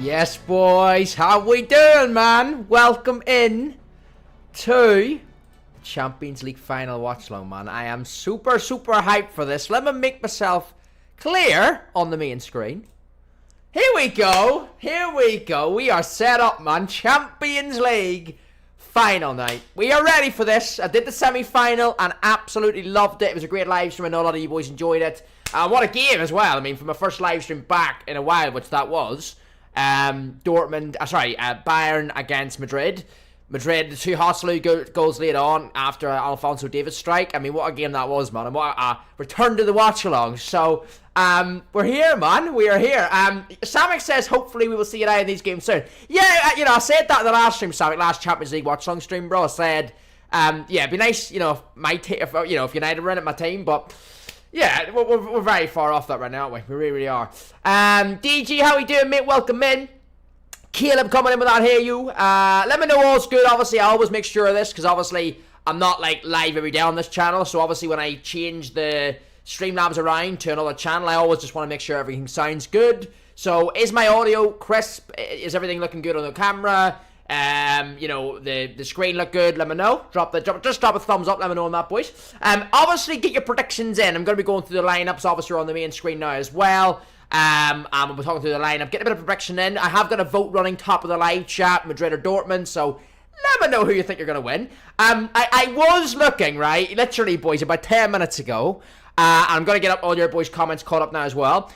Yes, boys, how we doing, man? Welcome in to Champions League Final Watchalong, man. I am super hyped for this. Let me make myself clear on the main screen. Here we go. We are set up, man. Champions League Final night. We are ready for this. I did the semi-final and absolutely loved it. It was a great live stream. I know a lot of you boys enjoyed it. What a game as well. I mean, for my first live stream back in a while, which that was. Bayern against Madrid. Madrid, the two Hoslu goals later on after Alphonso Davies' strike. I mean, what a game that was, man. And what a return to the watch-along. So, we're here, man. We are here. Samek says, hopefully we will see it out in these games soon. Yeah, I said that in the last stream, Samek, last Champions League watch-along stream, bro. I said, yeah, it'd be nice, if United were in at my team, but... yeah, we're very far off that right now, aren't we? We really are. DG, how we doing, mate? Welcome in. Caleb coming in without hear you. Let me know all's good. Obviously, I always make sure of this, because obviously, I'm not, live every day on this channel. So, obviously, when I change the Streamlabs around to another channel, I always just want to make sure everything sounds good. So, is my audio crisp? Is everything looking good on the camera? The screen look good, let me know. Just drop a thumbs up, let me know on that, boys. Obviously get your predictions in. I'm going to be going through the lineups, obviously on the main screen now as well. We'll be talking through the lineup, get a bit of prediction in. I have got a vote running top of the live chat, Madrid or Dortmund, so let me know who you think you're going to win. I was looking, right, literally, boys, about 10 minutes ago, I'm going to get up all your boys' comments caught up now as well.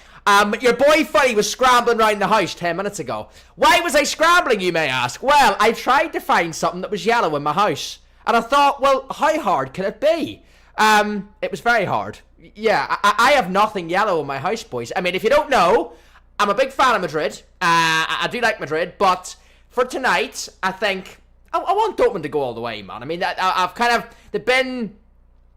Your boy Fuddy was scrambling around the house 10 minutes ago. Why was I scrambling, you may ask? Well, I tried to find something that was yellow in my house. And I thought, well, how hard can it be? It was very hard. Yeah, I have nothing yellow in my house, boys. I mean, if you don't know, I'm a big fan of Madrid. I do like Madrid, but for tonight, I think... I want Dortmund to go all the way, man. I mean, I've kind of... They've been...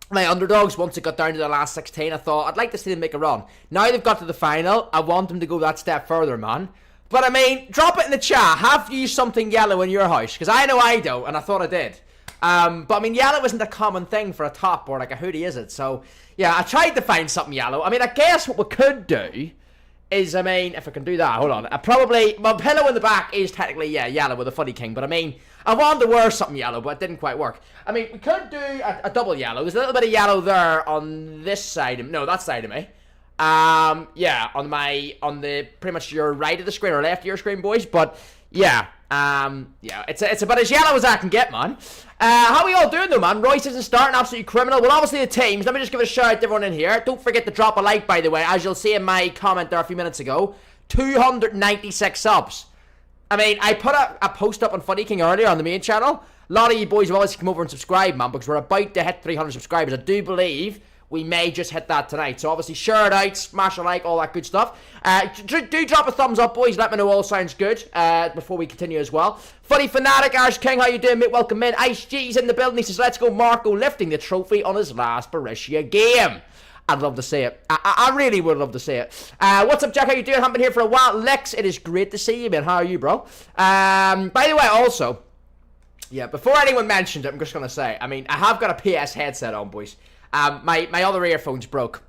my underdogs, once it got down to the last 16, I thought, I'd like to see them make a run. Now they've got to the final, I want them to go that step further, man. But I mean, drop it in the chat. Have you something yellow in your house? Because I know I don't, and I thought I did. But I mean, yellow isn't a common thing for a top or like a hoodie, is it? So, yeah, I tried to find something yellow. I mean, I guess what we could do is, I mean, if I can do that, hold on. My pillow in the back is technically, yeah, yellow with a Funny King. But I mean, I wanted to wear something yellow, but it didn't quite work. I mean, we could do a double yellow. There's a little bit of yellow there on this side. No, that side of me. Yeah, on the pretty much your right of the screen or left of your screen, boys. But yeah, yeah, it's about as yellow as I can get, man. How are we all doing though, man? Royce isn't starting, absolutely criminal. Well, obviously the teams. Let me just give a shout out to everyone in here. Don't forget to drop a like, by the way, as you'll see in my comment there a few minutes ago. 296 subs. I mean, I put a post up on Funny King earlier on the main channel. A lot of you boys have always come over and subscribe, man, because we're about to hit 300 subscribers. I do believe we may just hit that tonight. So obviously, share it out, smash a like, all that good stuff. Do drop a thumbs up, boys. Let me know all sounds good before we continue as well. Funny Fanatic, Irish King, how you doing, mate? Welcome in. Ice G's in the building. He says, let's go, Marco, lifting the trophy on his last Borussia game. I'd love to see it. I really would love to see it. What's up, Jack? How you doing? Haven't been here for a while. Lex, it is great to see you, man. How are you, bro? By the way, also, yeah, before anyone mentioned it, I'm just going to say, I mean, I have got a PS headset on, boys. My other earphones broke.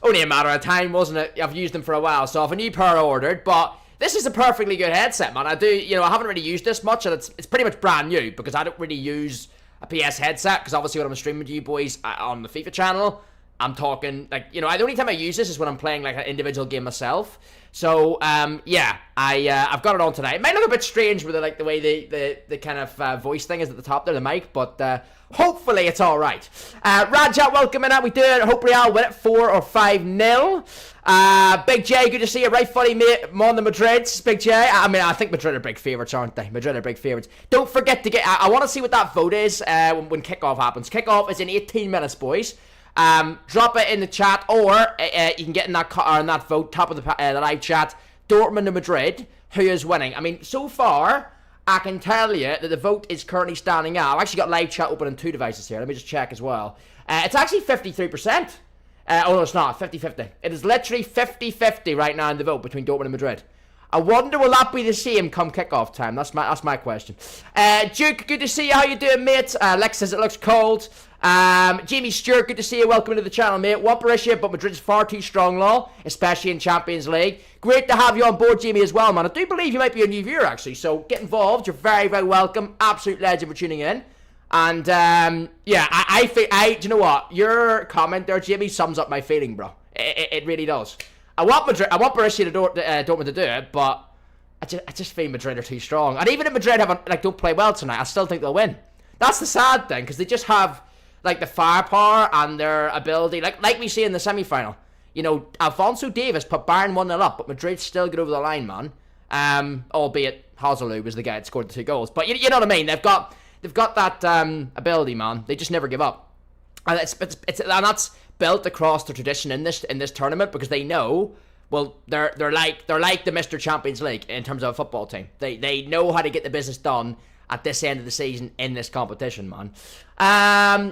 Only a matter of time, wasn't it? I've used them for a while, so I've a new pair ordered, but this is a perfectly good headset, man. I haven't really used this much, and it's pretty much brand new, because I don't really use a PS headset, because obviously when I'm streaming to you boys on the FIFA channel, I'm talking, like, the only time I use this is when I'm playing, like, an individual game myself. So, yeah, I've got it on tonight. It might look a bit strange with, the way the kind of voice thing is at the top there, the mic, but hopefully it's all right. Rajat, welcome in. How we doing? Hope Real win it 4 or 5-0. Big J, good to see you. Right, funny, mate. Mon the Madrids, Big J. I mean, I think Madrid are big favourites, aren't they? Madrid are big favourites. Don't forget to get... I want to see what that vote is when kickoff happens. Kickoff is in 18 minutes, boys. Drop it in the chat, or you can get in that vote, top of the live chat, Dortmund and Madrid, who is winning. I mean, so far, I can tell you that the vote is currently standing out. I've actually got live chat open on 2 devices here. Let me just check as well. It's actually 53%. Oh, no, it's not. 50-50. It is literally 50-50 right now in the vote between Dortmund and Madrid. I wonder, will that be the same come kickoff time? That's my question. Duke, good to see you. How you doing, mate? Lex says it looks cold. Jamie Stewart, good to see you. Welcome to the channel, mate. Want Borussia, but Madrid's far too strong, law, especially in Champions League. Great to have you on board, Jamie, as well, man. I do believe you might be a new viewer, actually, so get involved. You're very, very welcome. Absolute legend for tuning in. And, yeah, I think, do you know what? Your comment there, Jamie, sums up my feeling, bro. It really does. I want Borussia to Dortmund to do it, but I just think Madrid are too strong. And even if Madrid don't play well tonight, I still think they'll win. That's the sad thing, because they just have... the firepower and their ability, like we see in the semi-final. Alphonso Davies put Bayern 1-0 up, but Madrid still get over the line, man. Albeit Hazard was the guy that scored the 2 goals. But you know what I mean? They've got that able man. They just never give up, and and that's built across the tradition in this tournament, because they know, well, they're like the Mr. Champions League in terms of a football team. They know how to get the business done at this end of the season in this competition, man.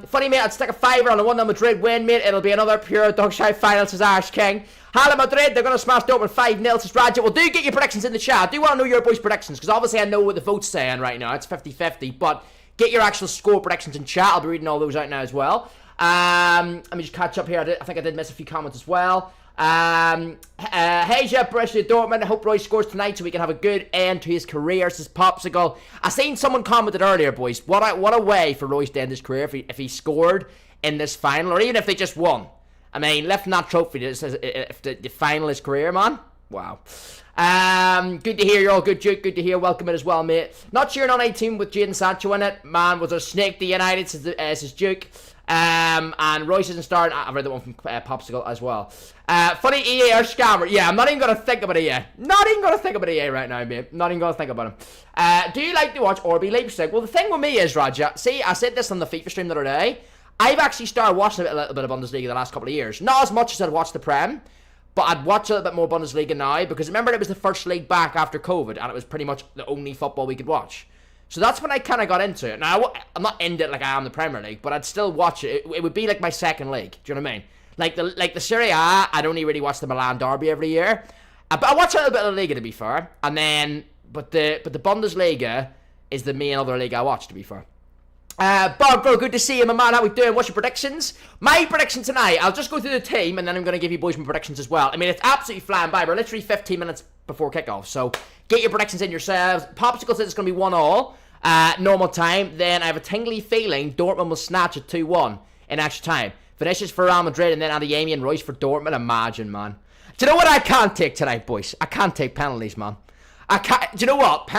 Funny, mate, I'd stick a fiver on a 1-0 Madrid win, mate. It'll be another pure dogshite final, says Irish King. Hala Madrid, they're going to smash Dortmund 5-0, says Raja. Well, do get your predictions in the chat. I do want to know your boys' predictions, because obviously I know what the vote's saying right now. It's 50-50, but get your actual score predictions in chat. I'll be reading all those out now as well. Let me just catch up here. I think I did miss a few comments as well. Heja, Borussia Dortmund. I hope Roy scores tonight so we can have a good end to his career, says Popsicle. I seen someone commented earlier, boys. What a way for Royce to end his career if he scored in this final, or even if they just won. I mean, lifting that trophy if the final is career, man. Wow. Good to hear you're all good, Duke. Good to hear. Welcome in as well, mate. Not cheering on a team with Jadon Sancho in it. Man, was a snake to United, says Duke. And Royce isn't starting. I've read that one from Popsicle as well. Funny, EA are scammer. Yeah, I'm not even going to think about EA. Not even going to think about EA right now, mate. Not even going to think about him. Do you like to watch RB Leipzig? Well, the thing with me is, Raja, see, I said this on the FIFA stream the other day. I've actually started watching a little bit of Bundesliga the last couple of years. Not as much as I'd watched the Prem, but I'd watch a little bit more Bundesliga now, because remember, it was the first league back after COVID, and it was pretty much the only football we could watch. So that's when I kind of got into it. Now, I'm not into it like I am the Premier League, but I'd still watch it. It would be like my second league. Do you know what I mean? Like the Serie A, I'd only really watch the Milan derby every year. But I watch a little bit of the Liga, to be fair. And then, but the Bundesliga is the main other league I watch, to be fair. Bob, bro, good to see you, my man. How we doing? What's your predictions? My prediction tonight, I'll just go through the team, and then I'm going to give you boys my predictions as well. I mean, it's absolutely flying by. We're literally 15 minutes before kickoff, so get your predictions in yourselves. Popsicle says it's going to be 1-1. normal time, then I have a tingly feeling Dortmund will snatch it 2-1 in extra time. Vinicius for Real Madrid, and then Adeyemi and Royce for Dortmund. Imagine, man. Do you know what I can't take tonight, boys? I can't take penalties, man. I can't. Do you know what?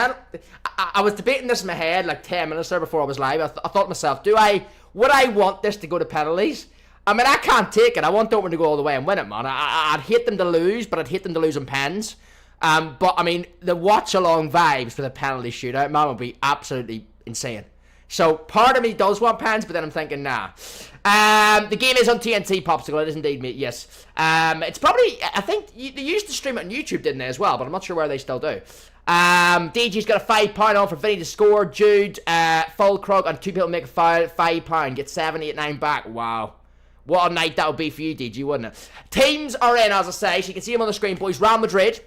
I was debating this in my head like 10 minutes there before I was live. I thought to myself, would I want this to go to penalties? I mean, I can't take it. I want Dortmund to go all the way and win it, man. I'd hate them to lose, but I'd hate them to lose in pens. But, I mean, the watch-along vibes for the penalty shootout, man, would be absolutely insane. So, part of me does want pens, but then I'm thinking, nah. The game is on TNT, Popsicle. It is indeed, mate, yes. It's probably, I think, they used to stream it on YouTube, didn't they, as well? But I'm not sure where they still do. DG's got a £5 on for Vinny to score. Jude, Fulkrug, and 2 people make a £5. Get 7, 8, 9 back. Wow. What a night that would be for you, DG, wouldn't it? Teams are in, as I say. So you can see them on the screen, boys. Real Madrid,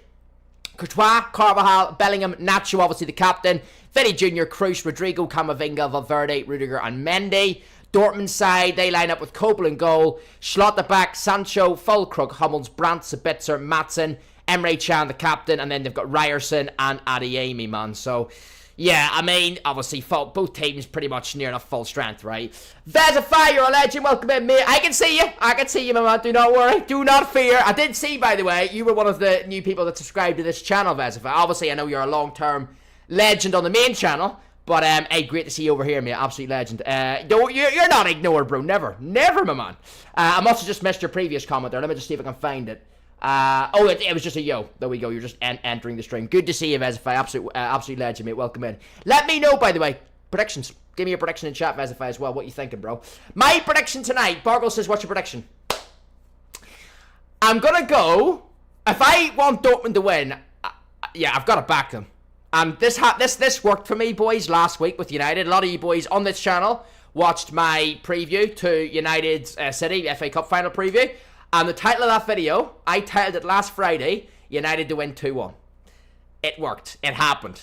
Courtois, Carvajal, Bellingham, Nacho, obviously the captain. Vinny Jr., Kroos, Rodrigo, Camavinga, Valverde, Rudiger, and Mendy. Dortmund side, they line up with Kobel in goal. Schlotterbeck, Sancho, Fulkrug, Hummels, Brandt, Sabitzer, Maatsen, Emre Can, the captain. And then they've got Ryerson and Adeyemi, man. So, yeah, I mean, obviously, both teams pretty much near enough full strength, right? Vezify, you're a legend. Welcome in, mate. I can see you, my man. Do not worry. Do not fear. I did see, by the way, you were one of the new people that subscribed to this channel, Vezify. Obviously, I know you're a long-term legend on the main channel. But, hey, great to see you over here, mate. Absolute legend. You're not ignored, bro. Never, my man. I must have just missed your previous comment there. Let me just see if I can find it. It was just a yo. There we go. You're just entering the stream. Good to see you, Vezify. Absolute legend, mate. Welcome in. Let me know, by the way, predictions. Give me a prediction in chat, Vezify, as well. What you thinking, bro? My prediction tonight. Bargle says, what's your prediction? I'm going to go. If I want Dortmund to win, I've got to back them. This worked for me, boys, last week with United. A lot of you boys on this channel watched my preview to United's City FA Cup final preview. And the title of that video, I titled it last Friday, United to win 2-1. It worked. It happened.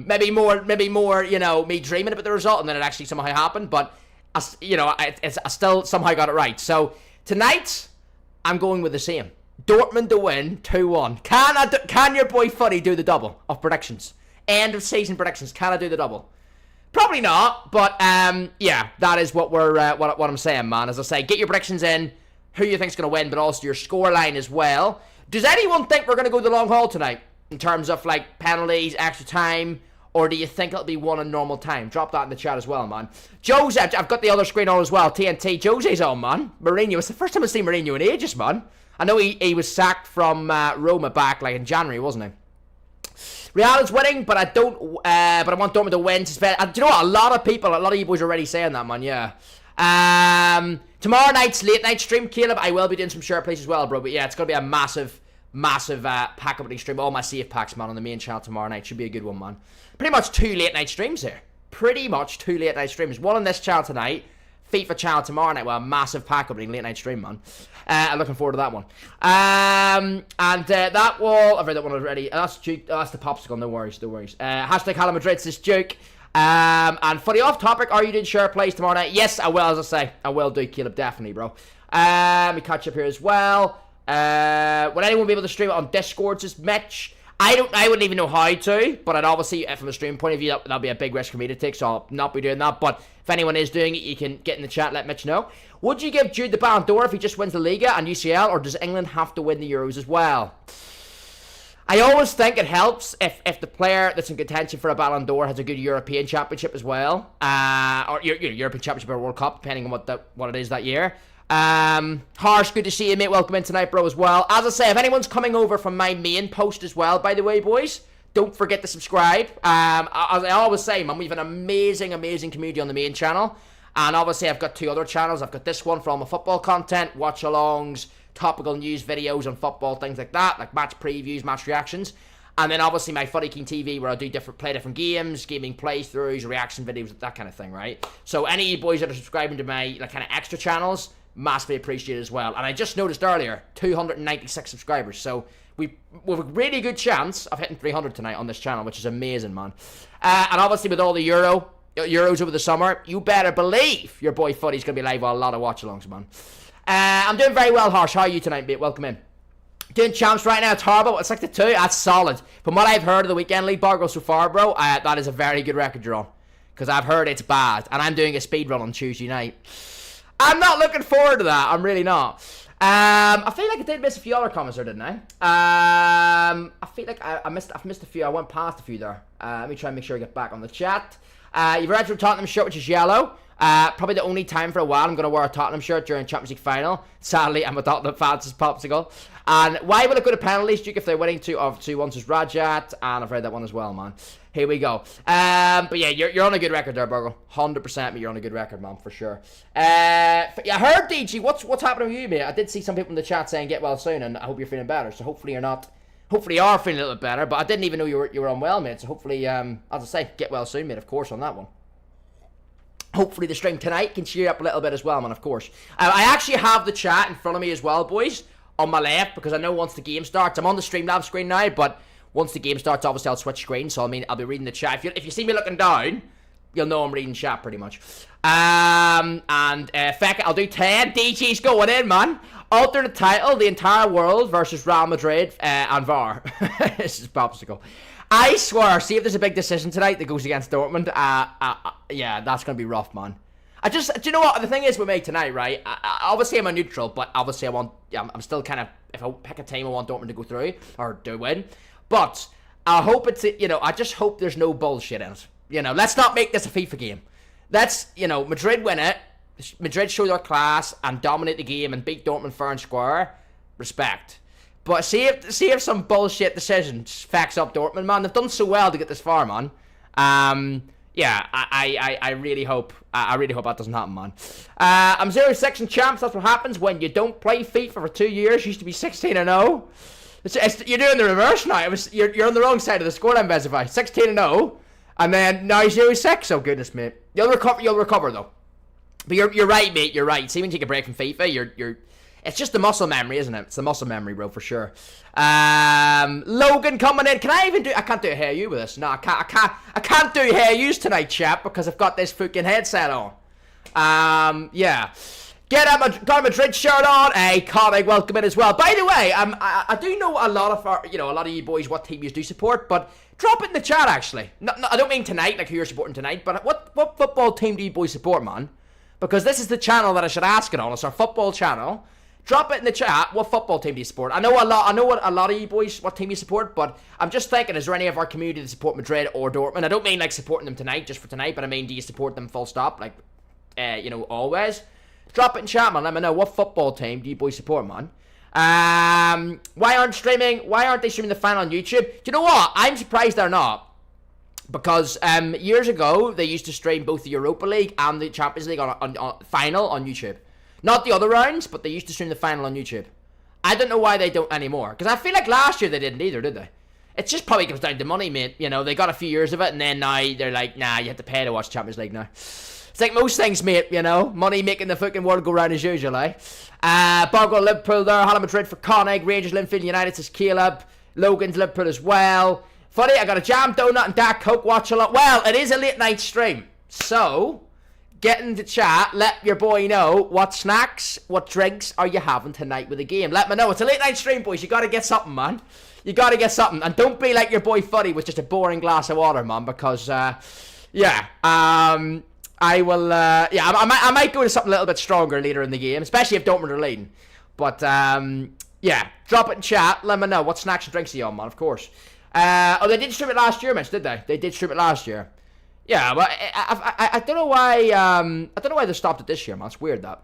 Maybe more, you know, me dreaming about the result and then it actually somehow happened. But, I still somehow got it right. So, tonight, I'm going with the same. Dortmund to win 2-1. Can your boy Fuddy do the double of predictions? End of season predictions. Can I do the double? Probably not, but that is what I'm saying, man. As I say, get your predictions in, who you think's going to win, but also your scoreline as well. Does anyone think we're going to go the long haul tonight in terms of like penalties, extra time, or do you think it'll be one in normal time? Drop that in the chat as well, man. Jose, I've got the other screen on as well. TNT, Jose's on, man. Mourinho, it's the first time I've seen Mourinho in ages, man. I know he was sacked from Roma back like in January, wasn't he? Real is winning, but I want Dortmund to win. Do you know what? A lot of you boys are already saying that, man. Yeah. Tomorrow night's late night stream, Caleb. I will be doing some share plays as well, bro. But yeah, it's gonna be a massive pack opening stream. All my safe packs, man, on the main channel tomorrow night. Should be a good one, man. Pretty much 2 late night streams here. Pretty much 2 late night streams. One on this channel tonight. FIFA channel tomorrow night with a massive pack opening late night stream, man. Looking forward to that one. That will... I've read that one already. That's Duke. That's the popsicle. No worries. Hashtag Hala Madrid says Duke. And funny off topic, are you doing share plays tomorrow night? Yes, I will, as I say. I will do, Caleb, definitely, bro. Let me catch up here as well. Would anyone be able to stream it on Discord? Just Mitch. I wouldn't even know how to, but I'd obviously, from a stream point of view, that'd be a big risk for me to take, so I'll not be doing that. But if anyone is doing it, you can get in the chat, let Mitch know. Would you give Jude the Ballon d'Or if he just wins the Liga and UCL, or does England have to win the Euros as well? I always think it helps if the player that's in contention for a Ballon d'Or has a good European Championship as well, or European Championship or World Cup, depending on what it is that year. Harsh, good to see you, mate. Welcome in tonight, bro, as well. As I say, if anyone's coming over from my main post as well, by the way, boys, don't forget to subscribe. As I always say, man, we have an amazing community on the main channel. And obviously, I've got 2 other channels. I've got this one for all my football content, watch-alongs, topical news videos on football, things like that, like match previews, match reactions. And then obviously my Fuddy King TV, where I do play different games, gaming playthroughs, reaction videos, that kind of thing, right? So any of you boys that are subscribing to my kind of extra channels, massively appreciated as well. And I just noticed earlier, 296 subscribers. So we have a really good chance of hitting 300 tonight on this channel, which is amazing, man. And obviously with all the Euros over the summer, you better believe your boy Fuddy's going to be live on a lot of watch-alongs, man. I'm doing very well, Harsh. How are you tonight, mate? Welcome in. Doing champs right now, it's horrible. It's like the 2. That's solid. From what I've heard of the weekend league, Bargo, so far, bro, that is a very good record you're on. Because I've heard it's bad. And I'm doing a speed run on Tuesday night. I'm not looking forward to that. I'm really not. I feel like I did miss a few other comments there, didn't I? I feel like I've missed a few. I went past a few there. Let me try and make sure I get back on the chat. You've read through Tottenham shirt, which is yellow. Probably the only time for a while I'm going to wear a Tottenham shirt during Champions League Final. Sadly, I'm a Tottenham fan, since Popsicle. And why will it go to penalties, Duke, if they're winning 2-1 is Rajat? And I've read that one as well, man. Here we go. But yeah, you're on a good record there, Burgle. 100%, mate, you're on a good record, man, for sure. Yeah, I heard, DG, what's happening with you, mate? I did see some people in the chat saying get well soon, and I hope you're feeling better. So hopefully you're not. Hopefully you are feeling a little bit better, but I didn't even know you were unwell, mate. So hopefully, as I say, get well soon, mate, of course, on that one. Hopefully the stream tonight can cheer you up a little bit as well, man, of course. I actually have the chat in front of me as well, boys, on my left, because I know once the game starts, I'm on the Streamlabs screen now, but once the game starts, obviously I'll switch screens, so I'll be reading the chat. If you see me looking down, you'll know I'm reading chat pretty much. Feck, I'll do 10. DG's going in, man. Alter the title, the entire world versus Real Madrid and VAR. This is Popsicle. I swear, see if there's a big decision tonight that goes against Dortmund. Yeah, that's going to be rough, man. Do you know what? The thing is with me tonight, right? Obviously, I'm a neutral, but obviously, I'm still kind of, if I pick a team, I want Dortmund to go through or to win. But I hope I just hope there's no bullshit in it. Let's not make this a FIFA game. Let's, Madrid win it. Madrid show their class and dominate the game and beat Dortmund fair and square. Respect. But see if some bullshit decision fucks up Dortmund, man. They've done so well to get this far, man. Yeah, I really hope that doesn't happen, man. I'm 0-6 in champs. That's what happens when you don't play FIFA for 2 years. Used to be 16-0. You're doing the reverse now. You're on the wrong side of the scoreline, Bezify. 16-0, and then now 0-6. Oh goodness, mate. You'll recover though. But you're right, mate. You're right. See, when you take a break from FIFA, it's just the muscle memory, isn't it? It's the muscle memory, bro, for sure. Logan coming in. I can't do a hair you with this. No, I can't do hair yous tonight, chap, because I've got this fucking headset on. Yeah. Got a Madrid shirt on. Hey, Connie, welcome in as well. By the way, I do know a lot of you boys what team you do support, but drop it in the chat, actually. No, I don't mean tonight, like who you're supporting tonight, but what football team do you boys support, man? Because this is the channel that I should ask it on. It's our football channel. Drop it in the chat. What football team do you support? I know what a lot of you boys, what team you support, but I'm just thinking, is there any of our community that support Madrid or Dortmund? I don't mean like supporting them tonight, just for tonight, but I mean, do you support them full stop, like, always? Drop it in chat, man. Let me know what football team do you boys support, man. Why aren't they streaming the final on YouTube? Do you know what? I'm surprised they're not. Because years ago, they used to stream both the Europa League and the Champions League on final on YouTube. Not the other rounds, but they used to stream the final on YouTube. I don't know why they don't anymore. Because I feel like last year they didn't either, did they? It just probably comes down to money, mate. They got a few years of it, and then now they're like, nah, you have to pay to watch Champions League now. It's like most things, mate, money making the fucking world go round as usual, eh? Bargo Liverpool there, Hala Madrid for Connig, Rangers Linfield United says Caleb, Logan's Liverpool as well. Funny, I got a jam donut and Dark Coke watch a lot. Well, it is a late night stream, so get into chat, let your boy know what snacks, what drinks are you having tonight with the game. Let me know. It's a late night stream, boys. You gotta get something, man. You gotta get something, and don't be like your boy Fuddy with just a boring glass of water, man, because I will, I might go to something a little bit stronger later in the game, especially if Dortmund are leading. But, yeah, drop it in chat. Let me know what snacks and drinks are you on, man, of course. They did stream it last year, Mitch, did they? They did stream it last year. Yeah, but I don't know why they stopped it this year, man. It's weird, that.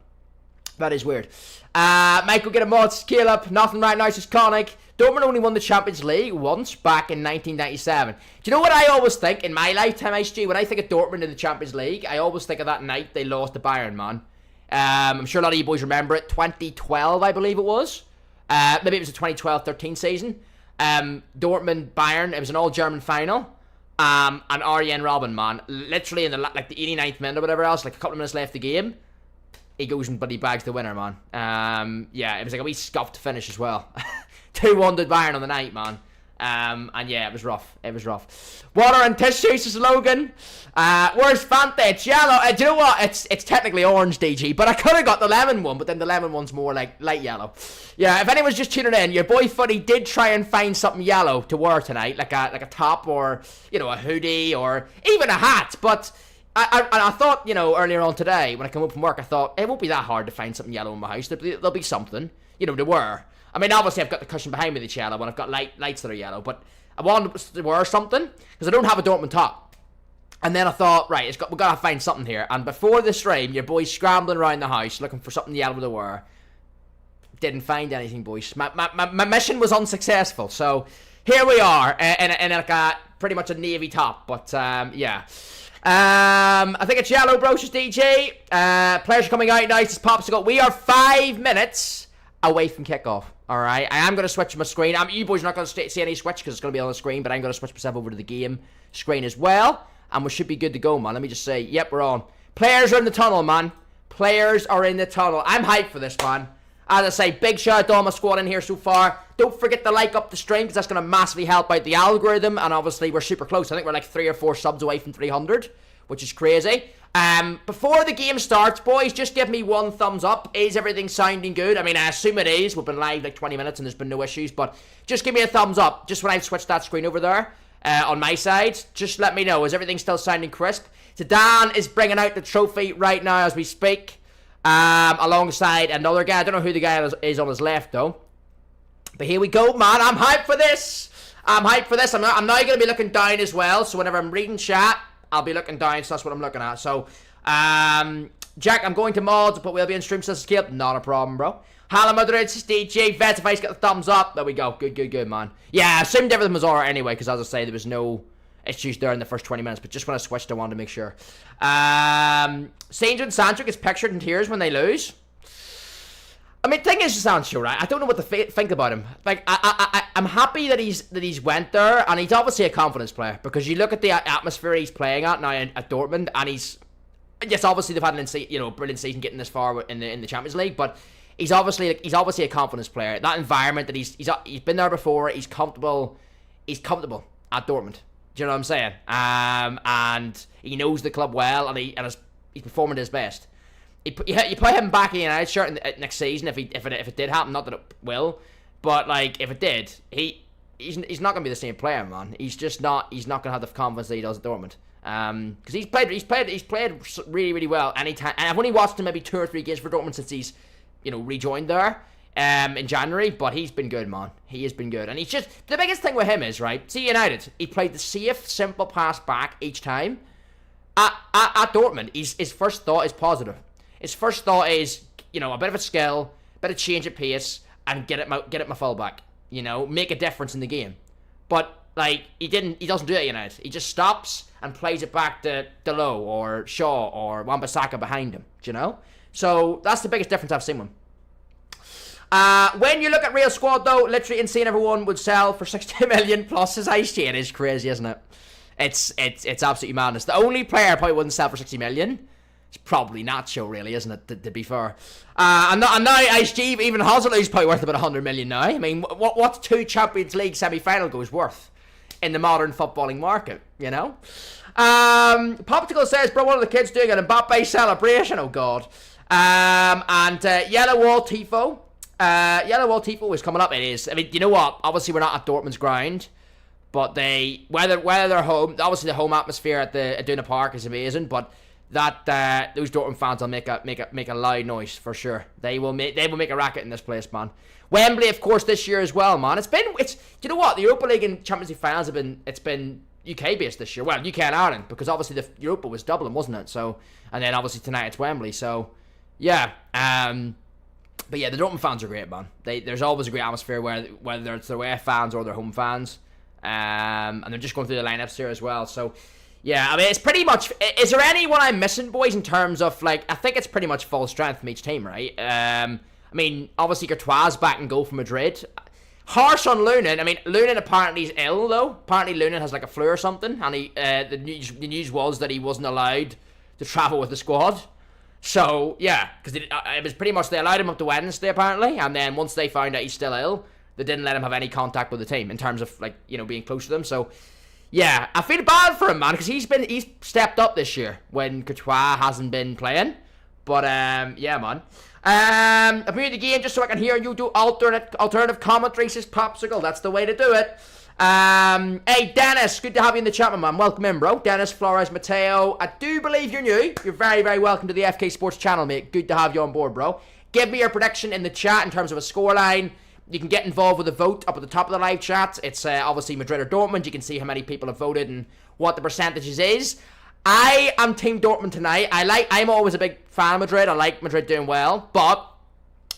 That is weird. Michael, get a mod, scale up. Nothing right now, says Connick. Dortmund only won the Champions League once back in 1997. Do you know what I always think in my lifetime, ISG? When I think of Dortmund in the Champions League, I always think of that night they lost to Bayern, man. I'm sure a lot of you boys remember it. 2012, I believe it was. Maybe it was the 2012-13 season. Dortmund, Bayern. It was an all-German final. And Arjen Robben, man. Literally in the 89th minute or whatever else, like a couple of minutes left the game, he goes and bloody bags the winner, man. Yeah, it was like a wee scuffed finish as well. 2-1 to Bayern on the night, man. And yeah, it was rough. It was rough. Water and tissues is Logan. Where's Fanta? It's yellow. Do you know what? It's technically orange, DG, but I could have got the lemon one, but then the lemon one's more like light yellow. Yeah, if anyone's just tuning in, your boy Footy did try and find something yellow to wear tonight, like a top or, you know, a hoodie or even a hat, but I thought, you know, earlier on today when I came up from work, I thought it won't be that hard to find something yellow in my house. There'll be something, you know, to wear. I mean, obviously I've got the cushion behind me that's yellow, and I've got lights that are yellow, but I wanted to wear something because I don't have a Dortmund top. And then I thought, right, we've got to find something here. And before the stream, your boy's scrambling around the house looking for something yellow to wear. Didn't find anything, boys. My mission was unsuccessful. So here we are in like a pretty much a navy top, but yeah. I think it's yellow, Brocious DJ. Players are coming out now. It's Popsicle. We are 5 minutes away from kickoff. Alright, I am going to switch my screen. You boys are not going to see any switch because it's going to be on the screen, but I'm going to switch myself over to the game screen as well. And we should be good to go, man. Let me just say, yep, we're on. Players are in the tunnel, man. Players are in the tunnel. I'm hyped for this, man. As I say, big shout out to all my squad in here so far. Don't forget to like up the stream because that's going to massively help out the algorithm. And obviously, we're super close. I think we're like 3 or 4 subs away from 300, which is crazy. Before the game starts, boys, just give me one thumbs up. Is everything sounding good? I mean, I assume it is. We've been live like 20 minutes and there's been no issues, but just give me a thumbs up. Just when I've switched that screen over there on my side, just let me know. Is everything still sounding crisp? Zidane is bringing out the trophy right now as we speak, alongside another guy. I don't know who the guy is on his left, though. But here we go, man. I'm hyped for this. I'm now going to be looking down as well, so whenever I'm reading chat, I'll be looking down, so that's what I'm looking at. So, Jack, I'm going to mods, but we'll be in stream scale. Not a problem, bro. Hello, Madrid, DJ, Vets, if I get the thumbs up. There we go. Good, man. Yeah, I assumed everything was alright anyway, because as I say, there was no issues there in the first 20 minutes, but just when I switched, I wanted to make sure. Sancho and Sancho gets pictured in tears when they lose. I mean, thing is, Sancho, right? I don't know what to think about him. Like, I'm happy that he's went there, and he's obviously a confidence player because you look at the atmosphere he's playing at now at Dortmund, and yes, obviously they've had a brilliant season getting this far in the Champions League, but he's obviously a confidence player. That environment that he's been there before, he's comfortable at Dortmund. Do you know what I'm saying? And he knows the club well, and he's performing his best. You put him back in the United shirt next season if it did happen. Not that it will, but like if it did, he's not gonna be the same player, man. He's just not. He's not gonna have the confidence that he does at Dortmund. Because he's played really, really well anytime. And I've only watched him maybe 2 or 3 games for Dortmund since he's rejoined there in January. But he's been good, man. He has been good, and he's just the biggest thing with him is right. See United, he played the safe, simple pass back each time. At Dortmund, his first thought is positive. His first thought is, a bit of a skill, a bit of change of pace, and get it my fullback. Make a difference in the game. But like he doesn't do it at United. He just stops and plays it back to Lowe or Shaw or Wan-Bissaka behind him. Do you know? So that's the biggest difference I've seen with him. When you look at Real Squad, though, literally insane. Everyone would sell for 60 million plus his ice chain. It's crazy, isn't it? It's absolutely madness. The only player I probably wouldn't sell for 60 million. It's probably Nacho, really, isn't it? To be fair, and now Ice G, even Hazard's probably worth about 100 million now. I mean, what's 2 Champions League semi-final goals worth in the modern footballing market? Popsicle says, bro, one of the kids doing an Mbappe celebration. Oh God. And Yellow Wall Tifo. Yellow Wall Tifo is coming up. It is. I mean, you know what? Obviously, we're not at Dortmund's ground, but whether they're home, obviously the home atmosphere at Aduna Park is amazing, but. That those Dortmund fans will make a loud noise for sure. They will make a racket in this place, man. Wembley, of course, this year as well, man. You know what? The Europa League and Champions League finals have been UK based this year. Well, UK and Ireland, because obviously the Europa was Dublin, wasn't it? So, and then obviously tonight it's Wembley. So, yeah. But yeah, the Dortmund fans are great, man. There's always a great atmosphere whether it's their away fans or their home fans. And they're just going through the lineups here as well. So. Yeah, I mean, it's pretty much... Is there anyone I'm missing, boys, in terms of, like... I think it's pretty much full strength from each team, right? I mean, obviously, Courtois back and goal for Madrid. Harsh on Lunin. I mean, Lunin apparently is ill, though. Apparently, Lunin has, like, a flu or something. And the news was that he wasn't allowed to travel with the squad. So, yeah. Because it was pretty much... They allowed him up to Wednesday, apparently. And then once they found out he's still ill, They didn't let him have any contact with the team in terms of, like, you know, being close to them. So, yeah, I feel bad for him, man, because he's stepped up this year when Courtois hasn't been playing. But, yeah, man. I've made the game just so I can hear you do alternative commentary, says Popsicle. That's the way to do it. Hey, Dennis, good to have you in the chat, my man. Welcome in, bro. Dennis, Flores, Mateo. I do believe you're new. You're very, very welcome to the FK Sports channel, mate. Good to have you on board, bro. Give me your prediction in the chat in terms of a scoreline. You can get involved with a vote up at the top of the live chat. It's obviously Madrid or Dortmund. You can see how many people have voted and what the percentages is. I am Team Dortmund tonight. I'm always a big fan of Madrid. I like Madrid doing well, but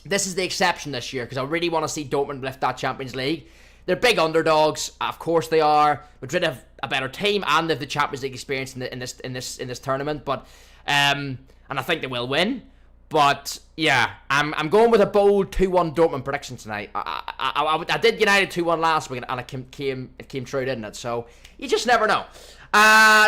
this is the exception this year because I really want to see Dortmund lift that Champions League. They're big underdogs, of course they are. Madrid have a better team and they have the Champions League experience in this tournament, but and I think they will win. But yeah, I'm going with a bold 2-1 Dortmund prediction tonight. I did United 2-1 last week and it came true, didn't it? So you just never know.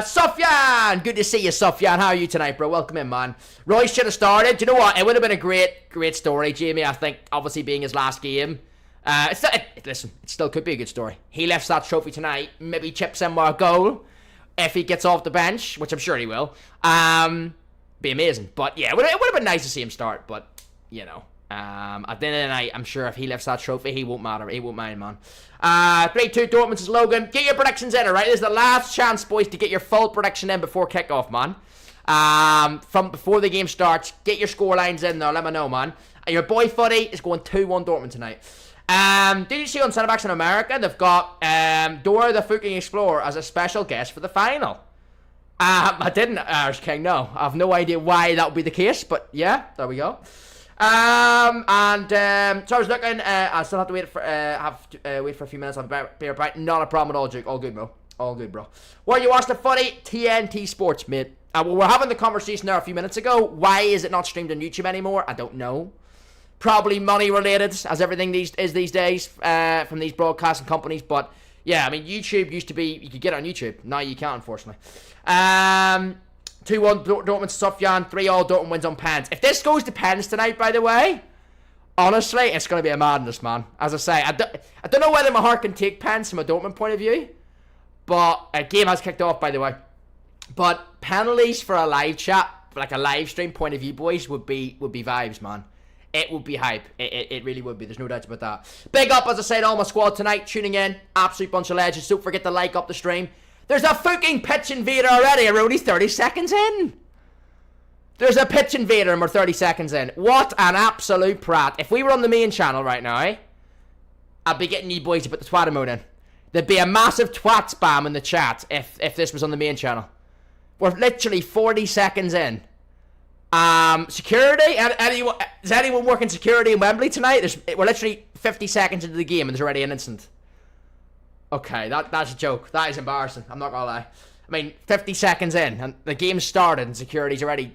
Sufyan, good to see you, Sufyan. How are you tonight, bro? Welcome in, man. Royce should have started. Do you know what? It would have been a great story, Jamie. I think obviously being his last game. Listen, it still could be a good story. He lifts that trophy tonight. Maybe chips in more goal if he gets off the bench, which I'm sure he will. Be amazing. But yeah, it would have been nice to see him start. But you know, at the end of the night, I'm sure if he lifts that trophy, he won't matter. He won't mind, man. 3-2 Dortmund says Logan. Get your predictions in, alright? This is the last chance, boys, to get your full prediction in before kickoff, man. From before the game starts, get your score lines in there. Let me know, man. Your boy Footy is going 2-1 Dortmund tonight. Did you see on Centre-Backs in America, they've got Dora the Fucking Explorer as a special guest for the final? I didn't, Irish King, no. I have no idea why that would be the case, but yeah, there we go. So I was looking, I still have to wait for a few minutes. I'll be right back. Not a problem at all, Duke. All good, bro. All good, bro. Where you watch the Footy? TNT Sports, mate. Well, we're having the conversation there a few minutes ago. Why is it not streamed on YouTube anymore? I don't know. Probably money related, as everything these days from these broadcasting companies. But yeah, I mean, YouTube used to be, you could get it on YouTube. Now you can't, unfortunately. 2-1 Dortmund Sufyan. 3-3 Dortmund wins on pens. If this goes to pens tonight, by the way, honestly, it's going to be a madness, man. As I say, I don't know whether my heart can take pens from a Dortmund point of view, but a game has kicked off, by the way. But penalties for a live chat, like a live stream point of view, boys, would be vibes, man. It would be hype. It really would be. There's no doubt about that. Big up, as I said, all my squad tonight tuning in. Absolute bunch of legends. Don't forget to like up the stream. There's a fucking pitch invader already. We're only 30 seconds in. There's a pitch invader and we're 30 seconds in. What an absolute prat. If we were on the main channel right now, I'd be getting you boys to put the twat emote in. There'd be a massive twat spam in the chat if this was on the main channel. We're literally 40 seconds in. Security? Is anyone working security in Wembley tonight? We're literally 50 seconds into the game and there's already an incident. Okay, that's a joke. That is embarrassing. I'm not gonna lie. I mean, 50 seconds in and the game started and security's already,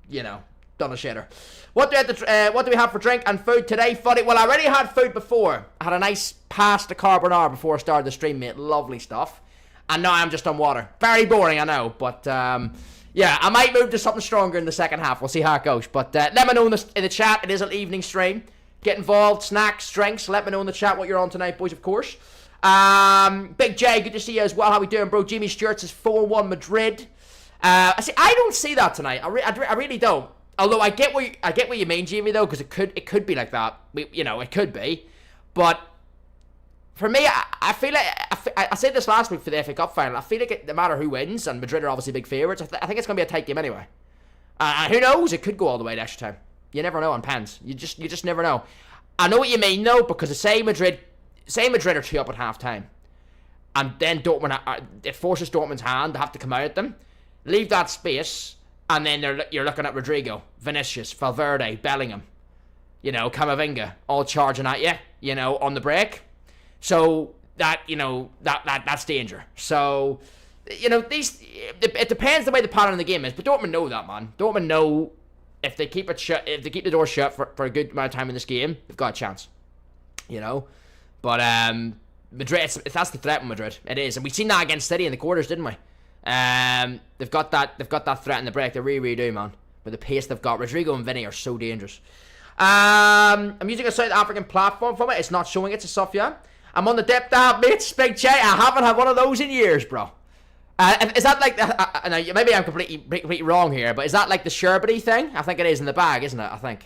you know, done a shitter. What do we have for drink and food today, Fuddy? Well, I already had food before. I had a nice pasta carbonara before I started the stream, mate. Lovely stuff. And now I'm just on water. Very boring, I know, but yeah, I might move to something stronger in the second half. We'll see how it goes. But let me know in the chat. It is an evening stream. Get involved. Snacks, drinks. Let me know in the chat what you're on tonight, boys, of course. Big J, good to see you as well. How we doing, bro? Jimmy Stewart says 4-1 Madrid. I don't see that tonight. I really don't. Although I get what you mean, Jimmy, though, because it could be like that. You know, it could be. But for me, I feel like I said this last week for the FA Cup final. I feel like no matter who wins, and Madrid are obviously big favourites, I think it's going to be a tight game anyway. Who knows? It could go all the way to extra time. You never know on pens. You just never know. I know what you mean, though, because say Madrid are 2 up at half time, and then Dortmund it forces Dortmund's hand. They have to come out at them, leave that space, and then you're looking at Rodrigo, Vinicius, Valverde, Bellingham, you know, Camavinga, all charging at you, you know, on the break. So that, you know, that's danger. So, you know, it depends the way the pattern of the game is, but Dortmund know that, man. Dortmund know if they keep the door shut for a good amount of time in this game, they've got a chance. You know, but Madrid, that's the threat with Madrid. It is, and we've seen that against City in the quarters, didn't we? They've got that threat in the break. They really, really do, man. With the pace they've got, Rodrigo and Vinny are so dangerous. I'm using a South African platform from it. It's not showing it to Sofia. I'm on the depth app, mates. Big J. I haven't had one of those in years, bro. Is that like maybe I'm completely wrong here, but is that like the sherbety thing? I think it is in the bag, isn't it? I think.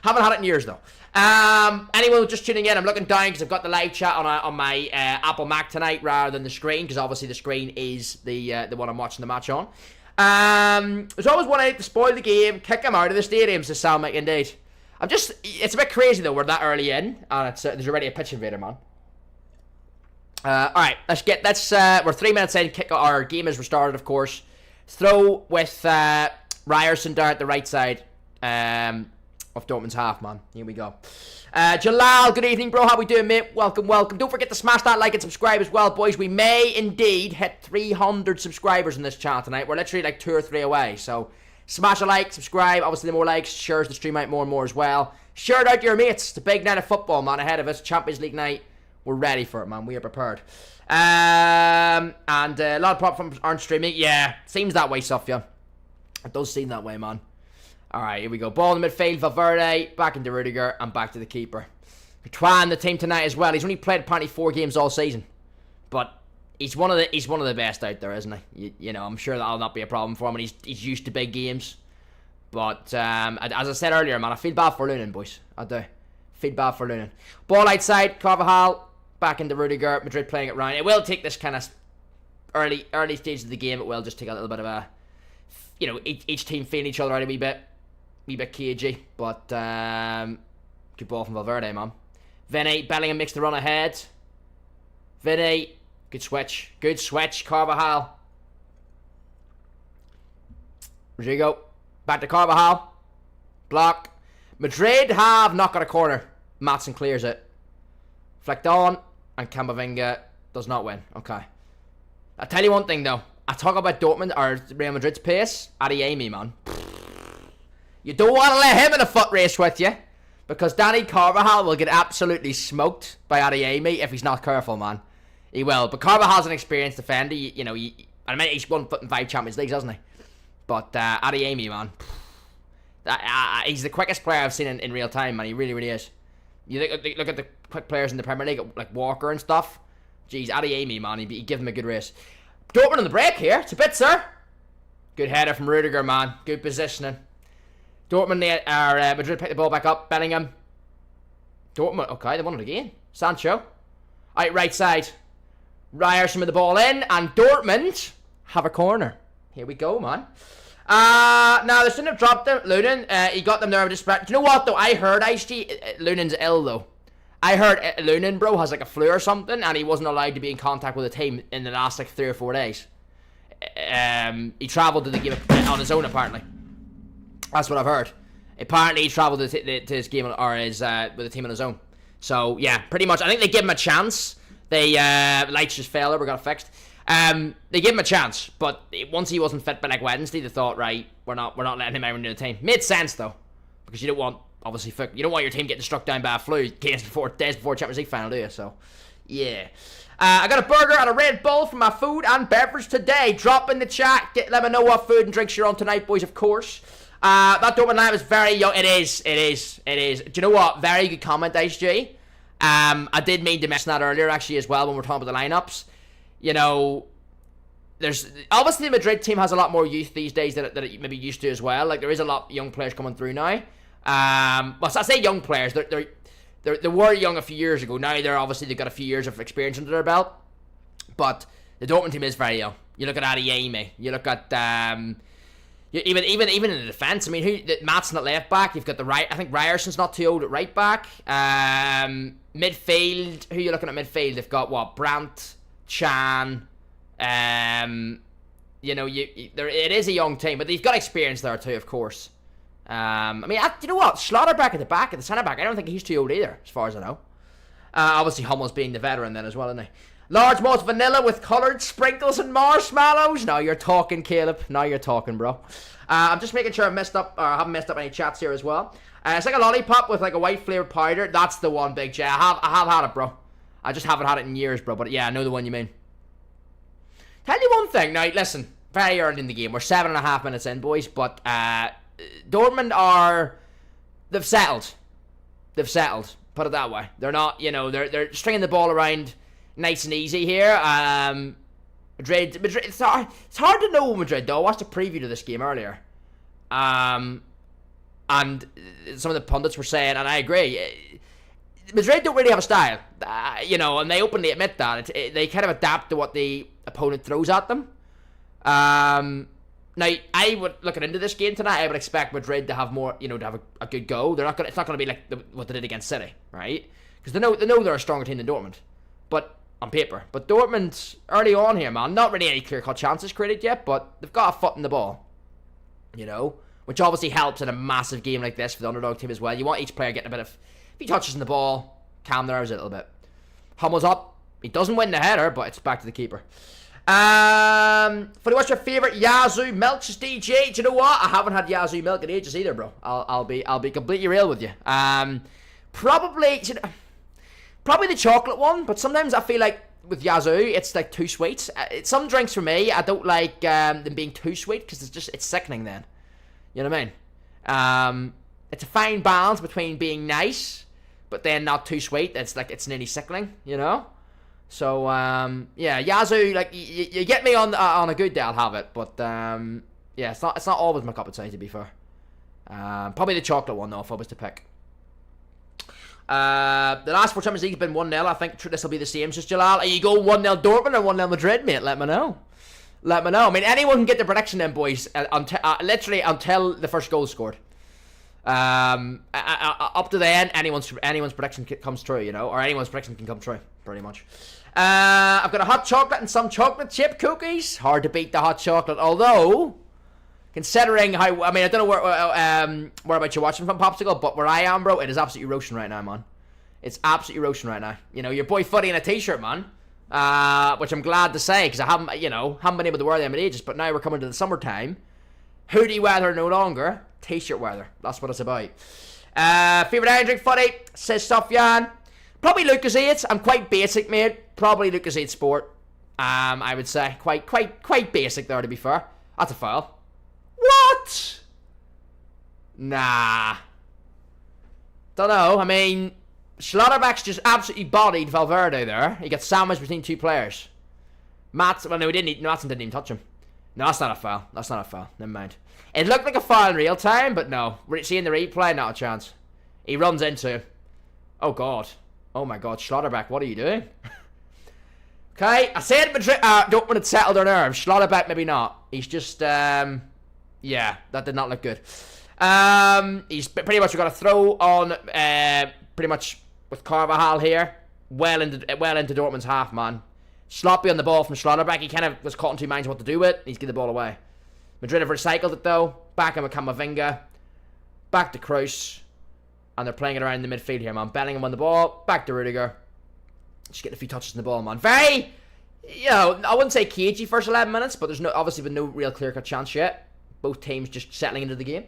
Haven't had it in years though. Anyone just tuning in, I'm looking down because I've got the live chat on my Apple Mac tonight rather than the screen, because obviously the screen is the one I'm watching the match on. There's always one out to spoil the game, kick him out of the stadium, says Sam indeed. It's a bit crazy though, we're that early in, and there's already a pitch invader, man. Alright, we're 3 minutes in, our game is restarted, of course. Throw with Ryerson down at the right side of Dortmund's half, man. Here we go. Jalal, good evening, bro. How we doing, mate? Welcome. Don't forget to smash that like and subscribe as well, boys. We may indeed hit 300 subscribers in this channel tonight. We're literally like 2 or 3 away, so smash a like, subscribe. Obviously, the more likes, shares the stream out more and more as well. Share it out to your mates. It's a big night of football, man, ahead of us. Champions League night. We're ready for it, man. We are prepared. And a lot of platforms aren't streaming. Yeah, seems that way, Sofia. It does seem that way, man. Alright, here we go. Ball in the midfield. Valverde, back into Rudiger, and back to the keeper. Twan, the team tonight as well. He's only played apparently 4 games all season. But he's one of the best out there, isn't he? You know, I'm sure that'll not be a problem for him, and he's used to big games. But, as I said earlier, man, I feel bad for Lunin, boys. I do. Feel bad for Lunin. Ball outside, Carvajal. Back into Rudiger, Madrid playing it round. It will take this kind of early stage of the game. It will just take a little bit of a, you know, each team feeling each other out a wee bit cagey. But good ball from Valverde, man. Vinny, Bellingham makes the run ahead. Vinny, good switch, Carvajal. Rodrigo, back to Carvajal. Block. Madrid have not got a corner. Maatsen clears it. Flicked on, and Camavinga does not win. Okay. I'll tell you one thing, though. I talk about Dortmund, or Real Madrid's pace. Adeyemi, man. You don't want to let him in a foot race with you, because Danny Carvajal will get absolutely smoked by Adeyemi if he's not careful, man. He will. But Carvajal's an experienced defender. I mean, he's 1 foot in 5 Champions Leagues, hasn't he? But Adeyemi, man. He's the quickest player I've seen in real time, man. He really, really is. You look at the quick players in the Premier League, like Walker and stuff. Jeez, Adeyemi, man, he'd give him a good race. Dortmund on the break here. It's a bit, sir. Good header from Rudiger, man. Good positioning. Dortmund, Madrid pick the ball back up. Bellingham. Dortmund, okay, they won it again. Sancho. Out right side. Ryerson with the ball in, and Dortmund have a corner. Here we go, man. Now they shouldn't have dropped him. Lunin, he got them there with respect. Do you know what though? I heard Lunin's ill though. I heard Lunin, bro, has like a flu or something, and he wasn't allowed to be in contact with the team in the last like 3 or 4 days. He travelled to the game on his own, apparently. That's what I've heard. Apparently he travelled to his game with the team on his own. So yeah, pretty much. I think they give him a chance. They lights just fell over, got it fixed. They gave him a chance, but once he wasn't fit by like Wednesday, they thought, right, we're not letting him out into the team. Made sense though, because you don't want your team getting struck down by a flu days before Champions League final, do you? So, yeah. I got a burger and a Red Bull for my food and beverage today. Drop in the chat, let me know what food and drinks you're on tonight, boys. Of course. That Dortmund line is very young. It is. Do you know what? Very good comment, ISG. I did mean to mention that earlier actually as well when we're talking about the lineups. You know, there's obviously the Madrid team has a lot more youth these days that it maybe used to as well. Like there is a lot of young players coming through now. Well, so I say young players. They were young a few years ago. Now they've got a few years of experience under their belt. But the Dortmund team is very young. You look at Adeyemi. You look at even in the defense. I mean, Maatsen at left back. You've got I think Ryerson's not too old at right back. Midfield. Who are you looking at midfield? They've got what? Brandt. Chan, it is a young team, but they've got experience there too, of course. I mean, you know what? Schlotterbeck at the centre back. I don't think he's too old either, as far as I know. Obviously, Hummels being the veteran then as well, isn't he? Large malt vanilla with coloured sprinkles and marshmallows. Now you're talking, Caleb. Now you're talking, bro. I'm just making sure I haven't messed up any chats here as well. It's like a lollipop with like a white flavoured powder. That's the one, Big J. I have had it, bro. I just haven't had it in years, bro. But yeah, I know the one you mean. Tell you one thing. Now, listen. Very early in the game. We're 7.5 minutes in, boys. But Dortmund are they've settled. They've settled. Put it that way. They're not, they're stringing the ball around nice and easy here. Madrid. It's hard to know Madrid though. I watched a preview to this game earlier. And some of the pundits were saying, and I agree, Madrid don't really have a style, and they openly admit that. They kind of adapt to what the opponent throws at them. Now, I would, looking into this game tonight, I would expect Madrid to have more, to have a good go. It's not going to be like what they did against City, right? Because they know they're a stronger team than Dortmund, but on paper. But Dortmund, early on here, man, not really any clear-cut chances created yet, but they've got a foot in the ball, which obviously helps in a massive game like this for the underdog team as well. You want each player getting a bit of, if he touches in the ball, calm their nerves a little bit. Hummels up. He doesn't win the header, but it's back to the keeper. What's your favourite Yazoo milk? Just DJ. Do you know what? I haven't had Yazoo milk in ages either, bro. I'll be completely real with you. Probably the chocolate one, but sometimes I feel like with Yazoo, it's like too sweet. Some drinks for me, I don't like them being too sweet because it's sickening then. You know what I mean? It's a fine balance between being nice, but then not too sweet. It's nearly sickening, So, yeah, Yazoo, like, you get me on a good day, I'll have it. But, yeah, it's not always my cup of tea, to be fair. Probably the chocolate one, though, if I was to pick. The last four Champions League has been 1-0. I think this will be the same. Just Jalal, are you going 1-0 Dortmund or 1-0 Madrid, mate? Let me know. I mean, anyone can get the prediction then, boys, literally until the first goal is scored. Up to then, anyone's prediction comes true, or anyone's prediction can come true, pretty much. I've got a hot chocolate and some chocolate chip cookies. Hard to beat the hot chocolate, although, considering how, I mean, I don't know where about you're watching from, Popsicle, but where I am, bro, it is absolutely roasting right now, man. It's absolutely roasting right now. Your boy Footy in a t-shirt, man. Which I'm glad to say, because I haven't been able to wear them in ages, but now we're coming to the summertime. Hoodie weather no longer, t-shirt weather. That's what it's about. Favorite iron drink, Footy, says Sufyan. Probably Lucozade. I'm quite basic, mate. Probably Lucozade Sport. I would say quite basic there, to be fair. That's a foul. What? Nah. Don't know. I mean, Schlotterbeck's just absolutely bodied Valverde there. He got sandwiched between two players. Matson didn't even touch him. No, that's not a foul. Never mind. It looked like a foul in real time, but no. We're seeing the replay, not a chance. He runs into him. Oh, God. Oh, my God. Schlotterbeck, what are you doing? Okay, I said Madrid, Dortmund had settled their nerves. Schlotterbeck, maybe not. He's just, yeah, that did not look good. He's pretty much got a throw on, pretty much with Carvajal here. Well into Dortmund's half, man. Sloppy on the ball from Schlotterbeck. He kind of was caught in two minds what to do with. He's getting the ball away. Madrid have recycled it, though. Back in Camavinga. Back to Kroos. And they're playing it around the midfield here, man. Bellingham on the ball. Back to Rudiger. Just getting a few touches in the ball, man. Very, I wouldn't say cagey first 11 minutes, but there's obviously been no real clear-cut chance yet. Both teams just settling into the game.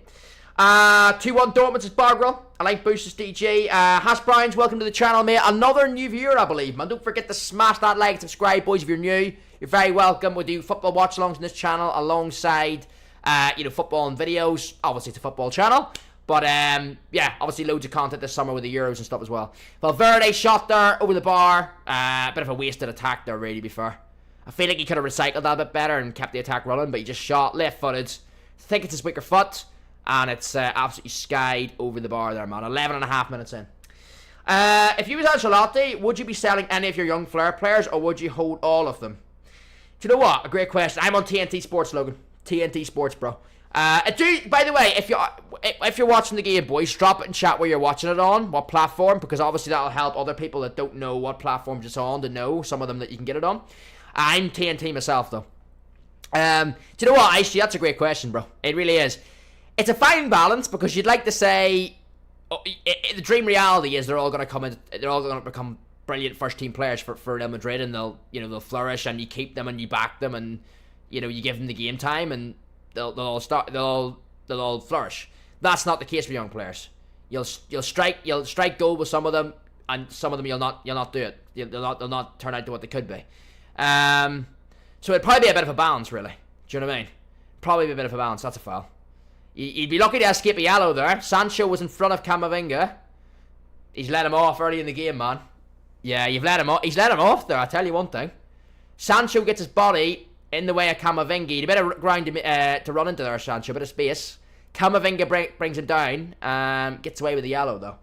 2-1 Dortmund says Bargrel. I like Boosters DJ. Hash Browns, welcome to the channel, mate. Another new viewer, I believe, man. Don't forget to smash that like, subscribe, boys, if you're new. You're very welcome. We do football watch-alongs on this channel alongside, football and videos. Obviously, it's a football channel. But, yeah, obviously loads of content this summer with the Euros and stuff as well. Valverde shot there over the bar. Bit of a wasted attack there, really, to be fair. I feel like he could have recycled that a bit better and kept the attack running, but he just shot left-footed. I think it's his weaker foot. And it's absolutely skied over the bar there, man. 11 and a half minutes in. If you was Ancelotti, would you be selling any of your young flair players, or would you hold all of them? Do you know what? A great question. I'm on TNT Sports, Logan. TNT Sports, bro. By the way, if you're watching the game, boys, drop it in chat where you're watching it on, what platform, because obviously that'll help other people that don't know what platforms it's on to know some of them that you can get it on. I'm TNT myself, though. Do you know what? Actually, that's a great question, bro. It really is. It's a fine balance, because you'd like to say, the dream reality is they're all going to become brilliant first team players for Real Madrid, and they'll flourish, and you keep them and you back them, and you give them the game time, and they'll all flourish. That's not the case for young players. You'll strike gold with some of them, and some of them you'll not do it. They'll not turn out to what they could be. So it'd probably be a bit of a balance, really. Do you know what I mean? Probably be a bit of a balance. That's a foul. You'd be lucky to escape a yellow there. Sancho was in front of Camavinga. He's let him off early in the game, man. Yeah, you've let him off. He's let him off there, I'll tell you one thing. Sancho gets his body in the way of Camavinga. You better grind him to run into there, Sancho. Bit of space. Camavinga brings him down. Gets away with the yellow, though.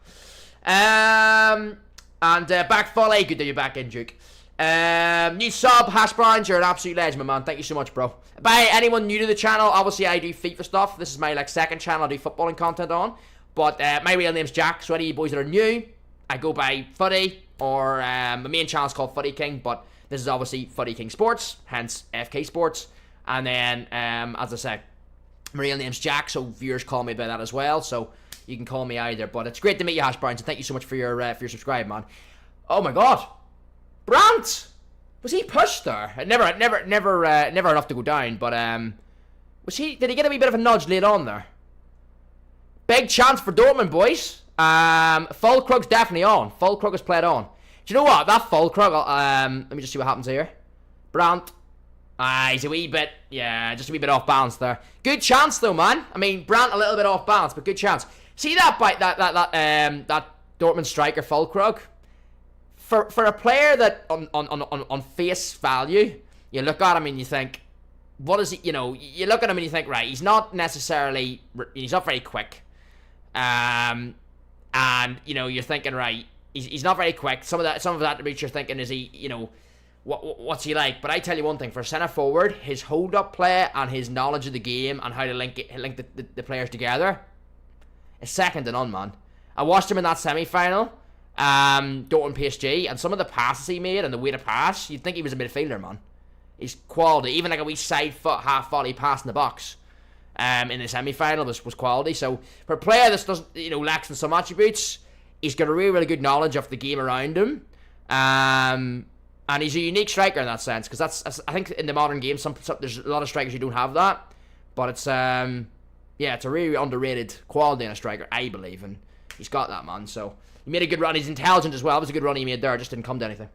And back volley. Good to be back in, Duke. New sub, Hash Browns, you're an absolute legend, my man. Thank you so much, bro. By anyone new to the channel, obviously I do FIFA stuff. This is my second channel I do footballing content on. But my real name's Jack, so any of you boys that are new, I go by Footy, or my main channel's called Footy King, but this is obviously Footy King Sports, hence FK Sports. And then, as I said, my real name's Jack, so viewers call me by that as well, so you can call me either. But it's great to meet you, Hash Browns, and thank you so much for your subscribe, man. Oh my god. Brandt! Was he pushed there? Never enough to go down, but did he get a wee bit of a nudge late on there? Big chance for Dortmund, boys. Fulkrug's definitely on. Fulkrug has played on. Do you know what? That Fulkrug, let me just see what happens here. Brandt. He's a wee bit, just a wee bit off balance there. Good chance though, man. I mean, Brandt a little bit off balance, but good chance. See that bite, that Dortmund striker Fulkrug? For a player that on face value, you look at him and you think, what is he? You look at him and you think, right, he's not very quick, and you're thinking, right, he's not very quick. Some of that reach, you're thinking, is he, what's he like? But I tell you one thing, for a centre forward, his hold up play and his knowledge of the game and how to link the players together is second to none, man. I watched him in that semi-final. Dortmund PSG, and some of the passes he made and the way to pass, you'd think he was a midfielder, man. He's quality. Even like a wee side foot half volley pass in the box in the semi-final was quality. So for a player that doesn't, lacks in some attributes, he's got a really, really good knowledge of the game around him. And he's a unique striker in that sense, because that's I think in the modern game there's a lot of strikers who don't have that, but it's it's a really underrated quality in a striker, I believe, and he's got that, man. So he made a good run. He's intelligent as well. It was a good run he made there. Just didn't come to anything.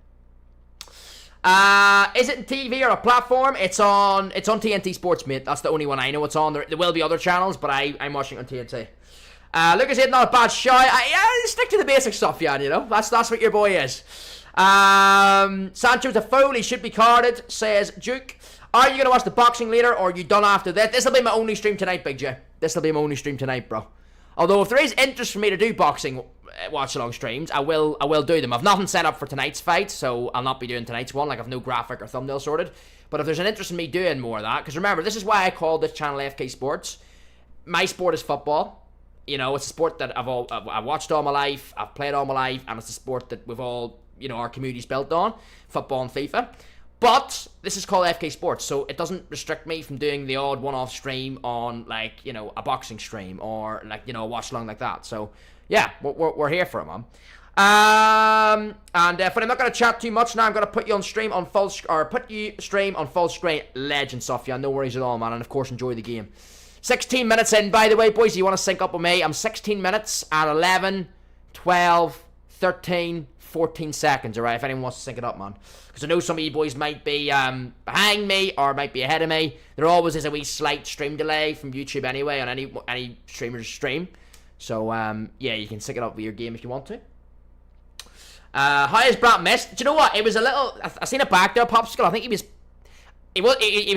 Is it TV or a platform? It's on TNT Sports, mate. That's the only one I know it's on. There will be other channels, but I'm watching it on TNT. Lucas said not a bad shot. Stick to the basic stuff, yeah. That's what your boy is. Sancho's a foul. He should be carded, says Duke. Are you gonna watch the boxing later, or are you done after that? This will be my only stream tonight, Big J. This will be my only stream tonight, bro. Although if there is interest for me to do boxing watch-along streams, I will do them. I've nothing set up for tonight's fight, so I'll not be doing tonight's one. I've no graphic or thumbnail sorted. But if there's an interest in me doing more of that, because remember, this is why I call this channel FK Sports. My sport is football. It's a sport that I've watched all my life, I've played all my life, and it's a sport that we've all, our community's built on, football and FIFA. But this is called FK Sports, so it doesn't restrict me from doing the odd one-off stream on, a boxing stream or, a watch-along like that. So, yeah, we're here for it, man. And if I'm not going to chat too much now, I'm going to put you on stream on full screen. Legend stuff, yeah, no worries at all, man. And, of course, enjoy the game. 16 minutes in, by the way, boys, you want to sync up with me? I'm 16 minutes at 11, 12, 13, 14 seconds, alright, if anyone wants to sync it up, man. Because I know some of you boys might be behind me or might be ahead of me. There always is a wee slight stream delay from YouTube anyway on any streamer's stream. So, you can sync it up with your game if you want to. How is Brandt missed? Do you know what? It was a little... I seen it back there, Popsicle. I think he was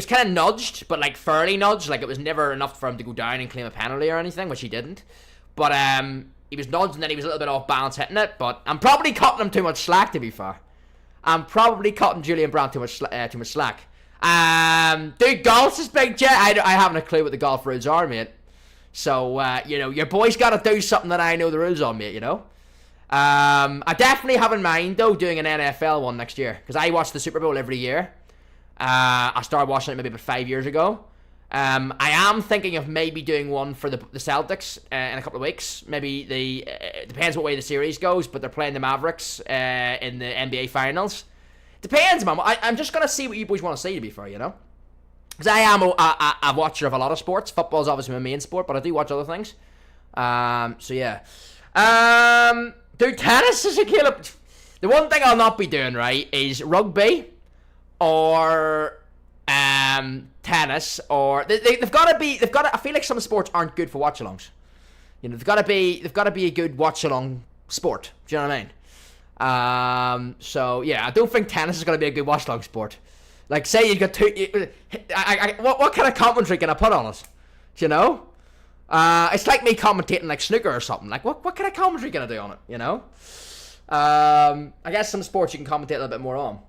kind of nudged, but fairly nudged. It was never enough for him to go down and claim a penalty or anything, which he didn't. But, he was nudged and then he was a little bit off balance hitting it, but I'm probably cutting him too much slack, to be fair. I'm probably cutting Julian Brandt too much slack. Dude, golf's this Big Jet. I haven't a clue what the golf rules are, mate. So, your boy's got to do something that I know the rules on, mate, I definitely have in mind, though, doing an NFL one next year, because I watch the Super Bowl every year. I started watching it maybe about 5 years ago. I am thinking of maybe doing one for the Celtics in a couple of weeks. Maybe depends what way the series goes, but they're playing the Mavericks in the NBA Finals. Depends, man. I'm just going to see what you boys want to see, to be fair, Because I am a watcher of a lot of sports. Football's obviously my main sport, but I do watch other things. So, yeah. Dude, tennis is a killer. The one thing I'll not be doing, right, is rugby or... tennis, or they've got to. I feel like some sports aren't good for watch-alongs. You know, they've got to be a good watch-along sport. Do you know what I mean? So yeah, I don't think tennis is going to be a good watch-along sport. Like, say you've got two. What kind of commentary can I put on it? Do you know? It's like me commentating like snooker or something. Like, what kind of commentary can I do on it? You know? I guess some sports you can commentate a little bit more on.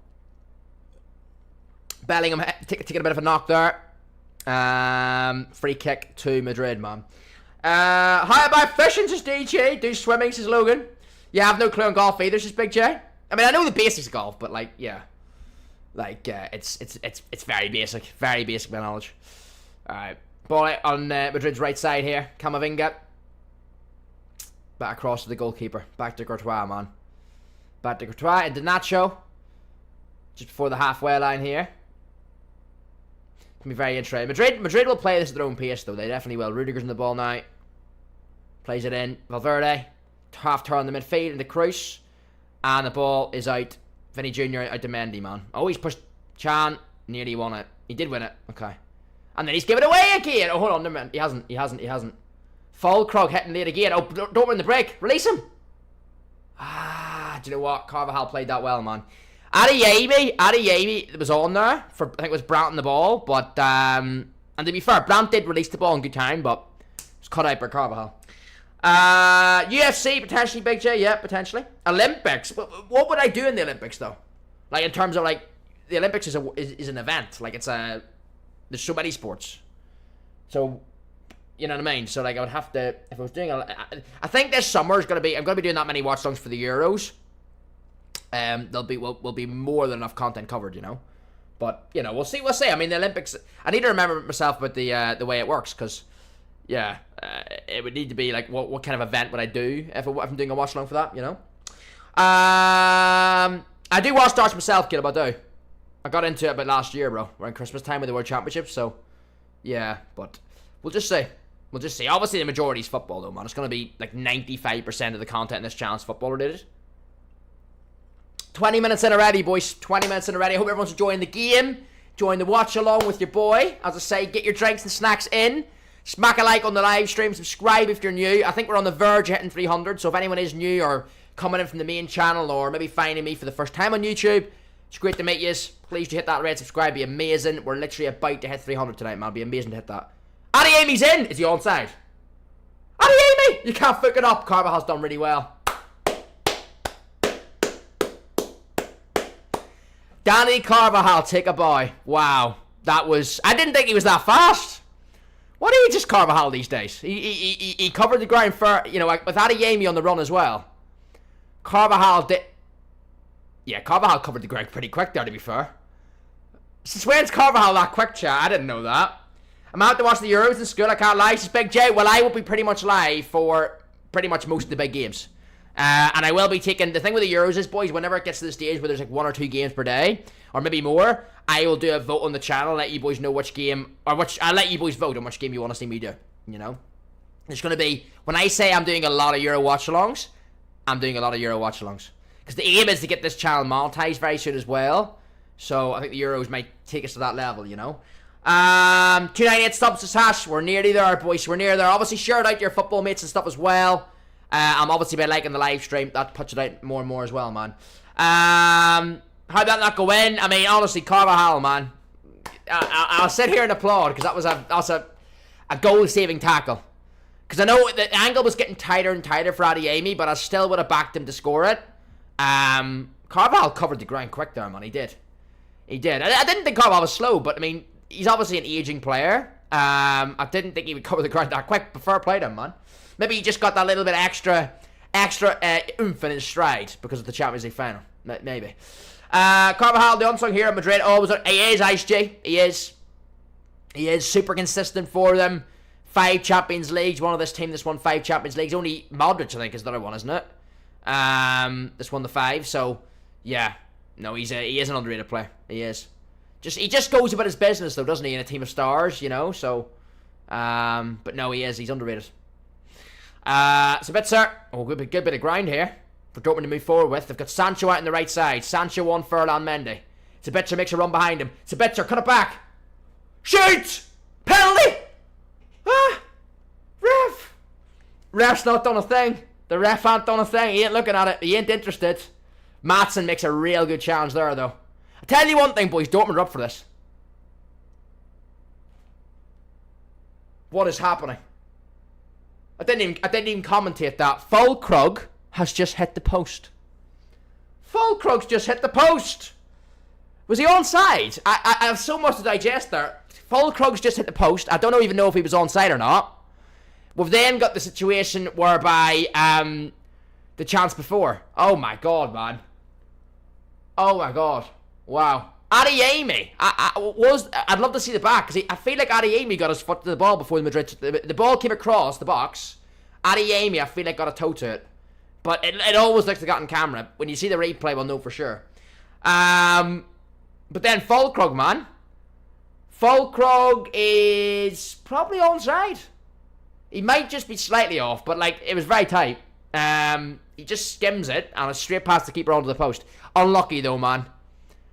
Bellingham taking a bit of a knock there. Free kick to Madrid, man. How about fishing, says DJ? Do swimming, says Logan. Yeah, I have no clue on golf either, says Big J. I mean, I know the basics of golf, but like, yeah. Like, it's very basic knowledge. Alright. Ball out on Madrid's right side here. Camavinga. Back across to the goalkeeper. Back to Courtois, man. Back to Courtois into Nacho. Just before the halfway line here. Can be very interesting. Madrid will play this at their own pace, though. They definitely will. Rudiger's in the ball now. Plays it in. Valverde. Half turn the midfield into Kroos. And the ball is out. Vinny Jr. out to Mendy, man. Oh, he's pushed Chan. Nearly won it. He did win it. Okay. And then he's given it away again. Oh, hold on. Never mind. He hasn't. Fulkrug hitting late again. Oh, don't win the break. Release him. Do you know what? Carvajal played that well, man. Adeyemi was on there for, I think it was Brandt on the ball, but and to be fair, Brandt did release the ball in good time, but it was cut out by Carvajal. UFC potentially, Big J, yeah, potentially. Olympics, what would I do in the Olympics though? Like in terms of like the Olympics is an event, like there's so many sports, so you know what I mean. So like I would have to, if I was doing I think this summer is I'm gonna be doing that many watch-alongs for the Euros. Will be more than enough content covered, you know. But you know, we'll see. I mean, the Olympics. I need to remember myself about the way it works, because yeah, it would need to be like what kind of event would I do if I'm doing a watch along for that, you know. I do watch darts myself, kid. I do. I got into it about last year, bro. Around Christmas time with the World Championships, so yeah. But we'll just see. Obviously, the majority is football, though, man. It's gonna be like 95% of the content in this channel is football related. 20 minutes in already, boys. 20 minutes in already. I hope everyone's enjoying the game. Join the watch along with your boy. As I say, get your drinks and snacks in. Smack a like on the live stream. Subscribe if you're new. I think we're on the verge of hitting 300. So if anyone is new or coming in from the main channel or maybe finding me for the first time on YouTube, it's great to meet you. Please do hit that red subscribe. It'd be amazing. We're literally about to hit 300 tonight, man. It'd be amazing to hit that. Adeyemi's in. Is he onside? Adeyemi! You can't fuck it up. Carvajal's done really well. Danny Carvajal, take a boy. Wow. That was... I didn't think he was that fast. What do you just Carvajal these days? He covered the ground for... You know, with Adeyemi on the run as well. Carvajal did... Yeah, Carvajal covered the ground pretty quick there, to be fair. Since when's Carvajal that quick, chat? I didn't know that. I'm out to watch the Euros in school. I can't lie. Says Big J. Well, I will be pretty much live for pretty much most of the big games. And I will be taking... The thing with the Euros is, boys, whenever it gets to the stage where there's like 1 or 2 games per day, or maybe more, I will do a vote on the channel, let you boys know which game, or which... I'll let you boys vote on which game you want to see me do, you know? There's going to be... When I say I'm doing a lot of Euro watch-alongs, I'm doing a lot of Euro watch-alongs. Because the aim is to get this channel monetized very soon as well. So I think the Euros might take us to that level, you know? 298 subs to hash. We're nearly there, boys. We're near there. Obviously, share it out to your football mates and stuff as well. I'm obviously by liking the live stream. That puts it out more and more as well, man. How did that not go in? I mean, honestly, Carvajal, man. I'll sit here and applaud, because that was a goal-saving tackle. Because I know the angle was getting tighter and tighter for Adeyemi, but I still would have backed him to score it. Carvajal covered the ground quick there, man. He did. I didn't think Carvajal was slow, but I mean, he's obviously an aging player. I didn't think he would cover the ground that quick, but fair play to him, man. Maybe he just got that little bit extra oomph in his stride because of the Champions League final. Maybe. Carvajal, the unsung hero of Madrid. He is Ice G. He is super consistent for them. 5 Champions Leagues. One of this team that's won 5 Champions Leagues. Only Modric, I think, is the other one, isn't it? This won the 5. So, yeah. No, he is an underrated player. He is. He just goes about his business, though, doesn't he? In a team of stars, you know. So, but no, he is. He's underrated. Sabitzer. Oh, good bit of grind here for Dortmund to move forward with. They've got Sancho out on the right side. Sancho on Ferland Mendy. Sabitzer makes a run behind him. Sabitzer, cut it back. Shoot! Penalty! Ah! Ref! Ref's not done a thing. The ref ain't done a thing. He ain't looking at it. He ain't interested. Maatsen makes a real good challenge there, though. I tell you one thing, boys. Dortmund are up for this. What is happening? I didn't even commentate that. Fulkrug has just hit the post. Fulkrug's just hit the post. Was he onside? I have so much to digest there. Fulkrug's just hit the post. I don't even know if he was onside or not. We've then got the situation whereby the chance before. Oh my god, man. Oh my god. Wow. Adeyemi. I'd love to see the back because I feel like Adeyemi got his foot to the ball before the Madrid. The ball came across the box. Adeyemi, I feel like got a toe to it, but it always looks like it got on camera. When you see the replay, we'll know for sure. But then Fulkrug, man. Fulkrug is probably onside. He might just be slightly off, but like it was very tight. He just skims it and it's straight past the keeper onto the post. Unlucky though, man.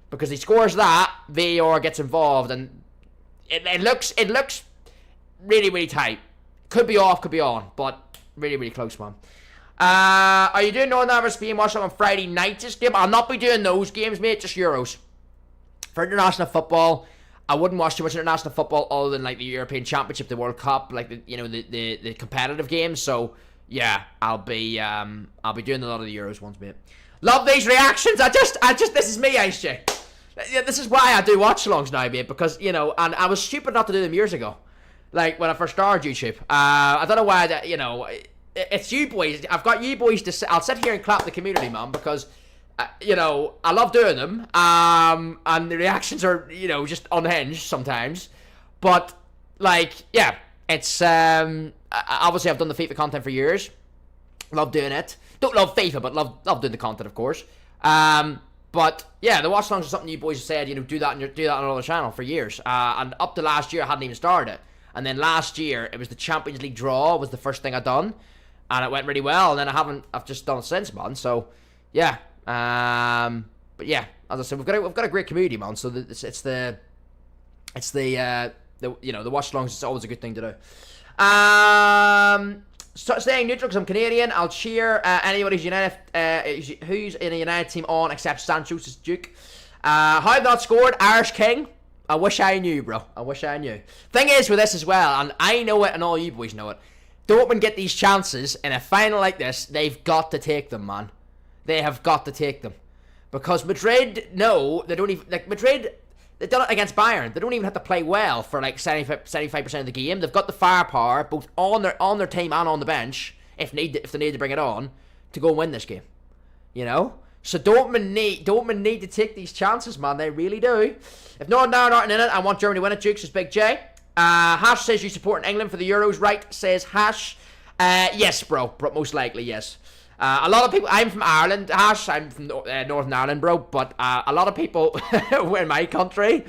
Because he scores that, VAR gets involved, and it looks really, really tight. Could be off, could be on, but really, really close, man. Are you doing Northern Ireland Spain Watchalong on Friday night this game? I'll not be doing those games, mate, just Euros. For international football, I wouldn't watch too much international football other than like the European Championship, the World Cup, like the competitive games. So yeah, I'll be doing a lot of the Euros ones, mate. Love these reactions. I just this is me, HJ. Yeah, this is why I do watch-alongs now, mate, because, and I was stupid not to do them years ago, like, when I first started YouTube. I don't know why, it's you boys. I've got you boys to I'll sit here and clap the community, man, because, I love doing them, and the reactions are, just unhinged sometimes, but, like, yeah, it's, obviously I've done the FIFA content for years, love doing it, don't love FIFA, but love doing the content, of course, but yeah, the watch alongs are something you boys have said, do that on another channel for years. And up to last year, I hadn't even started it. And then last year, it was the Champions League draw was the first thing I'd done, and it went really well. And then I've just done it since, man. So yeah, but yeah, as I said, we've got a great community, man. So it's the watch alongs. It's always a good thing to do. Staying neutral because I'm Canadian. I'll cheer anybody who's in a United team on except Sancho's Duke. How have not scored? Irish King. I wish I knew, bro. I wish I knew. Thing is with this as well, and I know it and all you boys know it, Dortmund get these chances in a final like this, they've got to take them, man. They have got to take them. Because Madrid, no, they don't even, like Madrid, they've done it against Bayern. They don't even have to play well for like 75% of the game. They've got the firepower, both on their team and on the bench, if they need to bring it on, to go and win this game. So Dortmund need to take these chances, man. They really do. If Northern Ireland aren't in it, I want Germany to win it. Jukes is Big J. Hash says you support England for the Euros, right? Says Hash. Yes, bro. Most likely, yes. A lot of people, I'm from Ireland, Hash, I'm from Northern Ireland, bro, but a lot of people in my country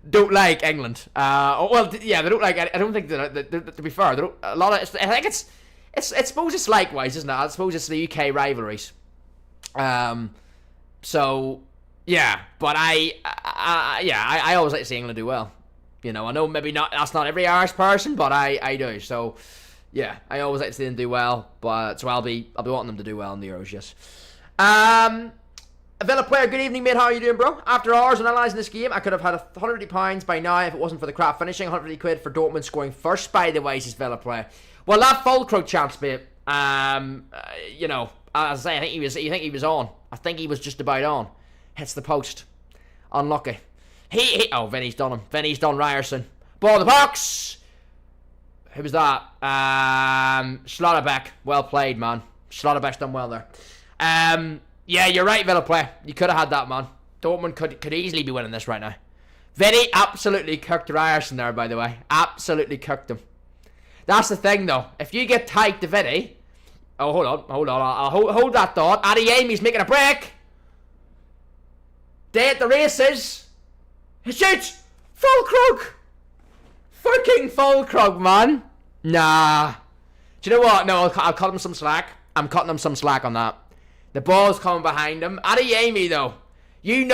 don't like England. They don't like, I don't think, to be fair, they don't, a lot of, I think I suppose it's likewise, isn't it? I suppose it's the UK rivalries. So, yeah, but I always like to see England do well. I know maybe that's not every Irish person, but I do, so... Yeah, I always like to see them do well, but so I'll be wanting them to do well in the Euros, yes. A Villa player, good evening, mate. How are you doing, bro? After hours analysing this game, I could have had £150 by now if it wasn't for the crap finishing. 150 quid for Dortmund scoring first, by the way, says Villa player. Well, that Fulkrug chance, mate. As I say, I think he was on. I think he was just about on. Hits the post. Unlucky. Vinny's done him. Vinny's done Ryerson. Ball in the box. Who was that? Schlotterbeck. Well played, man. Schlotterbeck's done well there. Yeah, you're right, Villa player. You could have had that, man. Dortmund could easily be winning this right now. Vinny absolutely cooked Ryerson there, by the way. Absolutely cooked him. That's the thing, though. If you get tight to Vinny... Oh, hold on. I'll hold that thought. Adeyemi's making a break. Day at the races. He shoots. Fulkrug. Fucking Fulkrug, man. Nah. Do you know what? No, I'll cut him some slack. I'm cutting him some slack on that. The ball's coming behind him. Adeyemi, though. You're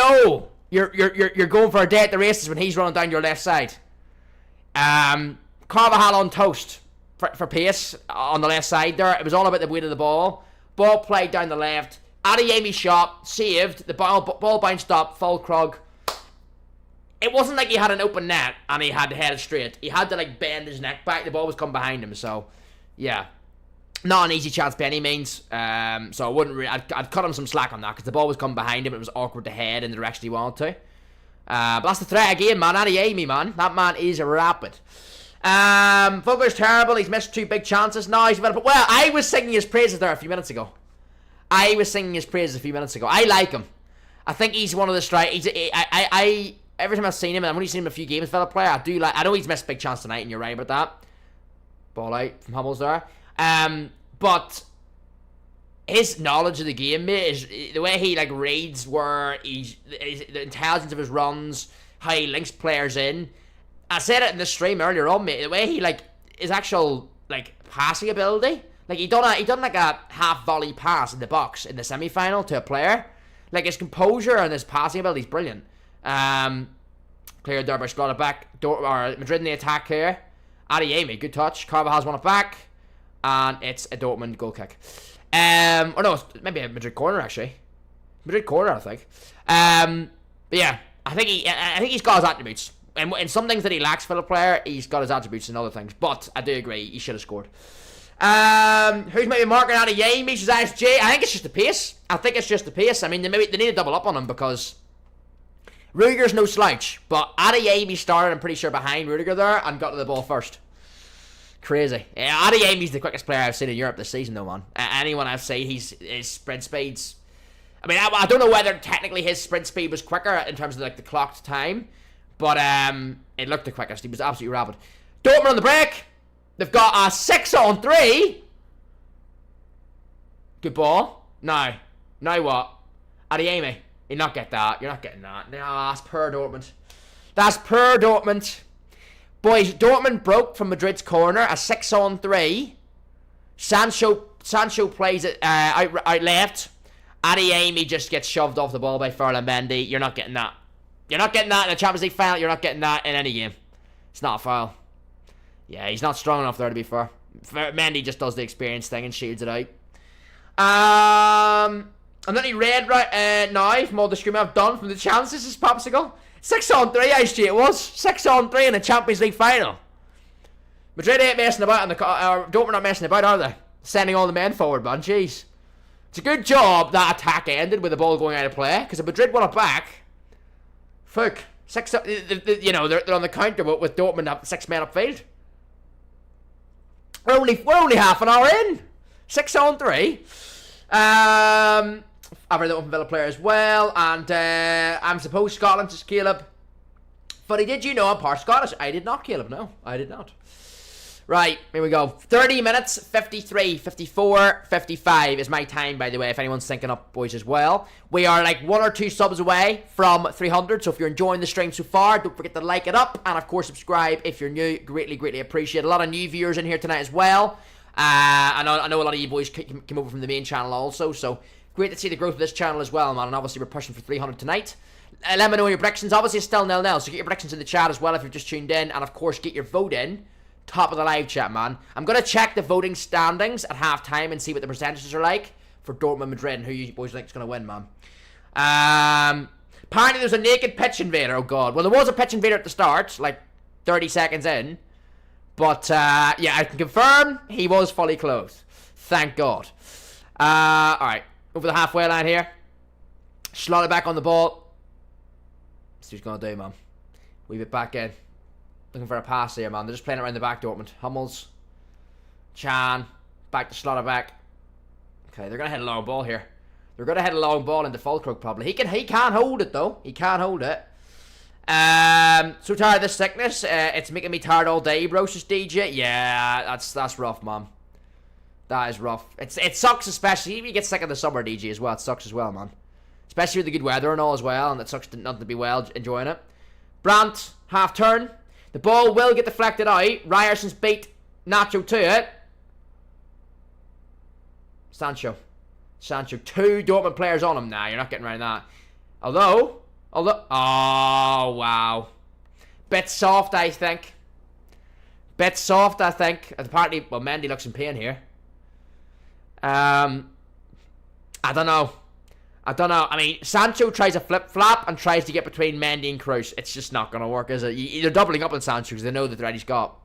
going for a day at the races when he's running down your left side. Carvajal on toast for pace on the left side there. It was all about the weight of the ball. Ball played down the left. Adeyemi shot, saved. The ball bounced up, Fulkrug. It wasn't like he had an open net and he had to head it straight. He had to like bend his neck back. The ball was coming behind him, so yeah. Not an easy chance by any means. So I wouldn't I'd cut him some slack on that because the ball was coming behind him. It was awkward to head in the direction he wanted to. But that's the threat again, man. Adeyemi, man. That man is rapid. Fulkrug's terrible. He's missed 2 big chances. No, he's better. Well, I was singing his praises there a few minutes ago. I like him. I think he's one of the strikers. Every time I've seen him, and I've only seen him a few games, fellow player, I know he's missed a big chance tonight, and you're right about that. Ball out from Hummels there. But his knowledge of the game, mate, is the way he like reads where the intelligence of his runs, how he links players in. I said it in the stream earlier on, mate. The way he like his actual like passing ability, like he done like a half volley pass in the box in the semi-final to a player. Like his composure and his passing ability is brilliant. Cleared there by Schlotterbeck. Madrid in the attack here. Adeyemi, good touch. Carvajal's won it back, and it's a Dortmund goal kick. Or no, maybe a Madrid corner actually. Madrid corner, I think. But yeah, I think he's got his attributes. And in some things that he lacks for the player, he's got his attributes in other things. But I do agree, he should have scored. Who's maybe marking Adeyemi? Says J. I think it's just the pace. I mean, they need to double up on him because Rudiger's no slouch. But Adeyemi started, I'm pretty sure, behind Rudiger there and got to the ball first. Crazy. Yeah, Adeyemi's the quickest player I've seen in Europe this season, though, man. Anyone I've seen, his sprint speeds. I mean, I don't know whether technically his sprint speed was quicker in terms of like the clocked time. But it looked the quickest. He was absolutely rapid. Dortmund on the break. They've got a 6-on-3. Good ball. Now what? Adeyemi. You'll not get that. You're not getting that. No, that's poor Dortmund. Boys, Dortmund broke from Madrid's corner. A 6-on-3. Sancho plays it out left. Adeyemi just gets shoved off the ball by Ferland Mendy. You're not getting that. You're not getting that in a Champions League final. You're not getting that in any game. It's not a foul. Yeah, he's not strong enough there, to be fair. Mendy just does the experience thing and shields it out. And then he read right now from all the screaming I've done from the chances. This is Popsicle. 6-on-3, ISG it was. 6-on-3 in a Champions League final. Madrid ain't messing about, Dortmund not messing about, are they? Sending all the men forward, man. Jeez. It's a good job that attack ended with the ball going out of play, because if Madrid won it back, fuck. They're on the counter with Dortmund up 6 men upfield. We're only half an hour in. 6-on-3. I've read that one from Villa player as well, and I'm supposed Scotland to Caleb. But did you know I'm part Scottish? I did not, Caleb. No, I did not. Right, here we go. 30 minutes, 53, 54, 55 is my time, by the way, if anyone's thinking up, boys, as well. We are like 1 or 2 subs away from 300, so if you're enjoying the stream so far, don't forget to like it up, and of course subscribe if you're new. Greatly appreciate it. A lot of new viewers in here tonight as well. I know a lot of you boys came over from the main channel also, so great to see the growth of this channel as well, man, and obviously we're pushing for 300 tonight. Let me know your predictions. Obviously it's still 0-0, so get your predictions in the chat as well if you've just tuned in, and of course get your vote in. Top of the live chat, man. I'm going to check the voting standings at halftime and see what the percentages are like for Dortmund Madrid and who you boys think is going to win, man. Apparently there's a naked pitch invader. Oh, God. Well, there was a pitch invader at the start, like 30 seconds in. But, yeah, I can confirm he was fully clothed. Thank God. Alright. Over the halfway line here. Slot it back on the ball. See what he's going to do, man. Weave it back in. Looking for a pass here, man. They're just playing it around the back, Dortmund. Hummels. Chan. Back to Schlotterbeck. Okay, they're going to hit a long ball here. They're going to hit a long ball into Fulkrug, probably. He can hold it, though. He can hold it. So tired of this sickness. It's making me tired all day, bro. Just DJ. Yeah, that's rough, man. That is rough. It sucks, especially if you get sick of the summer, DJ, as well. It sucks as well, man. Especially with the good weather and all as well. And it sucks not to be well enjoying it. Brandt, half turn. The ball will get deflected out. Ryerson's beat Nacho to it. Sancho. 2 Dortmund players on him now. You're not getting around that. Although... Oh, wow. Bit soft, I think. Bit soft, I think. Apparently, well, Mendy looks in pain here. I don't know. I mean, Sancho tries a flip-flop and tries to get between Mendy and Kroos. It's just not going to work, is it? They're doubling up on Sancho because they know that the threat he's got.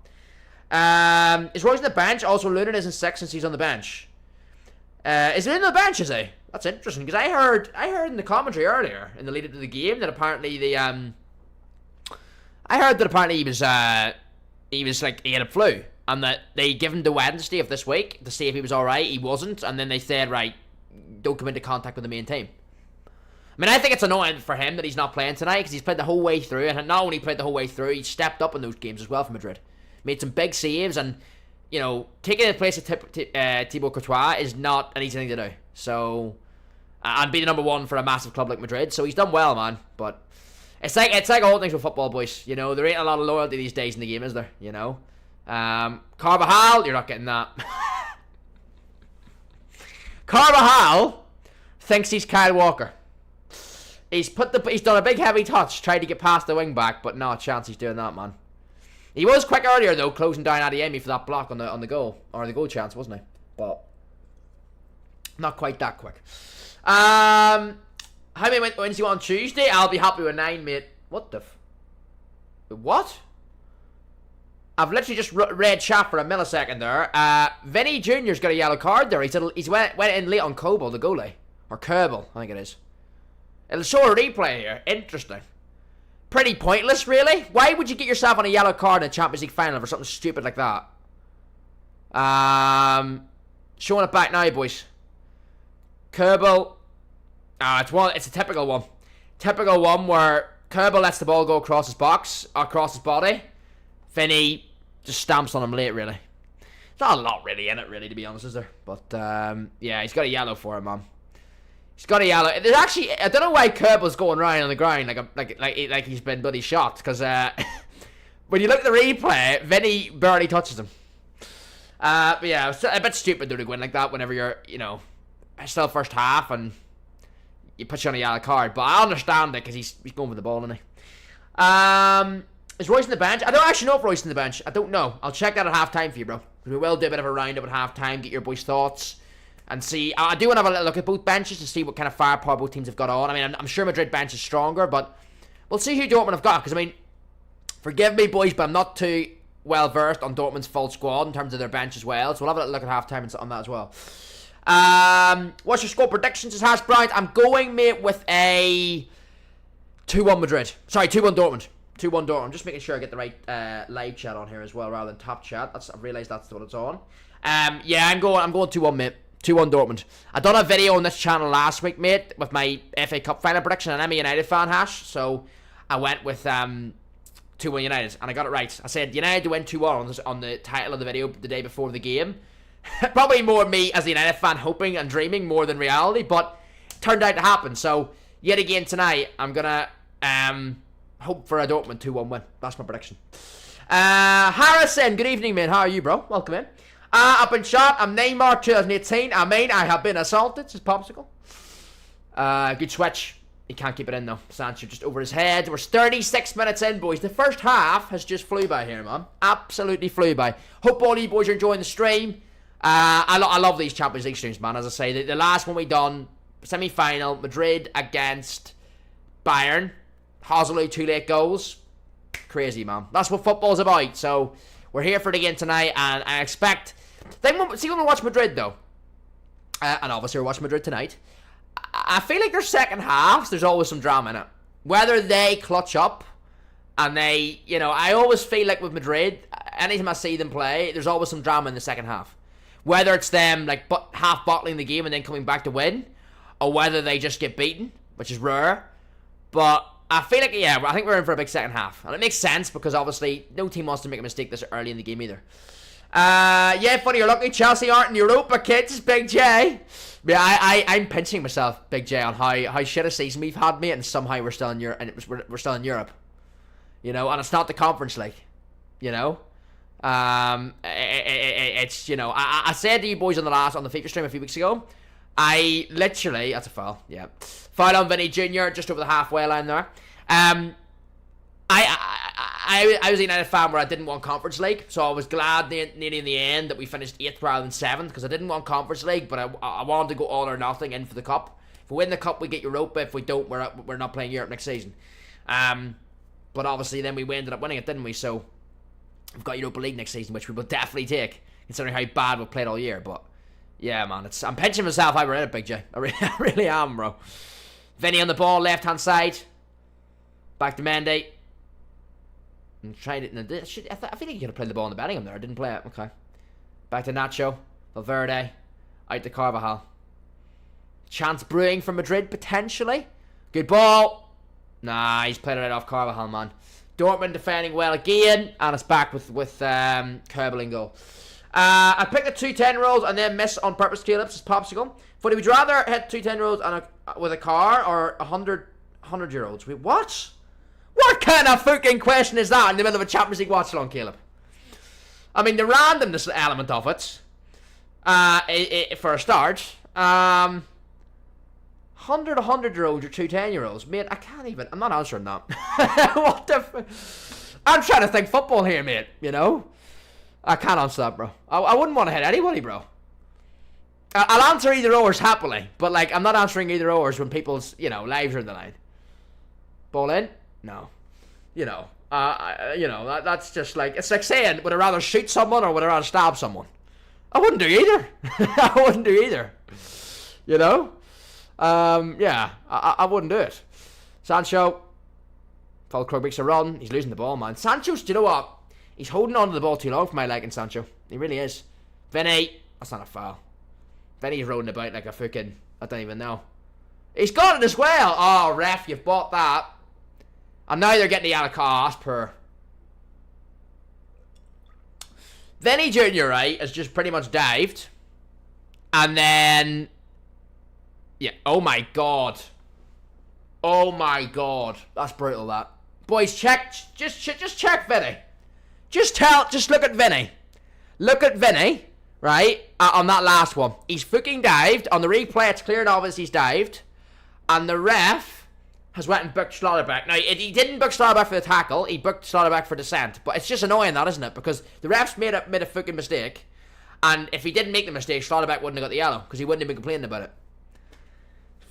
Is Royce on the bench? Also, Lunin isn't sick since he's on the bench. Is he on the bench, is he? That's interesting, because I heard in the commentary earlier, in the lead-up to the game, that apparently I heard that apparently he was like, he had a flu, and that they give him the Wednesday of this week to see if he was alright. He wasn't, and then they said, right, don't come into contact with the main team. I mean, I think it's annoying for him that he's not playing tonight, because he's played the whole way through, and not only played the whole way through, he stepped up in those games as well for Madrid. Made some big saves, and, you know, taking the place of Thibaut Courtois is not an easy thing to do. So, and be the number one for a massive club like Madrid, so he's done well, man, but it's like all things with football, boys. You know, there ain't a lot of loyalty these days in the game, is there? You know, Carvajal, you're not getting that. Carvajal thinks he's Kyle Walker. He's done a big heavy touch, tried to get past the wing back, but no chance he's doing that, man. He was quick earlier though, closing down Adeyemi for that block on the goal, or the goal chance, wasn't he? But not quite that quick. How many wins do you want on Tuesday? I'll be happy with 9, mate. What the what? I've literally just read chat for a millisecond there. Vinny Jr.'s got a yellow card there. He's went in late on Coble, the goalie. Or Kerbal, I think it is. It'll show a replay here. Interesting. Pretty pointless, really. Why would you get yourself on a yellow card in a Champions League final for something stupid like that? Showing it back now, boys. Kerbal. It's a typical one. Typical one where Kerbal lets the ball go across his box, across his body. Vinny just stamps on him late, really. There's not a lot really in it, really, to be honest, is there? But, yeah, he's got a yellow for him, man. He's got a yellow. There's actually, I don't know why Kerbal's going around on the ground like he's been bloody shot, because when you look at the replay, Vinny barely touches him. But yeah, it's a bit stupid to go in like that whenever you're, you know, still first half and you put you on a yellow card. But I understand it because he's going for the ball, isn't he? Is Royce on the bench? I don't actually know if Royce is on the bench. I don't know. I'll check that at half-time for you, bro. We will do a bit of a round-up at half-time, get your boys' thoughts, and see. I do want to have a little look at both benches to see what kind of firepower both teams have got on. I mean, I'm sure Madrid bench is stronger, but we'll see who Dortmund have got. Because, I mean, forgive me, boys, but I'm not too well-versed on Dortmund's full squad in terms of their bench as well. So we'll have a little look at half-time and on that as well. What's your score predictions, as Hash Bryant? I'm going, mate, with a 2-1 Madrid. Sorry, 2-1 Dortmund. 2-1 Dortmund. I'm just making sure I get the right live chat on here as well, rather than top chat. I've realised that's what it's on. Yeah, I'm going 2-1, mate. 2-1 Dortmund. I done a video on this channel last week, mate, with my FA Cup final prediction, and I'm a United fan, Hash. So I went with 2-1 United, and I got it right. I said United to win 2-1 on the title of the video the day before the game. Probably more me as a United fan hoping and dreaming more than reality, but it turned out to happen. So yet again tonight, I'm gonna hope for a Dortmund 2-1 win. That's my prediction. Harrison, good evening, man. How are you, bro? Welcome in. I've been shot. I'm Neymar 2018. I mean, I have been assaulted. This is Popsicle. Good switch. He can't keep it in, though. Sancho just over his head. We're 36 minutes in, boys. The first half has just flew by here, man. Absolutely flew by. Hope all you boys are enjoying the stream. I love these Champions League streams, man. As I say, the last one we done, semi-final, Madrid against Bayern. Hazard 2 late goals. Crazy, man. That's what football's about. So we're here for it again tonight, and I expect. When we watch Madrid though, and obviously we're watching Madrid tonight. I feel like their second halves, there's always some drama in it. Whether they clutch up, and they, you know, I always feel like with Madrid, anytime I see them play, there's always some drama in the second half. Whether it's them like half bottling the game and then coming back to win, or whether they just get beaten, which is rare. But I feel like, yeah, I think we're in for a big second half. And it makes sense because obviously no team wants to make a mistake this early in the game either. Yeah, funny you're lucky Chelsea aren't in Europa, kids. Big J. Yeah, I'm pinching myself, Big J, on how shit a season we've had, mate, and somehow we're still in Europe, and we're still in Europe. You know, and it's not the Conference League. You know, it's, you know, I said to you boys on the FIFA stream a few weeks ago. I literally, that's a foul, yeah. Foul on Vinny Jr. just over the halfway line there. I I was a United fan where I didn't want Conference League, so I was glad nearly in the end that we finished 8th rather than 7th, because I didn't want Conference League, but I wanted to go all or nothing in for the Cup. If we win the Cup, we get Europa. If we don't, we're not playing Europe next season. But obviously then we ended up winning it, didn't we? So we've got Europa League next season, which we will definitely take, considering how bad we've played all year. But yeah, man, I'm pinching myself. I read it, Big J. I really am, bro. Vinny on the ball, left-hand side. Back to Mendy. And tried it. I feel like you could have played the ball in the Bellingham there. I didn't play it. Okay. Back to Nacho. Valverde. Out to Carvajal. Chance brewing for Madrid, potentially. Good ball. Nah, he's played it right off Carvajal, man. Dortmund defending well again. And it's back with Kerbal in goal. I picked the 2 10-year-olds and then miss on purpose. Caleb's as popsicle. But would you rather hit 2 10-year-olds with a car or 100-year-olds? Wait, what? What kind of fucking question is that in the middle of a Champions League watch-along, Caleb? I mean, the randomness element of it, for a start, 100-year-olds or 2 10-year-olds, mate, I can't even, I'm not answering that. What the I'm trying to think football here, mate, you know? I can't answer that, bro. I wouldn't want to hit anybody, bro. I'll answer either ors happily, but, like, I'm not answering either ors when people's, lives are in the line. Ball in? No. That's just like, it's like saying, would I rather shoot someone or would I rather stab someone? I wouldn't do either. I wouldn't do either. I wouldn't do it. Sancho. Fulkrug makes a run. He's losing the ball, man. Sancho's, do you know what? He's holding on to the ball too long for my liking, Sancho. He really is. Vinny. That's not a foul. Vinny's rolling about like a fucking, I don't even know. He's got it as well. Oh, ref, you've bought that. And now they're getting the yellow card per. Vinny Jr., right, has just pretty much dived. And then... Yeah, oh my god. Oh my god. That's brutal, that. Boys, check. Just check Vinny. Just look at Vinny. Look at Vinny, right, on that last one. He's fucking dived. On the replay, it's clear and obvious he's dived. And the ref has went and booked Schlotterbeck. Now, he didn't book Schlotterbeck for the tackle, he booked Schlotterbeck for descent. But it's just annoying that, isn't it? Because the ref's made a fucking mistake. And if he didn't make the mistake, Schlotterbeck wouldn't have got the yellow, because he wouldn't have been complaining about it.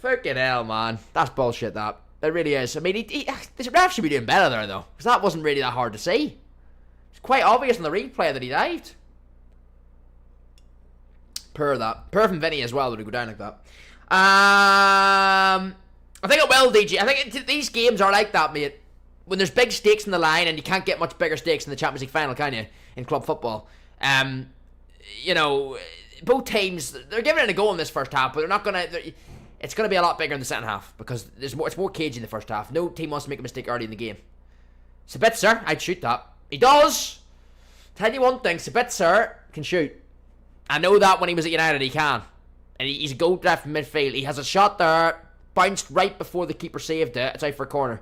Fucking hell, man. That's bullshit, that. It really is. I mean, this ref should be doing better there, though. Because that wasn't really that hard to see. It's quite obvious in the replay that he dived. Per from Vinny as well, would he go down like that. I think it will, DG. I think these games are like that, mate. When there's big stakes in the line, and you can't get much bigger stakes in the Champions League Final, can you? In club football. Both teams, they're giving it a go in this first half, but they're not going to... It's going to be a lot bigger in the second half, because it's more cagey in the first half. No team wants to make a mistake early in the game. Sabitzer, I'd shoot that. He does! Tell you one thing, Sabitzer can shoot. I know that when he was at United, he can. And he's a goal threat from midfield. He has a shot there, bounced right before the keeper saved it. It's out for a corner.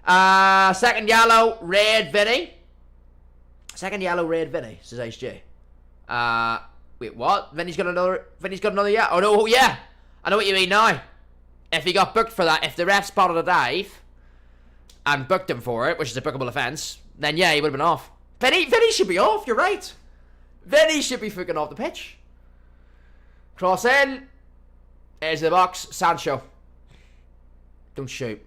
Second yellow, red Vinny. Second yellow, red Vinny, says HJ. Wait, what? Vinny's got another yellow. Oh, no, yeah. I know what you mean now. If he got booked for that, if the ref spotted a dive and booked him for it, which is a bookable offence, then yeah, he would have been off. Vinny should be off, you're right. Vinny should be fucking off the pitch. Cross in. Edge of the box. Sancho. Don't shoot.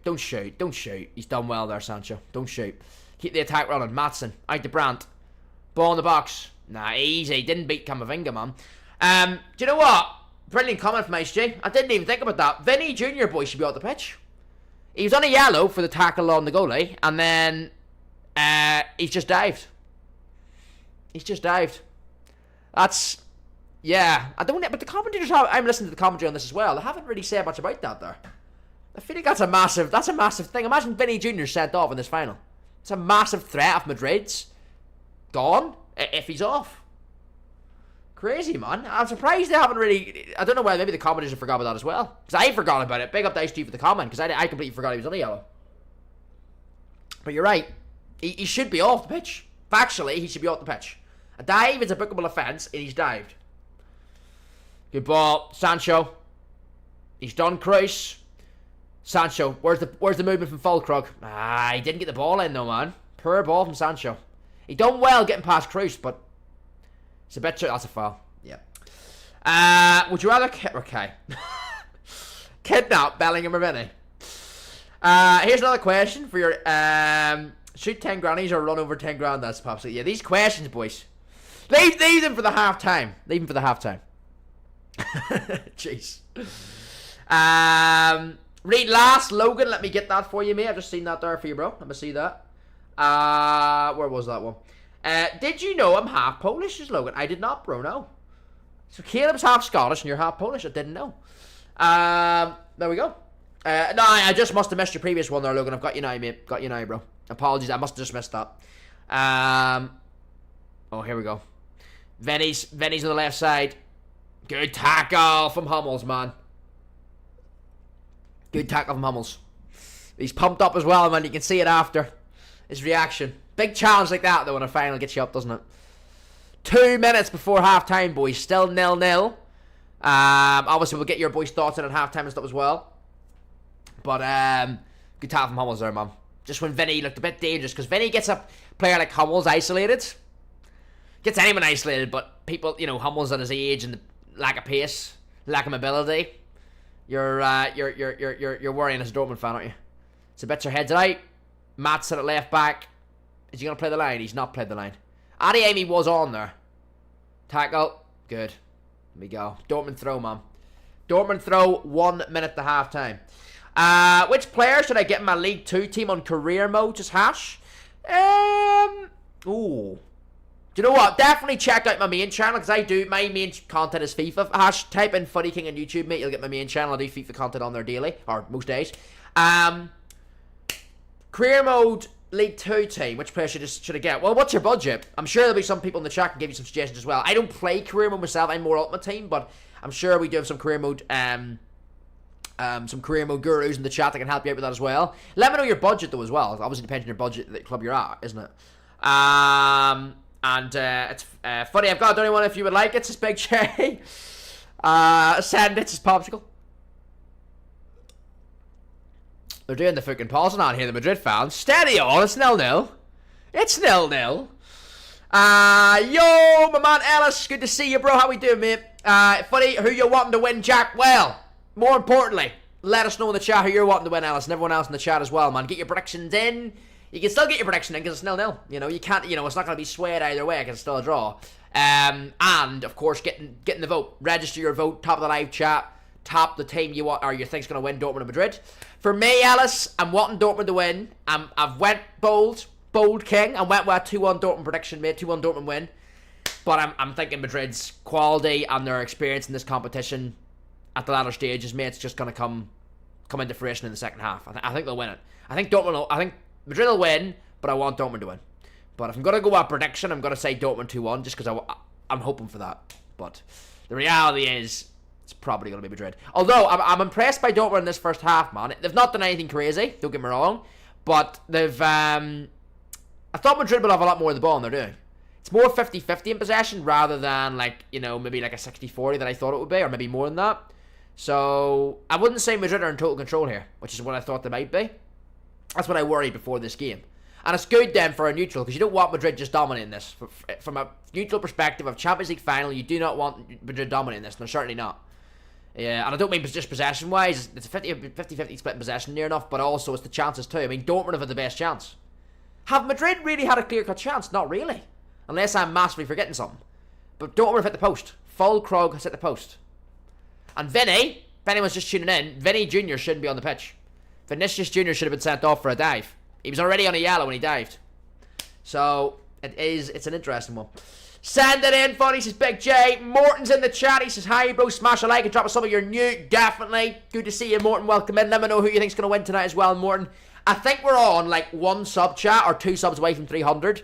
He's done well there, Sancho. Don't shoot. Keep the attack running. Maatsen. Out to Brandt. Ball in the box. Nah, easy. Didn't beat Camavinga, man. Do you know what? Brilliant comment from HJ. I didn't even think about that. Vinny Jr. boy should be off the pitch. He was on a yellow for the tackle on the goalie, and then he's just dived. That's... Yeah, I don't... But the commentators I'm listening to the commentary on this as well. They haven't really said much about that there. I feel like that's a massive thing. Imagine Vinny Jr. sent off in this final. It's a massive threat of Madrid's gone if he's off. Crazy, man. I'm surprised they haven't really... I don't know why. Maybe the commentators have forgot about that as well. Because I forgot about it. Big up to Ice G for the comment. Because I completely forgot he was on a yellow. But you're right. He should be off the pitch. Factually, he should be off the pitch. A dive is a bookable offence, and he's dived. Good ball. Sancho. He's done Kroos. Sancho. Where's the movement from Fulkrug? He didn't get the ball in though, man. Poor ball from Sancho. He done well getting past Cruz, but it's a bit... That's a foul. Yeah. Would you rather... Okay. Kidnap Bellingham or Vinny? Here's another question for your... shoot 10 grannies or run over 10 grand? That's possibly... Yeah, these questions, boys. Leave them for the half-time. Leave them for the half-time. Jeez. Read last, Logan. Let me get that for you, mate. I've just seen that there for you, bro. Let me see that. Where was that one? Did you know I'm half Polish, is Logan? I did not, bro, no. So Caleb's half Scottish and you're half Polish. I didn't know. There we go. No, I just must have missed your previous one there, Logan. I've got you now, mate. Got you now, bro. Apologies, I must have just missed that. Oh, here we go. Vinny's on the left side. Good tackle from Hummels, man. Good tackle from Hummels. He's pumped up as well, man. You can see it after his reaction. Big challenge like that, though, in a final gets you up, doesn't it? 2 minutes before half-time, boys. Still 0-0. Obviously, we'll get your boys' thoughts in at half-time and stuff as well. But, good tackle from Hummels there, man. Just when Vinny looked a bit dangerous, because Vinny gets a player like Hummels isolated. Gets anyone isolated, but people, you know, Hummels at his age and the lack of pace, lack of mobility. You're worrying as a Dortmund fan, aren't you? It's a bit your heads out. Matt's at left back. Is he going to play the line? He's not played the line. Adeyemi was on there. Tackle. Good. There we go. Dortmund throw, man. Dortmund throw, 1 minute to half time. Which player should I get in my League 2 team on career mode? Just hash. Ooh. Do you know what? Definitely check out my main channel, because I do. My main content is FIFA. Hash. Type in Footy King on YouTube, mate. You'll get my main channel. I do FIFA content on there daily, or most days. Career mode League 2 team. Which player should I get? Well, what's your budget? I'm sure there'll be some people in the chat who can give you some suggestions as well. I don't play career mode myself. I'm more Ultimate Team, but I'm sure we do have some career mode gurus in the chat that can help you out with that as well. Let me know your budget though as well. It obviously depends on your budget, the club you're at, isn't it? It's funny. I've got the only one if you would like it. It's Big J. Send it to Popsicle. They're doing the fucking pausing on here, the Madrid fans. Steady on, it's 0-0. It's 0-0. Yo, my man Ellis, good to see you, bro. How we doing, mate? Funny, who you wanting to win, Jack? Well, more importantly, let us know in the chat who you're wanting to win, Ellis, and everyone else in the chat as well, man. Get your predictions in. You can still get your prediction in because it's 0-0. You know, you can't, you know, it's not going to be swayed either way because it's still a draw. And, of course, getting the vote. Register your vote, top of the live chat. Top the team you want, or you think's going to win, Dortmund and Madrid. For me, Ellis, I'm wanting Dortmund to win. I've went bold king. I went with a 2-1 Dortmund prediction, mate. 2-1 Dortmund win. But I'm thinking Madrid's quality and their experience in this competition at the latter stages, mate, it's just going to come into fruition in the second half. I think they'll win it. I think Madrid will win, but I want Dortmund to win. But if I'm going to go by prediction, I'm going to say Dortmund 2-1, just because I'm hoping for that. But the reality is, it's probably going to be Madrid. Although, I'm impressed by Dortmund in this first half, man. They've not done anything crazy, don't get me wrong. But they've... I thought Madrid would have a lot more of the ball than they're doing. It's more 50-50 in possession, rather than, like, you know, maybe like a 60-40 that I thought it would be, or maybe more than that. So, I wouldn't say Madrid are in total control here, which is what I thought they might be. That's what I worried before this game. And it's good then for a neutral, because you don't want Madrid just dominating this. From a neutral perspective of Champions League final, you do not want Madrid dominating this, and they're certainly not. Yeah, and I don't mean just possession-wise. It's a 50-50 split in possession near enough, but also it's the chances too. I mean, Dortmund have had the best chance. Have Madrid really had a clear-cut chance? Not really. Unless I'm massively forgetting something. But Dortmund have hit the post. Krog has hit the post. And Vinny, if anyone's just tuning in, Vinny Jr. shouldn't be on the pitch. Vinicius Jr. should have been sent off for a dive. He was already on a yellow when he dived. So, it's an interesting one. Send it in, funny, says Big J. Morton's in the chat. He says, hi, bro. Smash a like and drop us some of your new. Definitely. Good to see you, Morton. Welcome in. Let me know who you think's going to win tonight as well, Morton. I think we're on, like, 1 sub chat or 2 subs away from 300.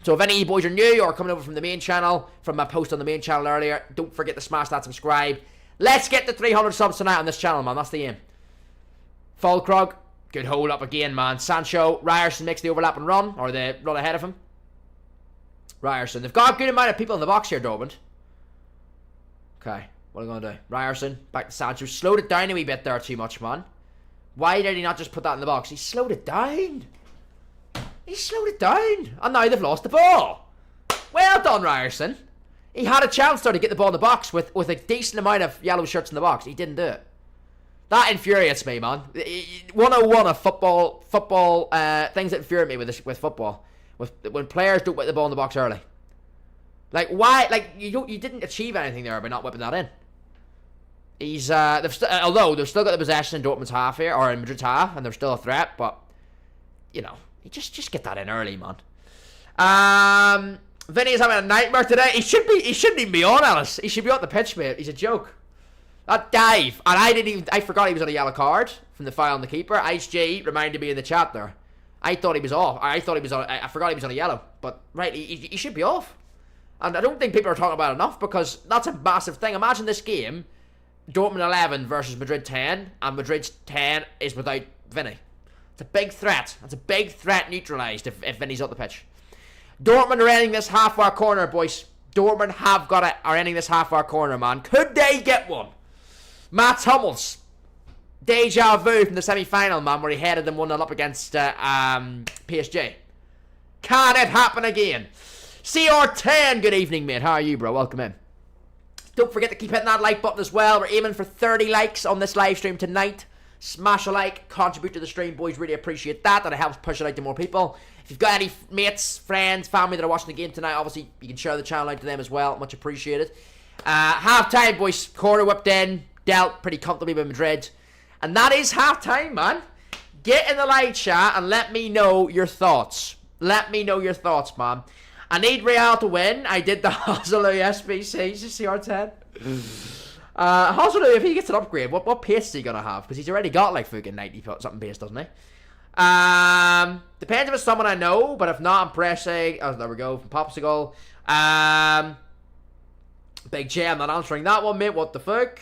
So if any of you boys are new or coming over from the main channel, from my post on the main channel earlier, don't forget to smash that subscribe. Let's get to 300 subs tonight on this channel, man. That's the aim. Krog. Good hold up again, man. Sancho. Ryerson makes the overlap and run, or the run ahead of him. Ryerson. They've got a good amount of people in the box here, Dortmund. Okay, what are we going to do? Ryerson, back to Sancho. Slowed it down a wee bit there too much, man. Why did he not just put that in the box? He slowed it down. He slowed it down, and now they've lost the ball. Well done, Ryerson. He had a chance there to get the ball in the box with a decent amount of yellow shirts in the box. He didn't do it. That infuriates me, man. 101 of football things that infuriate me with football. When players don't whip the ball in the box early. Like, why? Like, you didn't achieve anything there by not whipping that in. He's although they've still got the possession in Dortmund's half here, or in Madrid's half, and they're still a threat, but you know, you just get that in early, man. Vinny is having a nightmare today. He shouldn't even be on, Alice. He should be on the pitch, mate. He's a joke. That dive, and I forgot he was on a yellow card from the foul on the keeper. Ice G reminded me in the chat there. I thought he was off. I forgot he was on a yellow, but right, he should be off. And I don't think people are talking about it enough, because that's a massive thing. Imagine this game, Dortmund 11 versus Madrid 10, and Madrid's 10 is without Vinny. It's a big threat. It's a big threat neutralised if Vinny's on the pitch. Dortmund are ending this half-hour corner, boys. Dortmund are ending this half-hour corner, man. Could they get one? Mats Hummels. Deja vu from the semi-final, man, where he headed them 1-0 up against PSG. Can it happen again? CR10, good evening, mate. How are you, bro? Welcome in. Don't forget to keep hitting that like button as well. We're aiming for 30 likes on this live stream tonight. Smash a like, contribute to the stream, boys. Really appreciate that. That helps push it out to more people. If you've got any mates, friends, family that are watching the game tonight, obviously you can share the channel out to them as well. Much appreciated. Half time, boys. Corner whipped in, dealt pretty comfortably by Madrid, and that is half time, man. Get in the live chat and let me know your thoughts. Let me know your thoughts, man. I need Real to win. I did the Hazelu SBC to CR10. Hazelu, if he gets an upgrade, what pace is he going to have? Because he's already got like fucking 90 something pace, doesn't he? Depends if it's someone I know, but if not, I'm pressing. Oh, there we go, from Popsicle. Big J, I'm not answering that one, mate. What the fuck?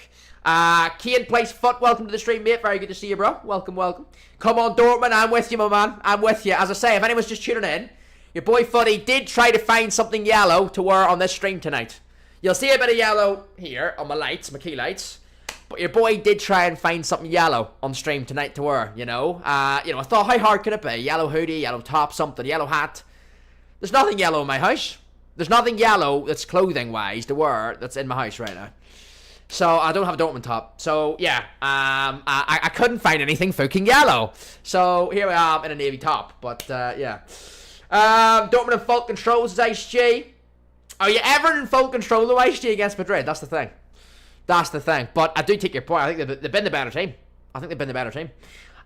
Kane plays foot. Welcome to the stream, mate. Very good to see you, bro. Welcome. Come on, Dortmund. I'm with you, my man. I'm with you. As I say, if anyone's just tuning in, your boy Footy did try to find something yellow to wear on this stream tonight. You'll see a bit of yellow here on my lights, my key lights. But your boy did try and find something yellow on stream tonight to wear, you know. I thought, how hard could it be? Yellow hoodie, yellow top, something, yellow hat. There's nothing yellow in my house. There's nothing yellow that's clothing-wise to wear that's in my house right now. So I don't have a Dortmund top. So yeah, I couldn't find anything fucking yellow. So here I am in a navy top. But yeah. Dortmund in full control is Ice G. Are you ever in full control of Ice G against Madrid? That's the thing. But I do take your point. I think they've been the better team.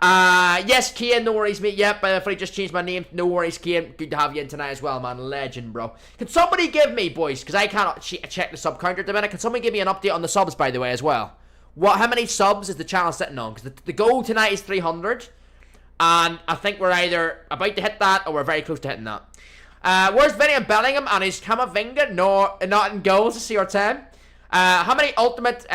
Yes, Kian, no worries, mate. Yep, I just changed my name. No worries, Kian. Good to have you in tonight as well, man. Legend, bro. Can somebody give me, boys, because I cannot check the sub counter at the minute. Can somebody give me an update on the subs, by the way, as well? How many subs is the channel sitting on? Because the goal tonight is 300. And I think we're either about to hit that or we're very close to hitting that. Where's Vinny and Bellingham and is Camavinga? No, not in goals to CR10. How many ultimate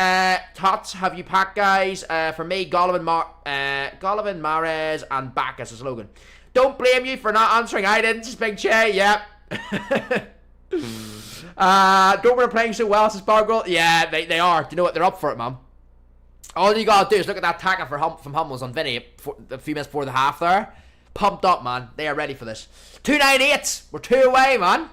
tots have you packed, guys? For me, Golovin, Mahrez, and Bacchus is slogan. Don't blame you for not answering. I didn't. Just Big Che. Yep. Dortmund are playing so well, says Bargirl. Yeah, they are. Do you know what? They're up for it, man. All you gotta do is look at that tackle from Hummels on Vinny a few minutes before the half there. Pumped up, man. They are ready for this. 298. We're 2 away, man.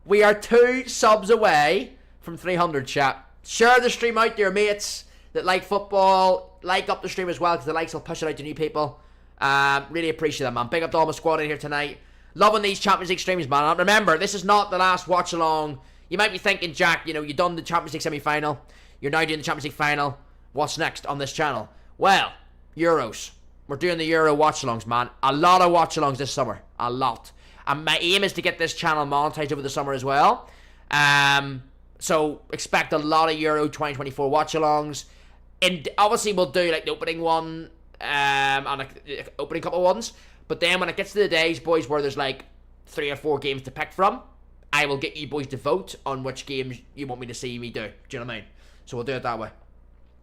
We are 2 subs away from 300, chat. Share the stream out to your mates that like football. Like up the stream as well, because the likes will push it out to new people. Really appreciate that, man. Big up to all my squad in here tonight. Loving these Champions League streams, man. And remember, this is not the last watch along. You might be thinking, Jack, you've done the Champions League semi-final. You're now doing the Champions League final. What's next on this channel? Well, Euros. We're doing the Euro watch-alongs, man. A lot of watch-alongs this summer. A lot. And my aim is to get this channel monetized over the summer as well. So expect a lot of Euro 2024 watch-alongs. And obviously we'll do like the opening one, and opening couple ones. But then when it gets to the days, boys, where there's like 3 or 4 games to pick from, I will get you boys to vote on which games you want me to see me do. Do you know what I mean? So we'll do it that way.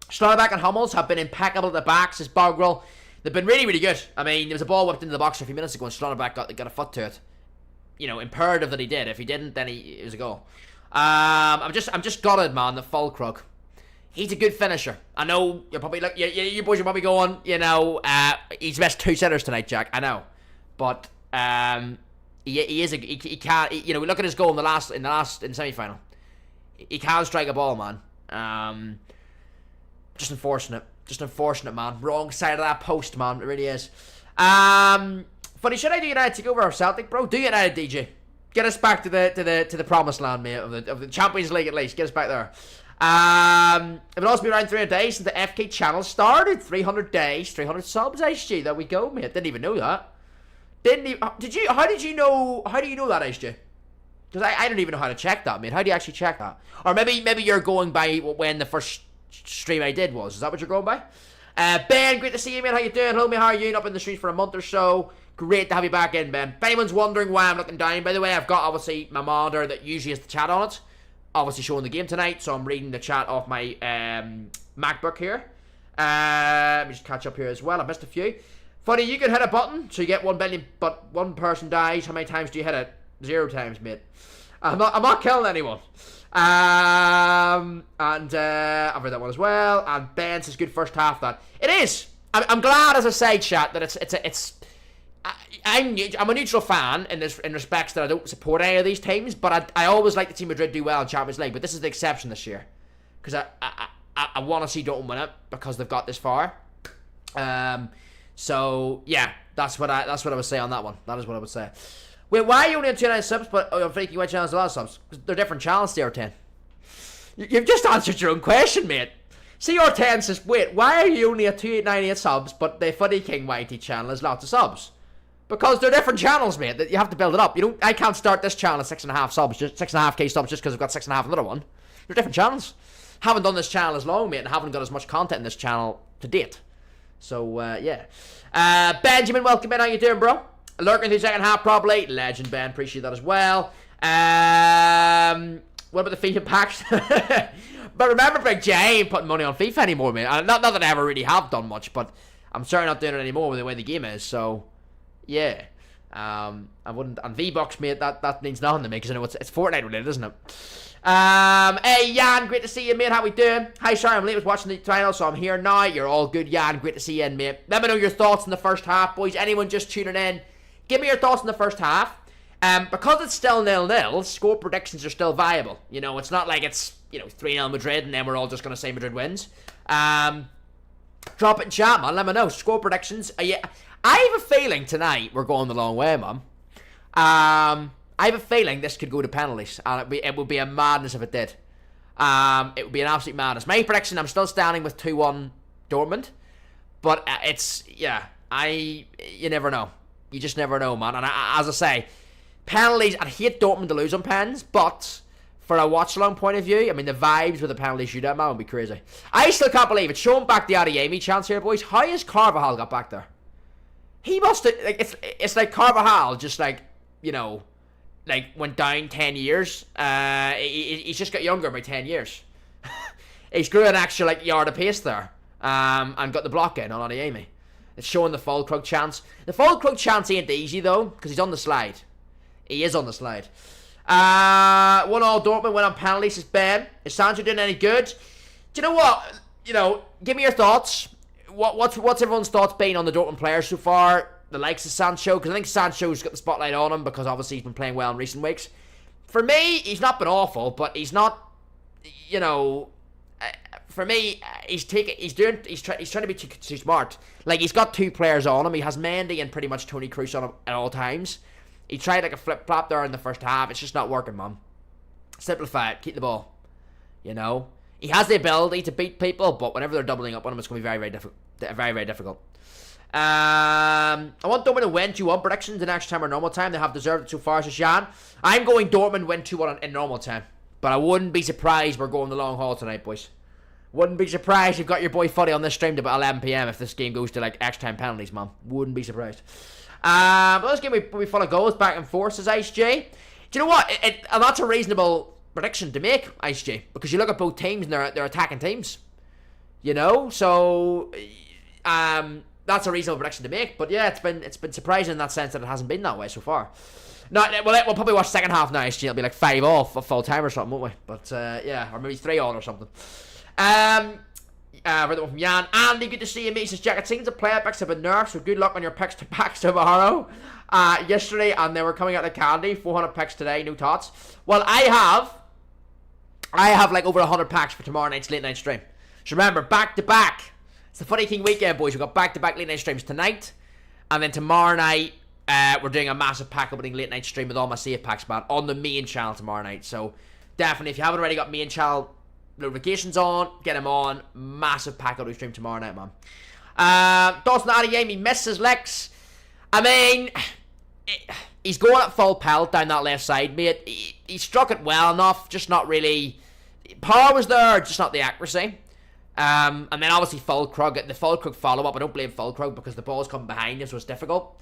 Schlotterbeck and Hummels have been impeccable at the back, says Bogrel. They've been really, really good. I mean, there was a ball whipped into the box a few minutes ago and Schlotterbeck got a foot to it. Imperative that he did. If he didn't, then it was a goal. I'm just gutted, man, that Fulkrug. He's a good finisher. I know you're probably you boys are probably going, he's best 2 setters tonight, Jack. I know. But He is he can't. You know, look at his goal in the semi-final. He can't strike a ball, man. Just unfortunate, man. Wrong side of that post, man. It really is. Funny, should I do United take over Celtic, bro? Do United, DJ. Get us back to the promised land, mate, of the Champions League at least. Get us back there. It'll also be around 300 days since the FK channel started. 300 days, 300 subs, HG. There we go, mate. Didn't even know that. How do you know that, HG? Because I don't even know how to check that, mate. How do you actually check that? Or maybe you're going by when the first stream I did was. Is that what you're going by? Ben, great to see you, man. How you doing? Hello, me. How are you? Up in the streets for a month or so. Great to have you back in, Ben. If anyone's wondering why I'm looking down, by the way, I've got obviously my monitor that usually has the chat on it. Obviously showing the game tonight, so I'm reading the chat off my MacBook here. Let me just catch up here as well. I missed a few. Funny, you can hit a button, so you get 1 billion, but one person dies. How many times do you hit it? 0 times, mate. I'm not killing anyone. And I've read that one as well. And Ben says good first half. That it is. I'm glad, as I say, chat, that I'm a neutral fan in respects that I don't support any of these teams, but I always like to see Madrid do well in Champions League. But this is the exception this year, because I want to see Dortmund win it because they've got this far. So yeah, that's what I would say on that one. That is what I would say. Wait, why are you only on 29 subs, but on Freaky White channels a lot of subs? Because they're different channels, CR10. You've just answered your own question, mate. CR10 says, wait, why are you only at 2898 subs, but the Funny King Whitey channel has lots of subs? Because they're different channels, mate. That you have to build it up. I can't start this channel at 6.5 subs, just 6.5k subs, just because I've got 6.5 another one. They're different channels. Haven't done this channel as long, mate, and haven't got as much content in this channel to date. So yeah. Benjamin, welcome in. How you doing, bro? Lurking through the second half, probably. Legend, Ben. Appreciate that as well. What about the FIFA packs? But remember, Big J, I ain't putting money on FIFA anymore, mate. Not that I ever really have done much, but I'm certainly not doing it anymore with the way the game is. So yeah. I wouldn't. And V-Bucks, mate, that means nothing to me because I know it's Fortnite related, isn't it? Hey, Jan, great to see you, mate. How we doing? Hi, sorry, I'm late. I was watching the final, so I'm here now. You're all good, Jan. Great to see you in, mate. Let me know your thoughts in the first half, boys. Anyone just tuning in, give me your thoughts in the first half. Because it's still 0-0, score predictions are still viable. You know, it's not like it's, 3-0 Madrid and then we're all just going to say Madrid wins. Drop it in chat, man. Let me know. Score predictions. I have a feeling tonight we're going the long way, man. I have a feeling this could go to penalties, and it would be a madness if it did. It would be an absolute madness. My prediction, I'm still standing with 2-1 Dortmund, but you never know. You just never know, man. And as I say, penalties, I'd hate Dortmund to lose on pens, but for a watch-along point of view, I mean, the vibes with the penalty shootout, man, would be crazy. I still can't believe it. Showing back the Adeyemi chance here, boys. How has Carvajal got back there? He must have, it's like Carvajal just went down 10 years. He's just got younger by 10 years. He's grew an extra yard of pace there. And got the block in on Adeyemi. It's showing the Fulkrug chance. The Fulkrug chance ain't easy though, because he's on the slide. He is on the slide. 1-1 Dortmund went on penalties, says Ben. Is Sancho doing any good? Do you know what? Give me your thoughts. What's everyone's thoughts been on the Dortmund players so far? The likes of Sancho, because I think Sancho's got the spotlight on him because obviously he's been playing well in recent weeks. For me, he's not been awful, but he's not, for me, he's trying to be too smart. He's got two players on him. He has Mendy and pretty much Toni Kroos on him at all times. He tried a flip-flop there in the first half. It's just not working, man. Simplify it. Keep the ball. He has the ability to beat people, but whenever they're doubling up on him, it's going to be very, very difficult. Very, very difficult. I want Dortmund to win 2-1 predictions in extra time or normal time. They have deserved it so far, says Jan. I'm going Dortmund win 2-1 in normal time. But I wouldn't be surprised we're going the long haul tonight, boys. Wouldn't be surprised you've got your boy Fuddy on this stream to about 11 p.m. if this game goes to extra time penalties, man. Wouldn't be surprised. But this game we follow goals back and forth, says Ice J. Do you know what? And that's a reasonable prediction to make, Ice J, because you look at both teams and they're attacking teams. So that's a reasonable prediction to make. But yeah, it's been surprising in that sense that it hasn't been that way so far. No, we'll probably watch second half now, Ice J. It'll be 5-all for full time or something, won't we? But yeah, or maybe 3-all or something. for the one from Jan. Andy, good to see you, mate. He says, Jack, it seems the player picks have been nerfed, so good luck on your picks to packs tomorrow. Yesterday, and they were coming out of candy. 400 picks today, no tots. Well, I have like over 100 packs for tomorrow night's late night stream. So remember, back to back. It's the Funny King weekend, boys. We've got back to back late night streams tonight, and then tomorrow night we're doing a massive pack opening late night stream with all my save packs, man, on the main channel tomorrow night. So definitely, if you haven't already got main channel notifications on, get them on. Massive pack opening stream tomorrow night, man. Dawson Adeyemi misses Lex. I mean, he's going at full pelt down that left side, mate. He struck it well enough, just not really. Power was there, just not the accuracy. And then obviously Fulkrug, the Fulkrug follow-up. I don't blame Fulkrug because the ball's coming behind him, so it's difficult.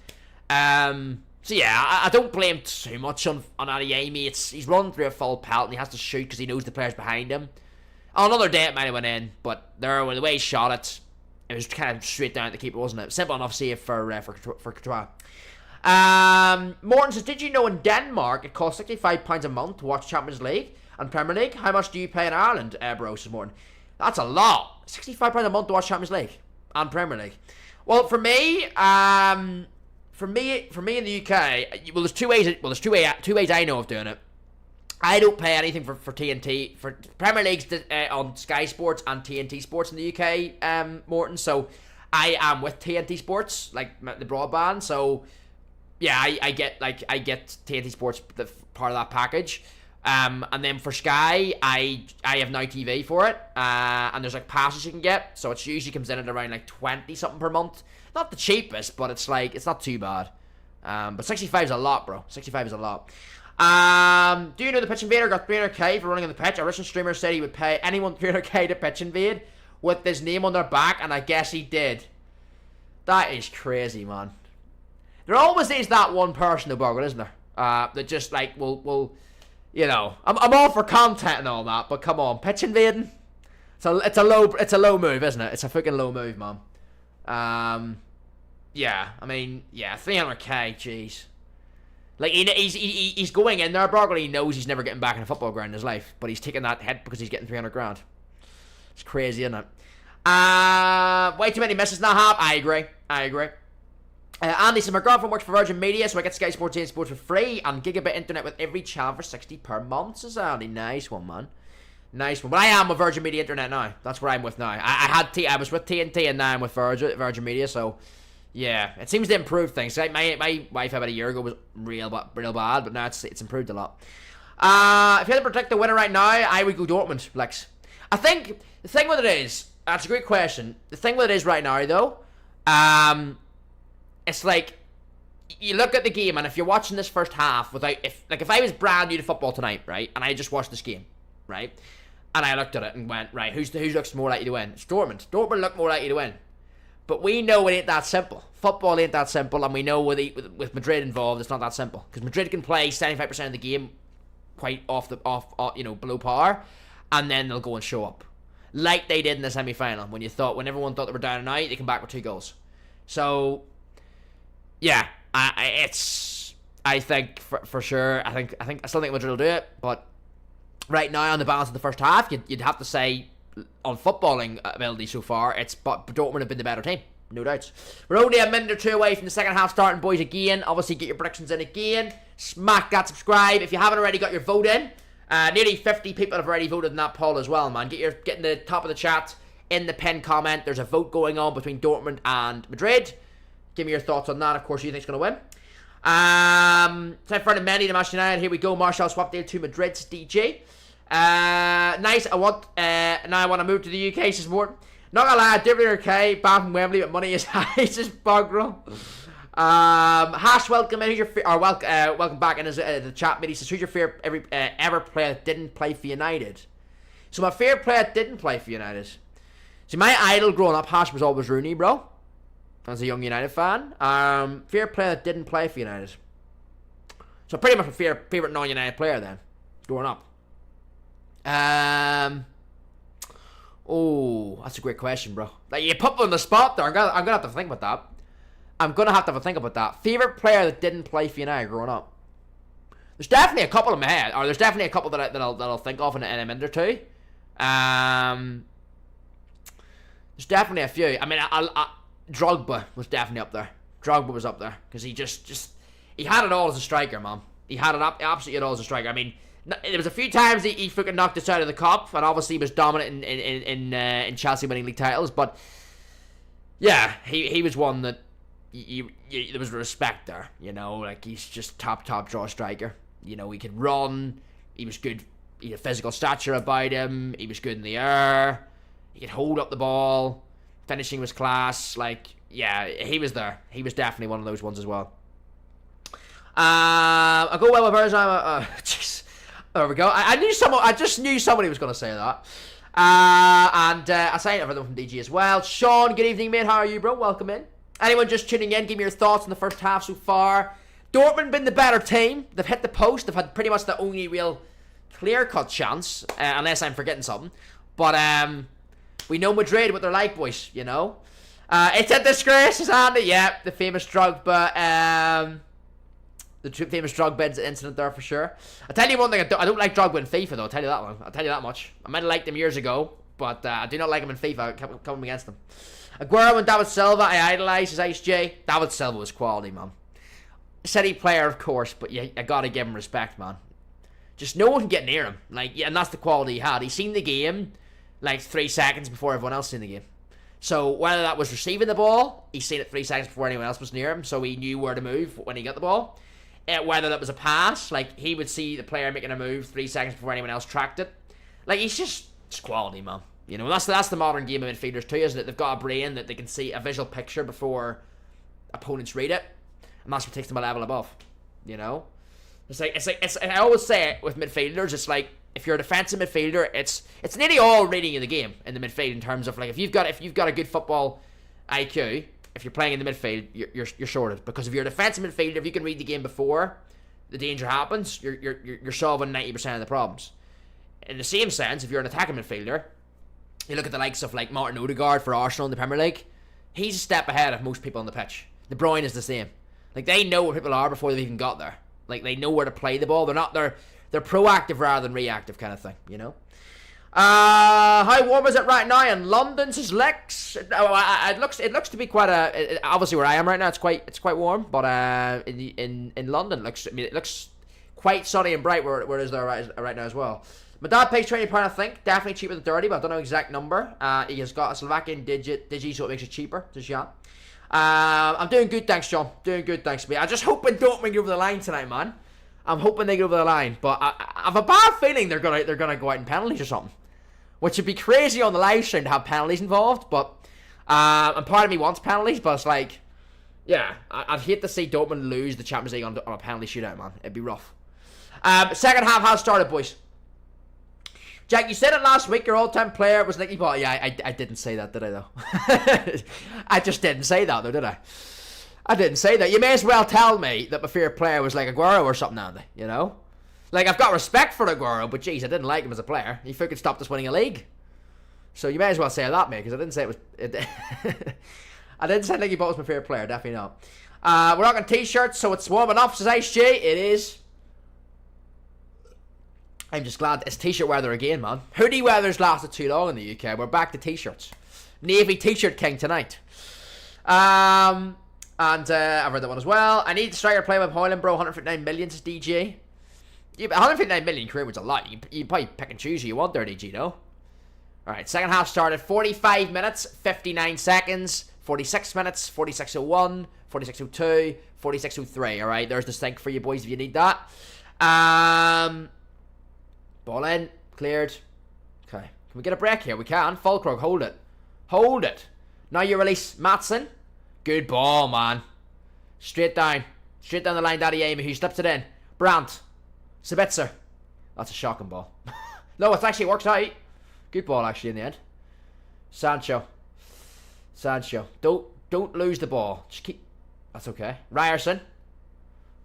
So yeah, I don't blame too much on Adeyemi. He's running through a full pelt and he has to shoot because he knows the player's behind him. On another day it might have went in, but the way he shot it, it was kind of straight down at the keeper, wasn't it? Simple enough save for Courtois. Morton says, did you know in Denmark it costs £65 a month to watch Champions League and Premier League? How much do you pay in Ireland, bro? Says Morton. That's a lot. £65 a month to watch Champions League and Premier League. Well, for me in the UK, well, there's two ways. Two ways I know of doing it. I don't pay anything for TNT for Premier League's on Sky Sports and TNT Sports in the UK, Morton. So I am with TNT Sports, like the broadband. So yeah, I get TNT Sports, the part of that package. And then for Sky, I have Now TV for it, and there's like passes you can get, so it usually comes in at around like 20 something per month. Not the cheapest, but it's not too bad. But 65 is a lot, bro. 65 is a lot. Do you know the Pitch Invader got 300k for running on the pitch? A Russian streamer said he would pay anyone 300k to pitch invade with his name on their back, and I guess he did. That is crazy, man. There always is that one person, though, Boggle, isn't there? That just like will. You know, I'm all for content and all that, but come on, pitch invading. It's a low move, isn't it? It's a fucking low move, man. Yeah, I mean, yeah, 300k, jeez. Like he's going in there, Brock, and he knows he's never getting back in a football ground in his life, but he's taking that hit because he's getting 300 grand. It's crazy, isn't it? Way too many misses now, Hap. I agree. Andy says, my girlfriend works for Virgin Media, so I get Sky Sports and Sports for free and gigabit internet with every channel for 60 per month. Says Andy. Nice one, man. Nice one. But I am with Virgin Media Internet now. That's what I'm with now. I was with TNT and now I'm with Virgin Media, so yeah, it seems to improve things. Like my Wi-Fi about a year ago was real bad, but now it's improved a lot. If you had to predict the winner right now, I would go Dortmund, Lex. I think the thing with it is, that's a great question. The thing with it is right now, though, it's like, you look at the game, and if you're watching this first half if I was brand new to football tonight, right, and I just watched this game, right, and I looked at it and went, right, who looks more likely to win? It's Dortmund. Dortmund look more likely to win. But we know it ain't that simple. Football ain't that simple, and we know with Madrid involved, it's not that simple. Because Madrid can play 75% of the game quite below par, and then they'll go and show up. Like they did in the semi-final, when everyone thought they were down and out, they come back with 2 goals. So yeah, I think for sure. I still think Madrid will do it, but right now on the balance of the first half, you'd have to say on footballing ability so far, but Dortmund have been the better team, no doubts. We're only a minute or two away from the second half starting, boys. Again, obviously get your predictions in again. Smack that subscribe if you haven't already got your vote in. Nearly 50 people have already voted in that poll as well, man. Get in the top of the chat in the pinned comment. There's a vote going on between Dortmund and Madrid. Give me your thoughts on that. Of course, who you think's going to win. Time for many to Manchester United. Here we go. Martial swap deal to Madrid's DJ. Nice. I want to move to the UK. Says Morton. Not gonna lie, WRK banned from Wembley, but money is high. Says Bogrel. Hash, welcome in. Welcome back in the chat. He says, who's your favorite ever player that didn't play for United? So my favorite player that didn't play for United. See, my idol growing up, Hash, was always Rooney, bro. As a young United fan. Favorite player that didn't play for United. So pretty much a favorite non-United player then, growing up. Oh, that's a great question, bro. Like, you put me on the spot there. I'm gonna have to think about that. Favorite player that didn't play for United growing up. There's definitely a couple in my head, or there's definitely a couple that I'll think of in a minute or two. There's definitely a few. I mean, Drogba was definitely up there. Drogba was up there because he he had it all as a striker, man. He had it absolutely it all as a striker. I mean, there was a few times he freaking knocked us out of the cup, and obviously he was dominant in Chelsea winning league titles. But yeah, he was one that there was respect there. You know, like he's just top draw striker. You know, he could run. He was good. He had physical stature about him. He was good in the air. He could hold up the ball. Finishing was class. Like, yeah, he was there. He was definitely one of those ones as well. I'll go well with Bergheim. Jeez. There we go. I just knew somebody was going to say that. And I signed everything from DG as well. Sean, good evening, mate. How are you, bro? Welcome in. Anyone just tuning in, give me your thoughts on the first half so far. Dortmund been the better team. They've hit the post. They've had pretty much the only real clear-cut chance, unless I'm forgetting something. But we know Madrid, what they're like, boys, you know. It's a disgrace, is Andy. Yeah, the famous Drogba, famous Drogba incident there for sure. I'll tell you one thing, I don't like Drogba in FIFA, though. I'll tell you that one. I'll tell you that much. I might have liked him years ago, but I do not like him in FIFA. Coming against him. Aguero and David Silva, I idolise his Ice J. David Silva was quality, man. City player, of course, but yeah, I gotta give him respect, man. Just no one can get near him. Like, yeah, and that's the quality he had. He seen the game like 3 seconds before everyone else seen the game. So whether that was receiving the ball, he seen it 3 seconds before anyone else was near him, so he knew where to move when he got the ball. Whether that was a pass, like he would see the player making a move 3 seconds before anyone else tracked it. Like, he's just quality, man. You know, that's the modern game of midfielders too, isn't it? They've got a brain that they can see a visual picture before opponents read it, and that's what takes them a level above. You know, it's I always say it with midfielders. It's like if you're a defensive midfielder, it's nearly all reading of the game in the midfield in terms of like if you've got a good football IQ, if you're playing in the midfield, you're sorted, because if you're a defensive midfielder, if you can read the game before the danger happens, you're solving 90% of the problems. In the same sense, if you're an attacking midfielder, you look at the likes of like Martin Odegaard for Arsenal in the Premier League, he's a step ahead of most people on the pitch. De Bruyne is the same. Like, they know where people are before they've even got there. Like, they know where to play the ball. They're proactive rather than reactive kind of thing, you know? How warm is it right now in London, says Lex? It looks to be quite obviously where I am right now, it's quite warm, but in London it looks quite sunny and bright where it is there right now as well. My dad pays £20, I think. Definitely cheaper than 30, but I don't know exact number. He has got a Slovakian digi, so it makes it cheaper. Does Jan? I'm doing good, thanks, John. Doing good, thanks, mate. I'm just hoping Dortmund get over the line tonight, man. I'm hoping they get over the line, but I have a bad feeling they're gonna go out in penalties or something, which would be crazy on the live stream to have penalties involved. But and part of me wants penalties, but it's like, yeah, I'd hate to see Dortmund lose the Champions League on a penalty shootout, man. It'd be rough. Second half has started, boys. Jack, you said it last week, your all-time player was Nicky Ball. Yeah, I didn't say that, did I, though? I just didn't say that, though, did I? I didn't say that. You may as well tell me that my favourite player was like Aguero or something, Andy, you know? Like, I've got respect for Aguero, but jeez, I didn't like him as a player. He freaking stopped us winning a league. So you may as well say that, mate, because I didn't say it was... I didn't say Nicky Ball was my favourite player, definitely not. We're rocking t-shirts, so it's warm enough, says Ice J. It is. I'm just glad it's t-shirt weather again, man. Hoodie weather's lasted too long in the UK. We're back to t-shirts. Navy t-shirt king tonight. And I've read that one as well. I need to striker play with Hoyland, bro. 159 million to DJ. Yeah, 159 million career was a lot. You probably pick and choose who you want there, DG, no? Alright, second half started. 45 minutes, 59 seconds, 46 minutes, 46:01, 46:02, 46:03. Alright, there's the sync for you boys if you need that. Ball in, cleared. Okay, can we get a break here? We can. Fulkrug, hold it. Hold it. Now you release Matson. Good ball, man. Straight down the line, Daddy Amy, who slips it in. Brandt. Sabitzer. That's a shocking ball. No, it actually works out. Good ball, actually, in the end. Sancho. Don't lose the ball. Just keep... That's okay. Ryerson.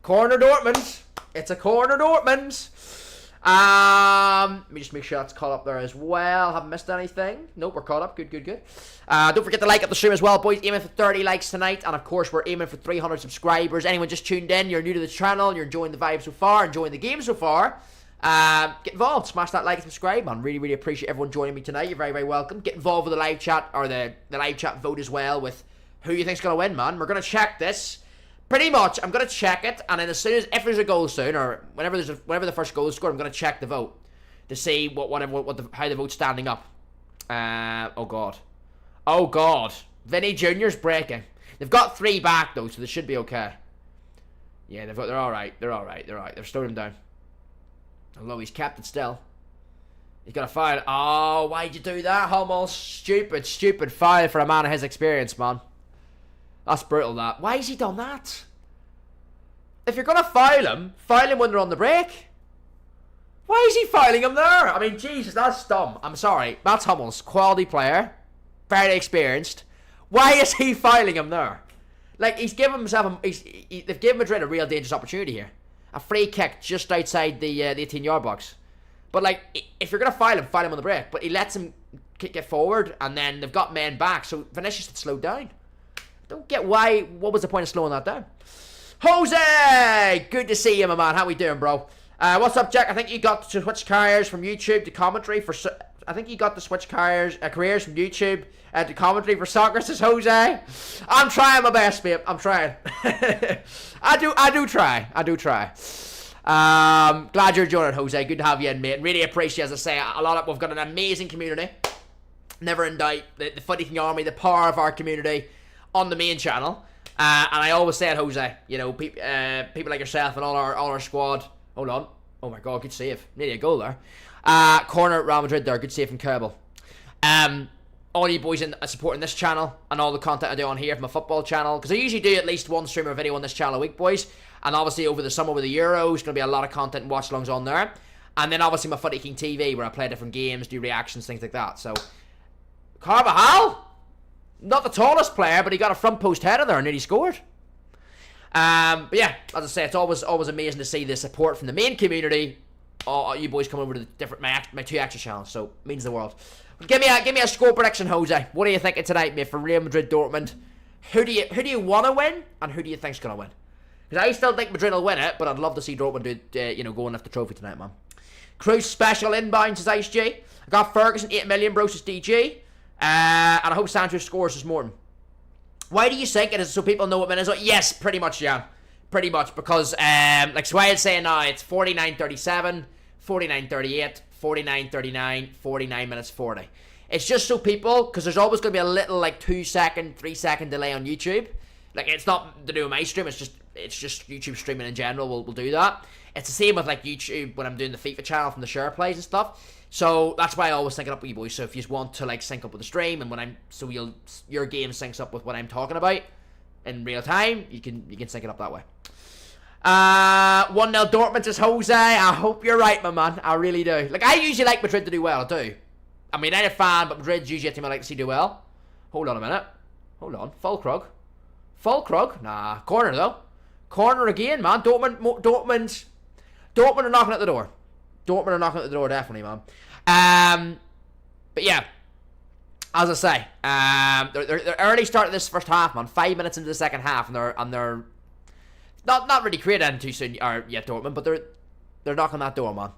Corner Dortmund. It's a corner Dortmund. Let me just make sure that's caught up there as well. Haven't missed anything. Nope, we're caught up. Good. Don't forget to like up the stream as well, boys. Aiming for 30 likes tonight, and of course we're aiming for 300 subscribers. Anyone just tuned in, you're new to the channel, you're enjoying the vibe so far, enjoying the game so far, Get involved, smash that like and subscribe, man. Really, really appreciate everyone joining me tonight. You're very, very welcome. Get involved with the live chat, or the live chat vote as well, with who you think's gonna win, man. We're gonna check this. Pretty much, I'm gonna check it, and then as soon as, if there's a goal soon, or whenever the first goal is scored, I'm gonna check the vote to see how the vote's standing up. Oh god, Vinny Jr.'s breaking. They've got 3 back though, so they should be okay. Yeah, they're all right. They've slowed him down. Although he's kept it still. He's got a foul. Oh, why'd you do that, Hummels? Stupid foul for a man of his experience, man. That's brutal, that. Why has he done that? If you're going to foul him when they're on the break. Why is he fouling him there? I mean, Jesus, that's dumb. I'm sorry. That's Hummels. Quality player. Very experienced. Why is he fouling him there? Like, he's given himself... they've given Madrid a real dangerous opportunity here. A free kick just outside the 18-yard box. But, like, if you're going to foul him on the break. But he lets him get forward, and then they've got men back. So Vinicius had slowed down. Don't get why. What was the point of slowing that down? Jose! Good to see you, my man. How we doing, bro? What's up, Jack? I think you got to switch careers from YouTube to commentary for... I think you got to switch careers from YouTube to commentary for soccer, says Jose. I'm trying my best, mate. I'm trying. I do try. Glad you're joining, Jose. Good to have you in, mate. Really appreciate, as I say, we've got an amazing community. Never in doubt. The Footy King Army, the power of our community on the main channel. And I always say it, Jose. You know, people like yourself and all our squad. Hold on. Oh my god, good save. Nearly a goal there. Corner at Real Madrid there. Good save from Kerbal. All you boys supporting this channel and all the content I do on here from my football channel. Because I usually do at least one stream or video on this channel a week, boys. And obviously over the summer with the Euros, going to be a lot of content and watch-alongs on there. And then obviously my Footy King TV, where I play different games, do reactions, things like that. So, Carvajal? Not the tallest player, but he got a front post header there and nearly scored. But yeah, as I say, it's always amazing to see the support from the main community. You boys come over to the different my 2 extra channels, so it means the world. Give me a score prediction, Jose. What are you thinking tonight, mate, for Real Madrid Dortmund? Who do you want to win, and who do you think's gonna win? Because I still think Madrid will win it, but I'd love to see Dortmund go and lift the trophy tonight, man. Cruz special inbound, says Ice G. I got Ferguson 8 million, bro, says DG. And I hope Sancho scores, says Morton. Why do you think it is so people know what minutes? Yes, pretty much, yeah. Pretty much, because, like Sway's saying now, it's 49:37, 49:38, 49:39, 49 minutes 40. It's just so people, because there's always going to be a little, like, 2-second, 3-second delay on YouTube. Like, it's not to do with my stream, it's just YouTube streaming in general will do that. It's the same with, like, YouTube when I'm doing the FIFA channel from the share plays and stuff. So that's why I always sync it up with you boys. So if you want to like sync up with the stream, and your game syncs up with what I'm talking about in real time, you can sync it up that way. 1-0 Dortmund, says Jose. I hope you're right, my man. I really do. Like, I usually like Madrid to do well. I do. I mean, I'm a fan, but Madrid's usually a team I like to see do well. Hold on a minute. Hold on. Fulkrug. Nah. Corner though. Corner again, man. Dortmund are knocking at the door. Dortmund are knocking at the door, definitely, man. But yeah, as I say, they're early start of this first half, man. 5 minutes into the second half, and they're not really creating too soon yet, Dortmund, but they're knocking that door, man.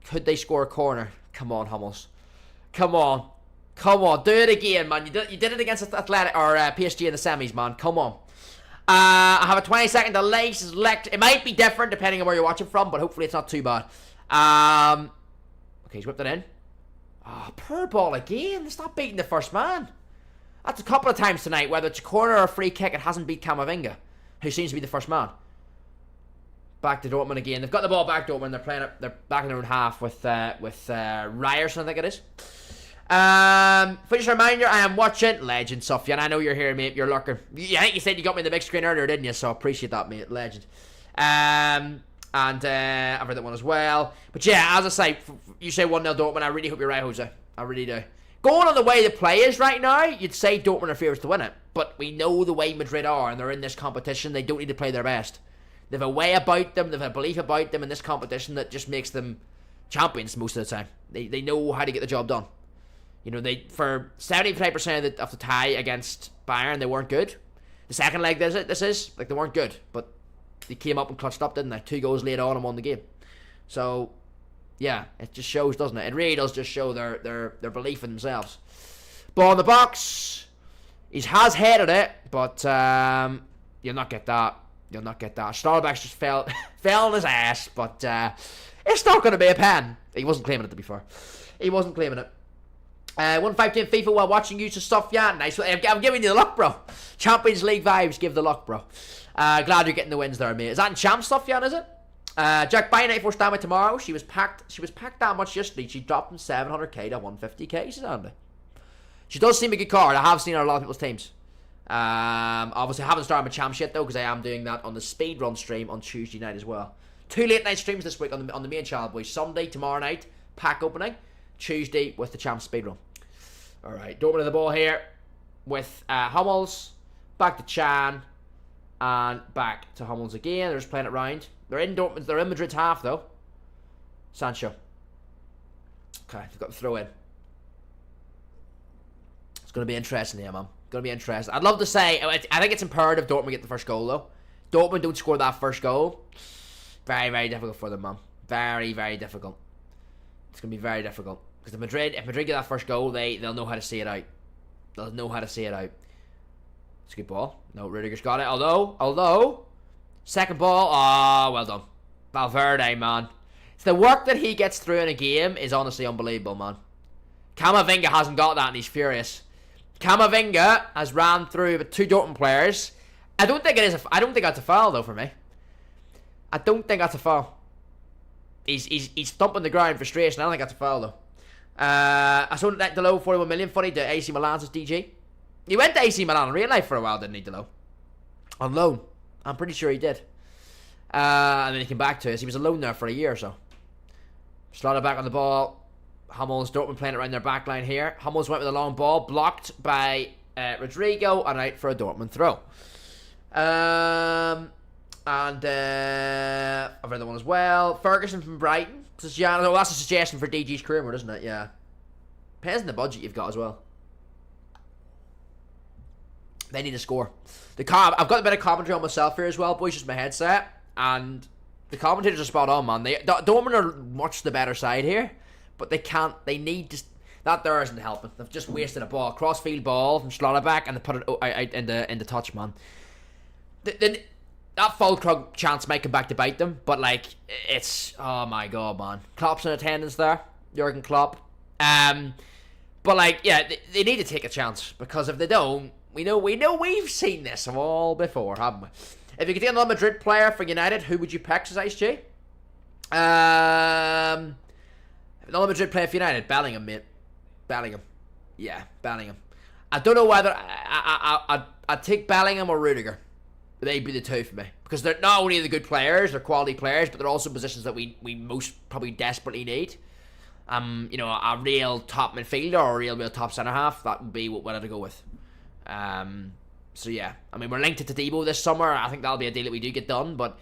Could they score a corner? Come on, Hummels. Come on, do it again, man. You did it against Athletic or PSG in the semis, man. Come on. I have a 20-second delay. It might be different depending on where you're watching from, but hopefully it's not too bad. Okay, he's whipped it in. Oh, poor ball again. It's not beating the first man. That's a couple of times tonight, whether it's a corner or a free kick, it hasn't beat Camavinga, who seems to be the first man. Back to Dortmund again. They've got the ball back, Dortmund. They're playing it. They're back in their own half with Ryerson, I think it is. Just a reminder, I am watching Legend, Sufjan. I know you're here, mate. You're lurking. I think you said you got me in the big screen earlier, didn't you? So appreciate that, mate. Legend. And I've read that one as well. But yeah, as I say, you say 1-0 Dortmund. I really hope you're right, Jose. I really do. Going on the way the play is right now, you'd say Dortmund are favourites to win it. But we know the way Madrid are, and they're in this competition. They don't need to play their best. They've a way about them. They've a belief about them in this competition that just makes them champions most of the time. They know how to get the job done. You know, for 75% of the tie against Bayern, they weren't good. The second leg, they weren't good, but they came up and clutched up, didn't they? 2 goals later on and won the game. So, yeah, it just shows, doesn't it? It really does just show their belief in themselves. Ball in the box. He has headed it, but you'll not get that. You'll not get that. Schlotterbeck just fell on his ass, but it's not going to be a pen. He wasn't claiming it, to be fair. He wasn't claiming it. 152 in FIFA while watching you stuff. Yeah, nice. I'm giving you the luck, bro. Champions League vibes, give the luck, bro. Glad you're getting the wins there, mate. Is that in champ stuff, Jan, is it? Jack By 94 standby tomorrow. She was packed that much yesterday. She dropped from 700k to 150k, says Andy. She does seem a good card. I have seen her on a lot of people's teams. Obviously, I haven't started my champ yet, though, because I am doing that on the speedrun stream on Tuesday night as well. 2 late night streams this week on the main channel, boys. Sunday, tomorrow night, pack opening. Tuesday with the champ speedrun. Alright, Dortmund of the ball here with Hummels. Back to Chan. And back to Hummels again. They're just playing it round. They're in Dortmund. They're in Madrid's half, though. Sancho. Okay, they've got to throw in. It's going to be interesting here, man. Going to be interesting. I'd love to say, I think it's imperative Dortmund get the first goal, though. Dortmund don't score that first goal. Very, very difficult for them, man. Very, very difficult. It's going to be very difficult. Because if Madrid get that first goal, they'll know how to see it out. They'll know how to see it out. It's a good ball. No, Rudiger's got it. Although, second ball. Oh, well done. Valverde, man. It's the work that he gets through in a game is honestly unbelievable, man. Camavinga hasn't got that and he's furious. Camavinga has ran through 2 Dortmund players. I don't think that's a foul, though, for me. I don't think that's a foul. He's thumping the ground in frustration. I don't think that's a foul, though. I saw that Delo 41 million funny to AC Milan's DG. He went to AC Milan in real life for a while, didn't he, Delo? On loan. I'm pretty sure he did. And then he came back to us. He was alone there for a year or so. Slotted back on the ball. Hummels, Dortmund playing it around their back line here. Hummels went with a long ball, blocked by Rodrigo, and out for a Dortmund throw. And I've read that one as well. Ferguson from Brighton. That's a suggestion for DG's career mode, isn't it? Yeah. Depends on the budget you've got as well. They need to score. I've got a bit of commentary on myself here as well, boys, just my headset. And the commentators are spot on, man. Dortmund are much the better side here. But they need to... That there isn't helping. They've just wasted a ball. Crossfield ball from Schlotterbeck and they put it out in the touch, man. That Fulkrug chance might come back to bite them, but it's... Oh my god, man. Klopp's in attendance there. Jurgen Klopp. But yeah, they need to take a chance, because if they don't, we know we've seen this all before, haven't we? If you could take another Madrid player for United, who would you pick, says Ice G? Another Madrid player for United, Bellingham, mate. Bellingham. Yeah, Bellingham. I don't know whether I'd take Bellingham or Rudiger. They'd be the two for me, because they're not only the good players, they're quality players, but they're also positions that we most probably desperately need. A real top midfielder or a real top centre half, that would be what I'd go with. So yeah, I mean, we're linked to Debo this summer. I think that'll be a deal that we do get done, but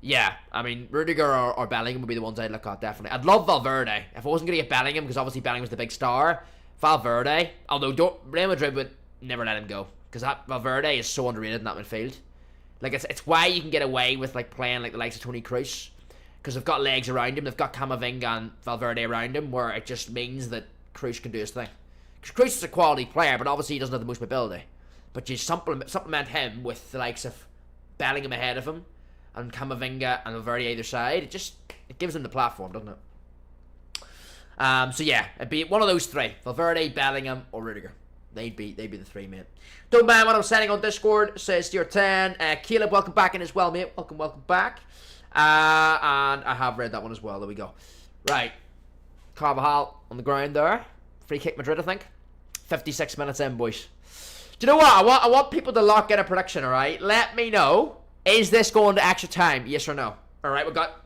yeah, I mean, Rudiger or Bellingham would be the ones I'd look at, definitely. I'd love Valverde. If I wasn't going to get Bellingham, because obviously Bellingham's the big star, Valverde, although Real Madrid would never let him go, because Valverde is so underrated in that midfield. It's why you can get away with playing the likes of Toni Kroos, because they've got legs around him. They've got Camavinga and Valverde around him, where it just means that Kroos can do his thing. Because Kroos is a quality player, but obviously he doesn't have the most mobility. But you supplement him with the likes of Bellingham ahead of him, and Camavinga and Valverde either side. It gives him the platform, doesn't it? So yeah, it'd be one of those three: Valverde, Bellingham, or Rudiger. They'd be the three, mate. Don't mind what I'm saying on Discord, says Tier 10. Caleb, welcome back in as well, mate. Welcome back. And I have read that one as well. There we go. Right. Carvajal on the ground there. Free kick Madrid, I think. 56 minutes in, boys. Do you know what? I want people to lock in a prediction, alright? Let me know. Is this going to extra time? Yes or no? Alright, we've got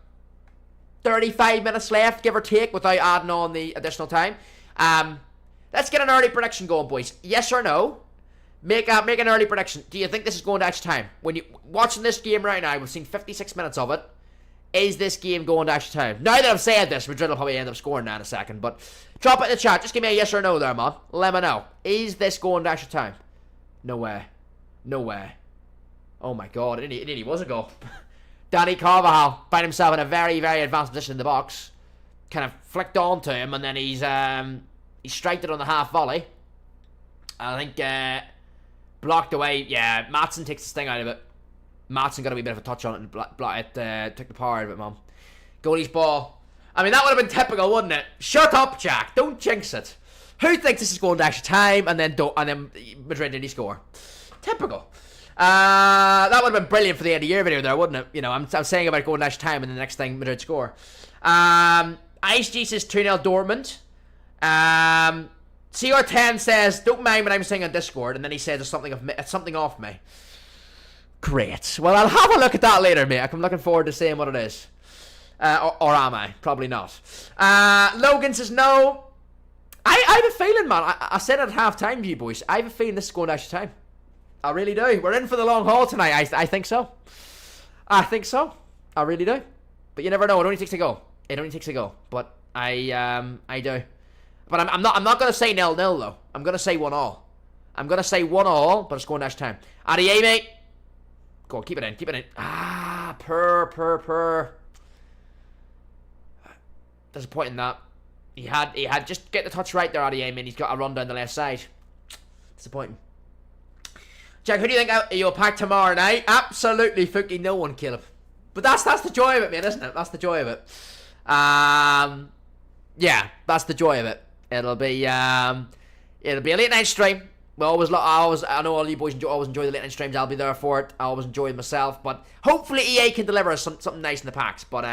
35 minutes left, give or take, without adding on the additional time. Let's get an early prediction going, boys. Yes or no? Make an early prediction. Do you think this is going to extra time? When you watching this game right now, we've seen 56 minutes of it. Is this game going to extra time? Now that I've said this, Madrid will probably end up scoring now in a second, but drop it in the chat. Just give me a yes or no there, man. Let me know. Is this going to extra time? No way. No way. Oh my god, it nearly was a goal. Danny Carvajal found himself in a very, very advanced position in the box. Kind of flicked on to him, and then he striked it on the half volley. I think blocked away. Yeah, Maatsen takes the sting out of it. Maatsen got a wee bit of a touch on it and took the power out of it, man. Goalie's ball. I mean, that would have been typical, wouldn't it? Shut up, Jack. Don't jinx it. Who thinks this is going to extra time and then Madrid didn't score? Typical. That would have been brilliant for the end of year video there, wouldn't it? You know, I'm saying about going to extra time and the next thing Madrid score. Ice G says 2-0 Dortmund. CR10 says, don't mind when I'm saying on Discord, and then he says it's something off me. Great. Well, I'll have a look at that later, mate. I'm looking forward to seeing what it is. Or am I? Probably not. Logan says no. I have a feeling, man. I said at half time to you boys. I have a feeling this is going to extra time. I really do. We're in for the long haul tonight. I think so. I think so. I really do. But you never know. It only takes a goal. But I do. But I'm not going to say 0-0 though. I'm going to say 1-1. I'm going to say 1-1, but it's going to extra time. Adieu, mate. Go on, keep it in. Purr. Disappointing that. He had just get the touch right there, Adieu, and he's got a run down the left side. Disappointing. Jack, who do you think you'll pack tomorrow night? Absolutely fucking no one, Caleb. But that's the joy of it, man, isn't it? That's the joy of it. Yeah, that's the joy of it. It'll be a late night stream. I know all you boys always enjoy the late night streams. I'll be there for it. I always enjoy it myself. But hopefully EA can deliver us something nice in the packs. But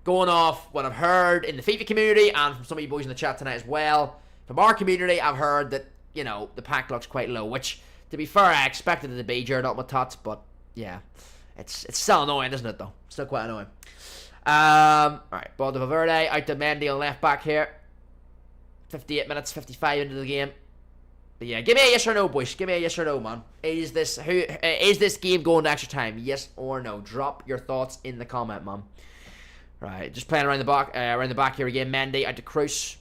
going off what I've heard in the FIFA community and from some of you boys in the chat tonight as well, from our community, I've heard that, you know, the pack looks quite low, which, to be fair, I expected it to be during my tots, but yeah, it's still annoying, isn't it, though? Still quite annoying. Alright, ball to Valverde, out to Mendy on left back here. 58 minutes, 55 into the game. But yeah, give me a yes or no, boys. Give me a yes or no, man. Is this game going to extra time? Yes or no? Drop your thoughts in the comment, man. Right, just playing around the back here again. Mendy out to Kroos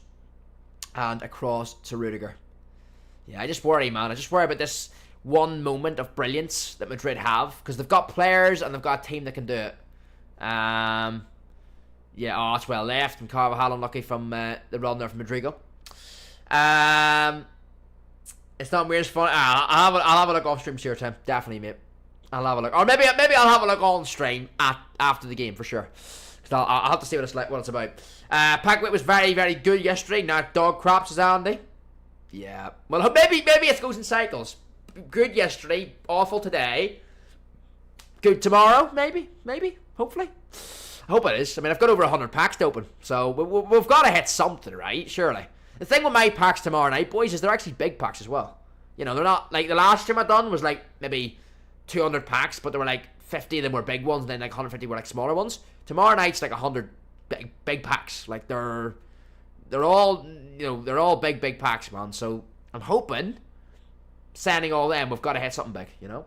and across to Rudiger. Yeah, I just worry, man. I just worry about this one moment of brilliance that Madrid have, because they've got players and they've got a team that can do it. Yeah, oh, it's well left from Carvajal, unlucky from the run there from Madrigo. It's not weird, it's fun. I'll have a look off stream, sure, Tim. Definitely, mate. I'll have a look, or maybe I'll have a look on stream after the game for sure. Cause I'll have to see what it's about. Packwit was very, very good yesterday. Now dog craps is Andy. Yeah. Well, maybe it goes in cycles. Good yesterday, awful today. Good tomorrow, maybe, hopefully. I hope it is. I mean, I've got over 100 packs to open, so we've got to hit something, right? Surely. The thing with my packs tomorrow night, boys, is they're actually big packs as well. You know, they're not like the last stream I done was like maybe 200 packs, but there were like 50 of them were big ones, and then like 150 were like smaller ones. Tomorrow night's like 100 big packs. Like they're all, you know, they're all big packs, man. So I'm hoping, sending all them, we've got to hit something big, you know.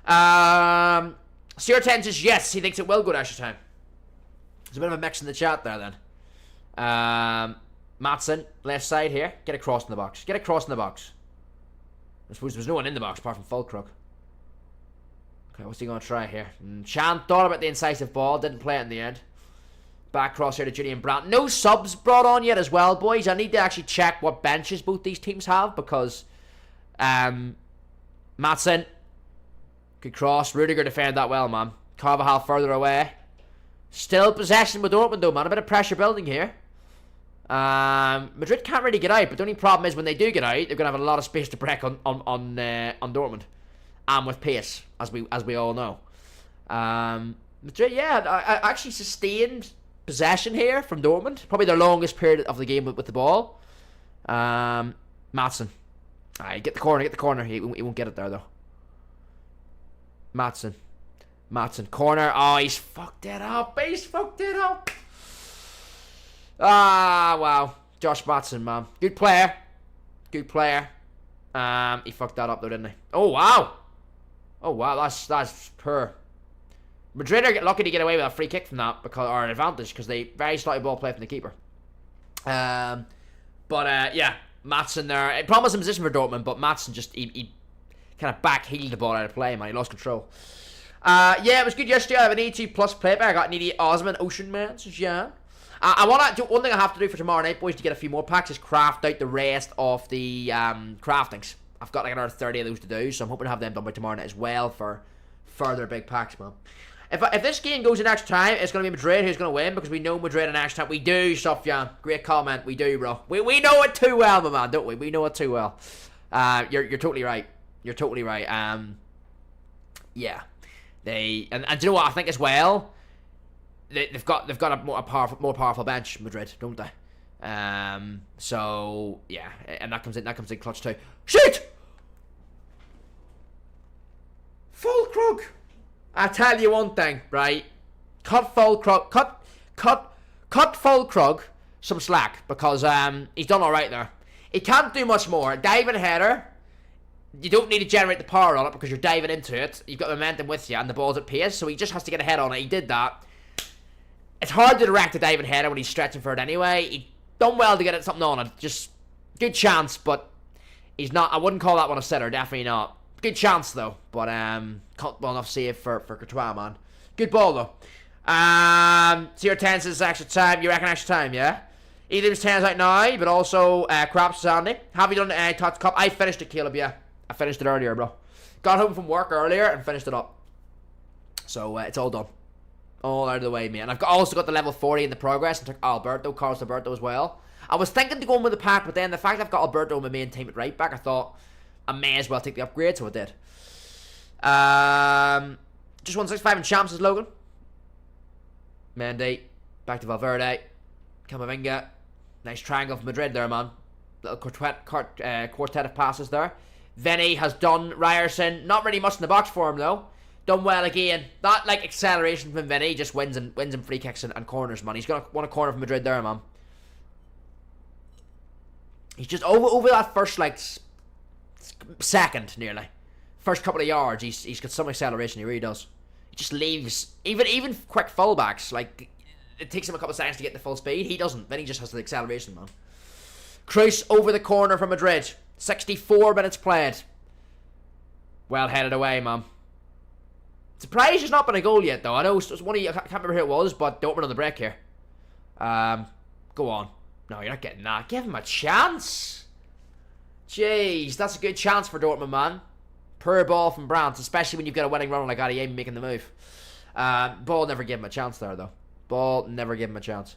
CR10 says yes, he thinks it will go to extra time. There's a bit of a mix in the chat there then. Maatsen, left side here. Get across in the box. I suppose there's no one in the box apart from Fulkrug. Okay, what's he going to try here? Chan thought about the incisive ball, didn't play it in the end. Back cross here to Julian Brandt. No subs brought on yet as well, boys. I need to actually check what benches both these teams have, because Maatsen, good cross. Rudiger defended that well, man. Carvajal further away. Still possession with Dortmund though, man. A bit of pressure building here. Madrid can't really get out, but the only problem is when they do get out, they're going to have a lot of space to break on Dortmund. And with pace, as we all know. Madrid, yeah, I actually sustained possession here from Dortmund. Probably their longest period of the game with the ball. Maatsen. Alright, get the corner. He won't get it there, though. Maatsen, corner. Oh, he's fucked it up. Ah, wow. Josh Maatsen, man. Good player. He fucked that up, though, didn't he? Oh, wow. That's poor. Madrid are lucky to get away with a free kick from that, or an advantage, because they very slightly ball play from the keeper. Yeah, Maatsen there. It promised a position for Dortmund, but Maatsen just he kind of backheeled the ball out of play, man. He lost control. Yeah, it was good yesterday. I have an 82 plus playback. I got an 88 Osman Ocean Man, so Jan. I want to do one thing I have to do for tomorrow night, boys, to get a few more packs is craft out the rest of the craftings. I've got like another 30 of those to do, so I'm hoping to have them done by tomorrow night as well for further big packs, man. If this game goes in extra time, it's going to be Madrid who's going to win because we know Madrid in extra time. We do, Sufjan. Great comment. We do, bro. We know it too well, my man, don't we? We know it too well. You're totally right. You're totally right. Yeah. And do you know what I think as well? They've got a more powerful bench, Madrid, don't they? So yeah, and that comes in clutch too. Shoot! Fulkrug! I tell you one thing, right? Cut Fulkrug some slack because he's done alright there. He can't do much more. Diving header, you don't need to generate the power on it because you're diving into it. You've got momentum with you and the ball's at pace, so he just has to get a head on it. He did that. It's hard to direct a diving header when he's stretching for it anyway. He done well to get it something on it. Just good chance, but he's not. I wouldn't call that one a sitter. Definitely not. Good chance though, but caught well enough save for Courtois, man. Good ball though. So your 10 says extra time. You reckon extra time, yeah? Either his 10's out now, but also Craps Sandy. Have you done any Tots Cup? I finished it, Caleb. Yeah, I finished it earlier, bro. Got home from work earlier and finished it up. So it's all done. All out of the way, man. I've also got the level 40 in the progress and took Carlos Alberto as well. I was thinking to go in with the pack, but then the fact I've got Alberto in my main team at right back, I thought I may as well take the upgrade, so I did. Just 165 in champs is Logan. Mendy. Back to Valverde. Camavinga. Nice triangle for Madrid there, man. Little quartet of passes there. Vinny has done Ryerson. Not really much in the box for him, though. Done well again. That like acceleration from Vinny just wins in free kicks and corners, man. He's got won a corner from Madrid there, man. He's just over that first like second nearly, first couple of yards. He's got some acceleration. He really does. He just leaves even quick fullbacks like it takes him a couple of seconds to get the full speed. He doesn't. Vinny just has the acceleration, man. Cruz over the corner from Madrid. 64 minutes played. Well headed away, man. Surprised there's not been a goal yet, though. I know it's one of you, I can't remember who it was, but Dortmund on the break here. Go on. No, you're not getting that. Give him a chance. Jeez, that's a good chance for Dortmund, man. Poor ball from Brandt, especially when you've got a winning run like Adeyemi making the move. Ball never gave him a chance there, though. Ball never gave him a chance.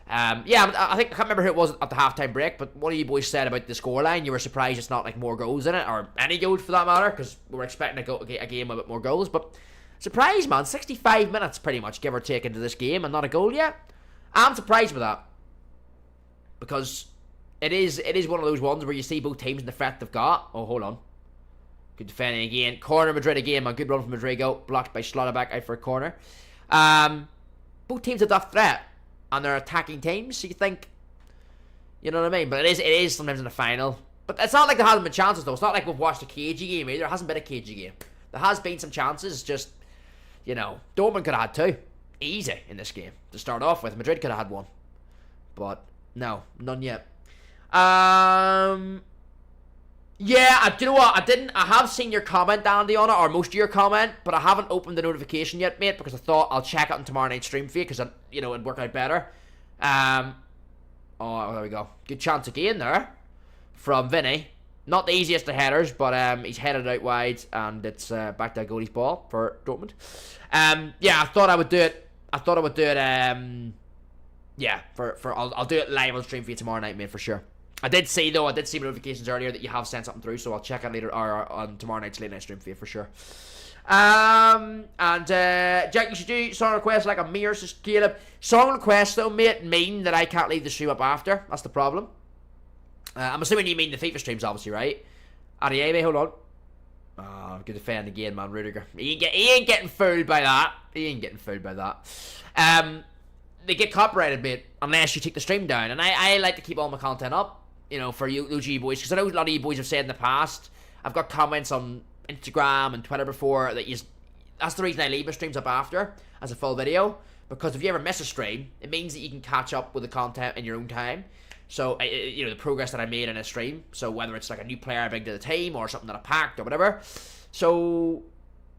Yeah, I think I can't remember who it was at the halftime break, but one of you boys said about the scoreline. You were surprised it's not like more goals in it, or any goals for that matter, because we were expecting a game with a bit more goals. But surprised, man, 65 minutes pretty much, give or take, into this game, and not a goal yet. I'm surprised with that because it is one of those ones where you see both teams in the threat they've got. Oh, hold on, good defending again. Corner Madrid again, man. Good run from Madrigo, blocked by Schlotterbeck out for a corner. Both teams have that threat. And they're attacking teams, so you think, you know what I mean? But it is sometimes in the final. But it's not like there hasn't been chances, though. It's not like we've watched a cagey game either. There hasn't been a cagey game. There has been some chances, just, you know, Dortmund could have had two. Easy in this game to start off with. Madrid could have had one. But, no, none yet. Yeah, do you know what? I have seen your comment, Andy, on it, or most of your comment, but I haven't opened the notification yet, mate, because I thought I'll check it on tomorrow night's stream for you, because, you know, it'd work out better. Oh, there we go. Good chance again there from Vinny. Not the easiest of headers, but he's headed out wide, and it's back to a goalie's ball for Dortmund. Yeah, I thought I would do it. Yeah, I'll do it live on stream for you tomorrow night, mate, for sure. I did see notifications earlier that you have sent something through, so I'll check it later or on tomorrow night's late night stream for you for sure. Jack, you should do song requests like a mirror, says Caleb. Song requests though, mate, mean that I can't leave the stream up after. That's the problem. I'm assuming you mean the FIFA streams, obviously, right? Adeyemi, hold on. Oh, good defend again, man, Rudiger. He ain't getting fooled by that. They get copyrighted, mate, unless you take the stream down. And I like to keep all my content up. You know, for you OG boys, because I know a lot of you boys have said in the past, I've got comments on Instagram and Twitter before that that's the reason I leave my streams up after as a full video, because if you ever miss a stream, it means that you can catch up with the content in your own time. So you know, the progress that I made in a stream, so whether it's like a new player I bring to the team or something that I packed or whatever. So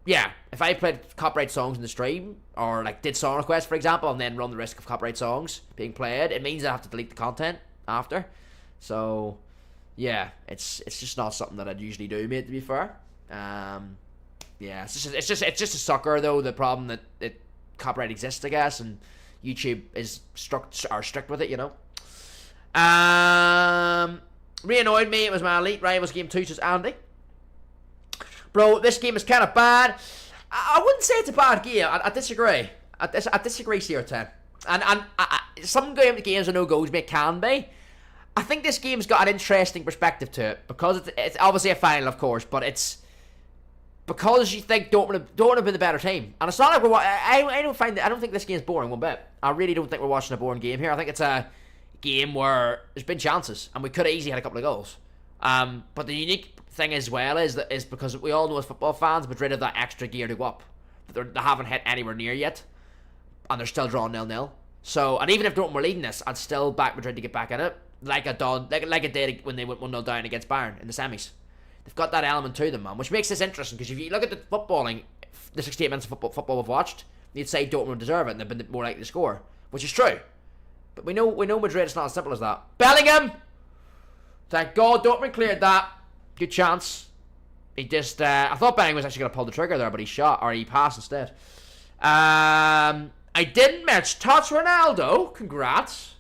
yeah, if I played copyright songs in the stream, or like did song requests, for example, and then run the risk of copyright songs being played, it means I have to delete the content after. So, yeah, it's just not something that I'd usually do, mate. To be fair, yeah, it's just a sucker though. The problem that copyright exists, I guess, and YouTube is strict with it, you know. Really annoyed me. It was my Elite Rivals game 2, says Andy. Bro, this game is kind of bad. I wouldn't say it's a bad game. I disagree. I disagree, CR10. And some games are no goals, mate, can be. I think this game's got an interesting perspective to it because it's obviously a final, of course, but it's because you think Dortmund have been the better team, and it's not like I don't think this game's boring one bit. I really don't think we're watching a boring game here. I think it's a game where there's been chances and we could have easily had a couple of goals. But the unique thing as well is because we all know as football fans, Madrid have that extra gear to go up. They haven't hit anywhere near yet, and they're still drawing 0-0. So, and even if Dortmund were leading this, I'd still back Madrid to get back in it, like it did when they went 1-0 down against Bayern in the semis. They've got that element to them, man, which makes this interesting, because if you look at the footballing, the 68 minutes of football we've watched, you'd say Dortmund deserve it and they've been more likely to score, which is true. But we know Madrid, it's not as simple as that. Bellingham! Thank God Dortmund cleared that. Good chance. He just, I thought Bellingham was actually going to pull the trigger there, but he passed instead. I didn't touch Ronaldo. Congrats.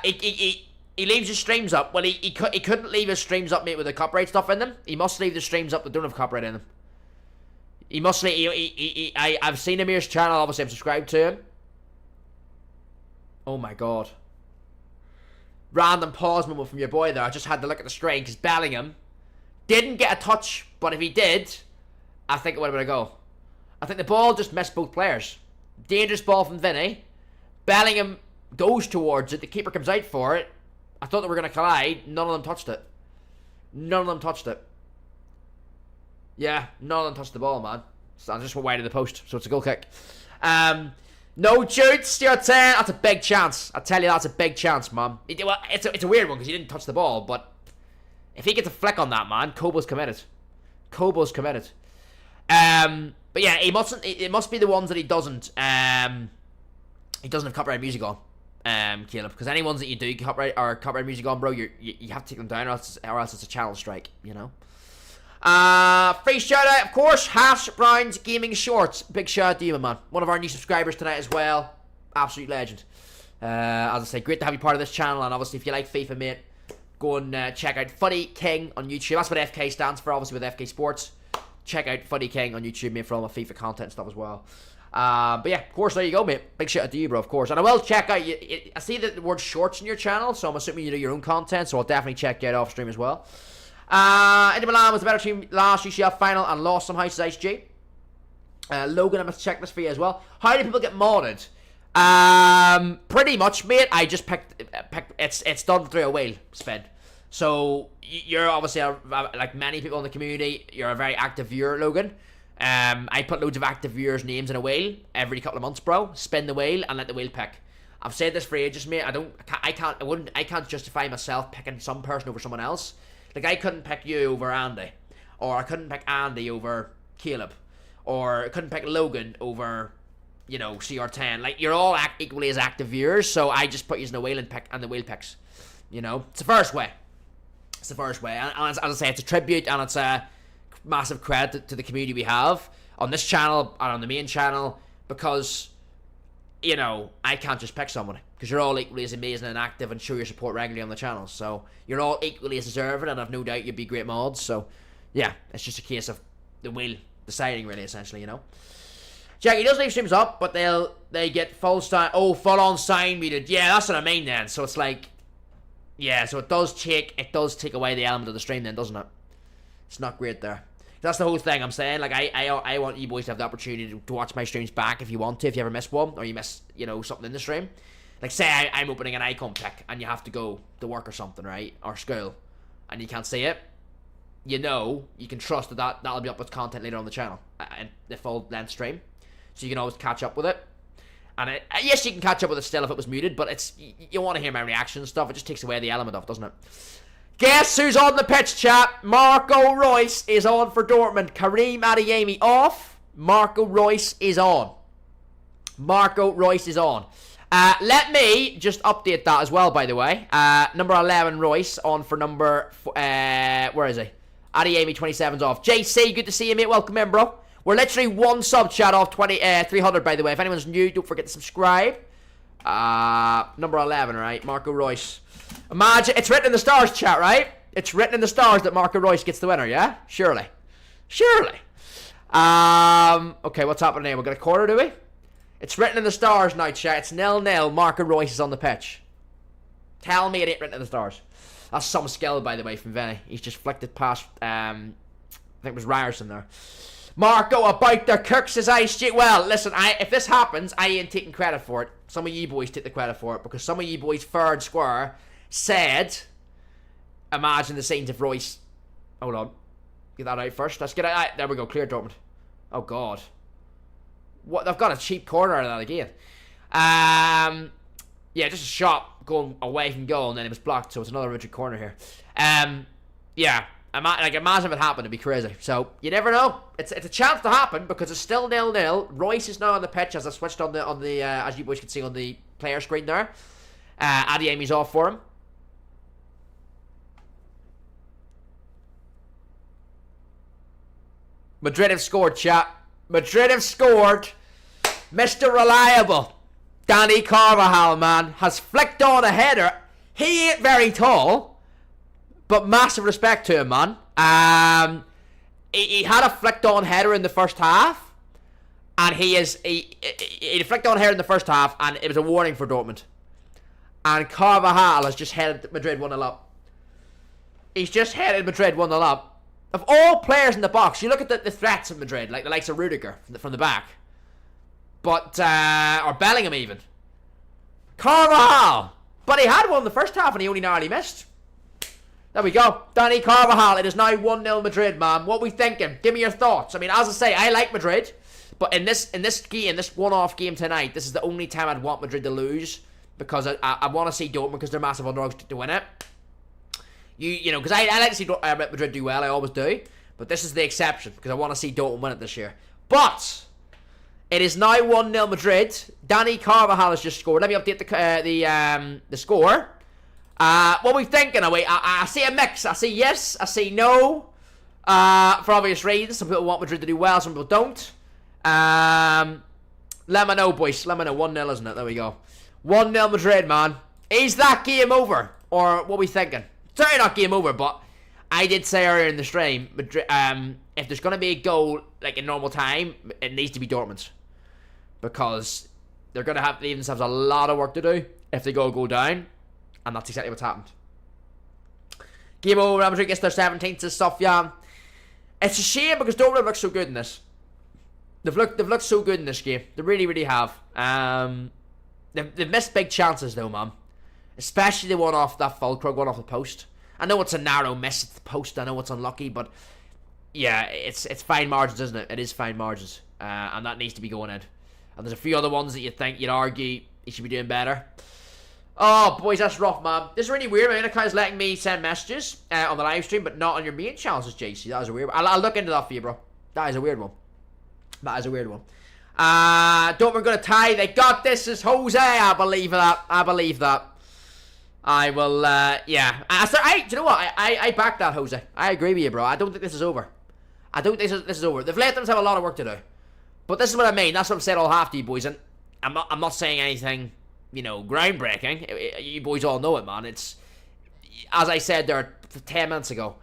He leaves his streams up. Well, he couldn't leave his streams up, mate, with the copyright stuff in them. He must leave the streams up that don't have copyright in them. He must leave. I've seen Amir's channel. Obviously, I'm subscribed to him. Oh my God. Random pause moment from your boy there. I just had to look at the stream because Bellingham didn't get a touch, but if he did, I think it would have been a goal. I think the ball just missed both players. Dangerous ball from Vinny. Bellingham goes towards it. The keeper comes out for it. I thought they were going to collide. None of them touched it. None of them touched it. Yeah, none of them touched the ball, man. So I just went wide of the post, so it's a goal kick. No Jude, steer 10. That's a big chance. I tell you, that's a big chance, man. It's a weird one because he didn't touch the ball, but if he gets a flick on that, man, Kobo's committed. Kobo's committed. But yeah, he mustn't. It must be the ones that he doesn't. He doesn't have copyright music on. Caleb, because any ones that you do copyright music on, bro, you have to take them down, or else it's a channel strike, you know. Free shout out, of course, Hash Brown's Gaming Shorts. Big shout out to you, man. One of our new subscribers tonight as well. Absolute legend. As I say, great to have you part of this channel, and obviously if you like FIFA, mate, go and check out Fuddy King on YouTube. That's what FK stands for, obviously, with FK Sports. Check out Fuddy King on YouTube, mate, for all my FIFA content and stuff as well. But yeah, of course, there you go, mate. Big shout out to you, bro, of course. And I will check out, I see the word shorts in your channel, so I'm assuming you do your own content, so I'll definitely check you out off stream as well. Inter Milan was the better team last UCL final and lost somehow, says HG. Logan, I must check this for you as well. How do people get modded? Pretty much, mate. I just picked it's done through a whale spin. So you're obviously like many people in the community. You're a very active viewer, Logan. I put loads of active viewers' names in a whale every couple of months, bro. Spin the whale and let the whale pick. I've said this for ages, mate. I can't justify myself picking some person over someone else. Like, I couldn't pick you over Andy, or I couldn't pick Andy over Caleb, or I couldn't pick Logan over, you know, CR10. Like, you're all equally as active viewers, so I just put you in a whale and the whale picks. You know, it's the first way. It's the first way, and as I say, it's a tribute and it's a massive credit to the community we have on this channel and on the main channel, because, you know, I can't just pick somebody, because you're all equally as amazing and active and show your support regularly on the channel. So you're all equally as deserving, and I've no doubt you'd be great mods. So yeah, it's just a case of the wheel deciding, really, essentially, you know. Jackie does leave streams up, but they get full on sign muted. Yeah, that's what I mean then. So it's like, yeah, so it does take away the element of the stream then, doesn't it? It's not great there. That's the whole thing I'm saying. Like, I want you boys to have the opportunity to watch my streams back if you want to, if you ever miss one, or you miss, you know, something in the stream. Like, say I'm opening an icon pick and you have to go to work or something, right? Or school, and you can't see it. You know, you can trust that'll be up with content later on the channel, in the full length stream. So you can always catch up with it. And yes, you can catch up with it still if it was muted, but you want to hear my reaction and stuff. It just takes away the element of it, doesn't it? Guess who's on the pitch, chap? Marco Reus is on for Dortmund. Karim Adeyemi off. Marco Reus is on. Marco Reus is on. Let me just update that as well, by the way. Number 11, Reus, on for number... where is he? Adeyemi, 27's off. JC, good to see you, mate. Welcome in, bro. We're literally one sub chat off 300, by the way. If anyone's new, don't forget to subscribe. Number 11, right? Marco Reus. Imagine, it's written in the stars, chat, right? It's written in the stars that Marco Reus gets the winner, yeah? Surely. Surely. Okay, what's happening here? We've got a corner, do we? It's written in the stars now, chat. It's 0-0. Marco Reus is on the pitch. Tell me it ain't written in the stars. That's some skill, by the way, from Vinny. He's just flicked it past, I think it was Ryerson there. Marco about the Kirk's ice. Well, listen, if this happens, I ain't taking credit for it. Some of you boys take the credit for it, because some of you boys fair and square said, imagine the scenes if Reus... Hold on. Get that out first. Let's get it out. There we go. Clear Dortmund. Oh, God. What? They've got a cheap corner out of that again. Yeah, just a shot going away from goal, and then it was blocked, so it's another rigid corner here. Yeah. Imagine if it happened, it'd be crazy. So, you never know. It's a chance to happen, because it's still 0-0. Reus is now on the pitch, as I switched on the as you boys can see on the player screen there. Adeyemi's off for him. Madrid have scored, chat. Madrid have scored. Mr. Reliable, Danny Carvajal, man, has flicked on a header. He ain't very tall, but massive respect to him, man. He had a flicked on header in the first half, and he flicked on header in the first half, and it was a warning for Dortmund. And Carvajal has just headed Madrid 1-0 up. He's just headed Madrid 1-0 up. Of all players in the box, you look at the threats of Madrid, like the likes of Rudiger from the back. But, or Bellingham even. Carvajal! But he had one in the first half and he only narrowly missed. There we go. Danny Carvajal. It is now 1-0 Madrid, man. What we thinking? Give me your thoughts. I mean, as I say, I like Madrid. But in this game, this one-off game tonight, this is the only time I'd want Madrid to lose. Because I want to see Dortmund, because they're massive underdogs to win it. You know, because I like to see Madrid do well, I always do. But this is the exception, because I want to see Dortmund win it this year. But it is now 1-0 Madrid. Danny Carvajal has just scored. Let me update the score. What are we thinking? I see a mix. I see yes, I see no. For obvious reasons. Some people want Madrid to do well, some people don't. Let me know, boys. Let me know. 1-0, isn't it? There we go. 1-0 Madrid, man. Is that game over? Or what are we thinking? Sorry, not game over, but I did say earlier in the stream, Madrid, if there's going to be a goal like in normal time, it needs to be Dortmund's. Because they're going to have, leave themselves a lot of work to do if they go down. And that's exactly what's happened. Game over, Real Madrid gets their 17th to Sofyan. It's a shame because Dortmund looks so good in this. They've looked so good in this game. They really, really have. They've missed big chances though, man. Especially the one off that Fulkrug, one off the post. I know it's a narrow miss at the post. I know it's unlucky, but yeah, it's fine margins, isn't it? It is fine margins, and that needs to be going in. And there's a few other ones that you'd argue he should be doing better. Oh, boys, that's rough, man. This is really weird, man. It's letting me send messages on the live stream, but not on your main channels, JC. That is a weird one. I'll look into that for you, bro. That is a weird one. That is a weird one. Dortmund going to tie. They got this. Is Jose. I believe that. I believe that. I will, yeah. Do you know what? I back that, Jose. I agree with you, bro. I don't think this is over. I don't think this is over. They've let themselves have a lot of work to do. But this is what I mean. That's what I've said all half to you, boys. And I'm not saying anything, you know, groundbreaking. You boys all know it, man. It's, as I said there 10 minutes ago,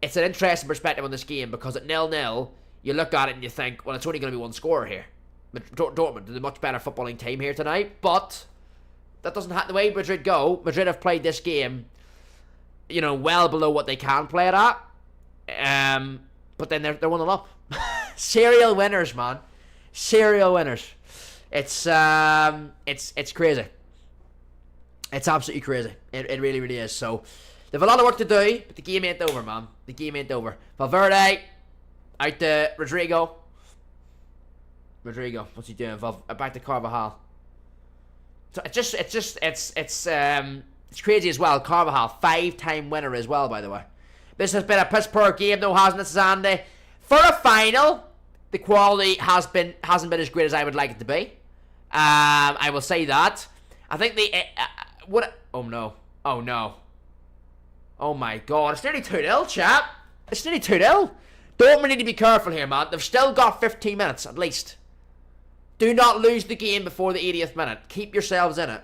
it's an interesting perspective on this game because at 0-0, you look at it and you think, well, it's only going to be one scorer here. Dortmund did a much better footballing team here tonight, but that doesn't have the way Madrid go. Madrid have played this game, you know, well below what they can play it at. But then they're 1-0 up. Serial winners, man. Serial winners. It's crazy. It's absolutely crazy. It really, really is. So they've a lot of work to do, but the game ain't over, man. The game ain't over. Valverde out to Rodrigo. Rodrigo, what's he doing? Back to Carvajal. So it's It's crazy as well. Carvajal, 5-time winner as well, by the way. This has been a piss poor game, though, hasn't it, Sandy? For a final, the quality hasn't been as great as I would like it to be. I will say that. I think oh no. Oh no. Oh my god. It's nearly 2-0, chap. It's nearly 2-0. Dortmund need to be careful here, man. They've still got 15 minutes, at least. Do not lose the game before the 80th minute. Keep yourselves in it.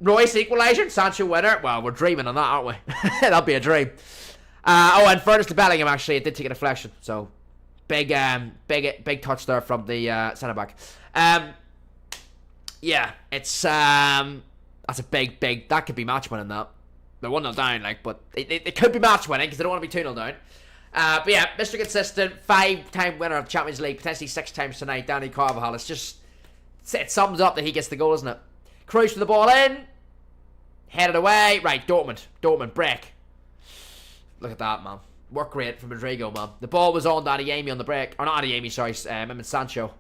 Royce equaliser, Sancho winner. Well, we're dreaming on that, aren't we? That'll be a dream. And fairness to Bellingham, actually, it did take a deflection. So, big touch there from the centre back. Yeah, it's that's a big. That could be match winning. That they're 1-0 down, like, but it could be match winning because they don't want to be 2-0 down. But yeah, Mr. Consistent, 5-time winner of the Champions League, potentially 6 times tonight. Danny Carvajal. It sums up that he gets the goal, doesn't it? Cruz for the ball in, headed away. Right, Dortmund break. Look at that, man. Work rate from Rodrigo, man. The ball was on Adeyemi on the break, or not Adeyemi, sorry, Sancho.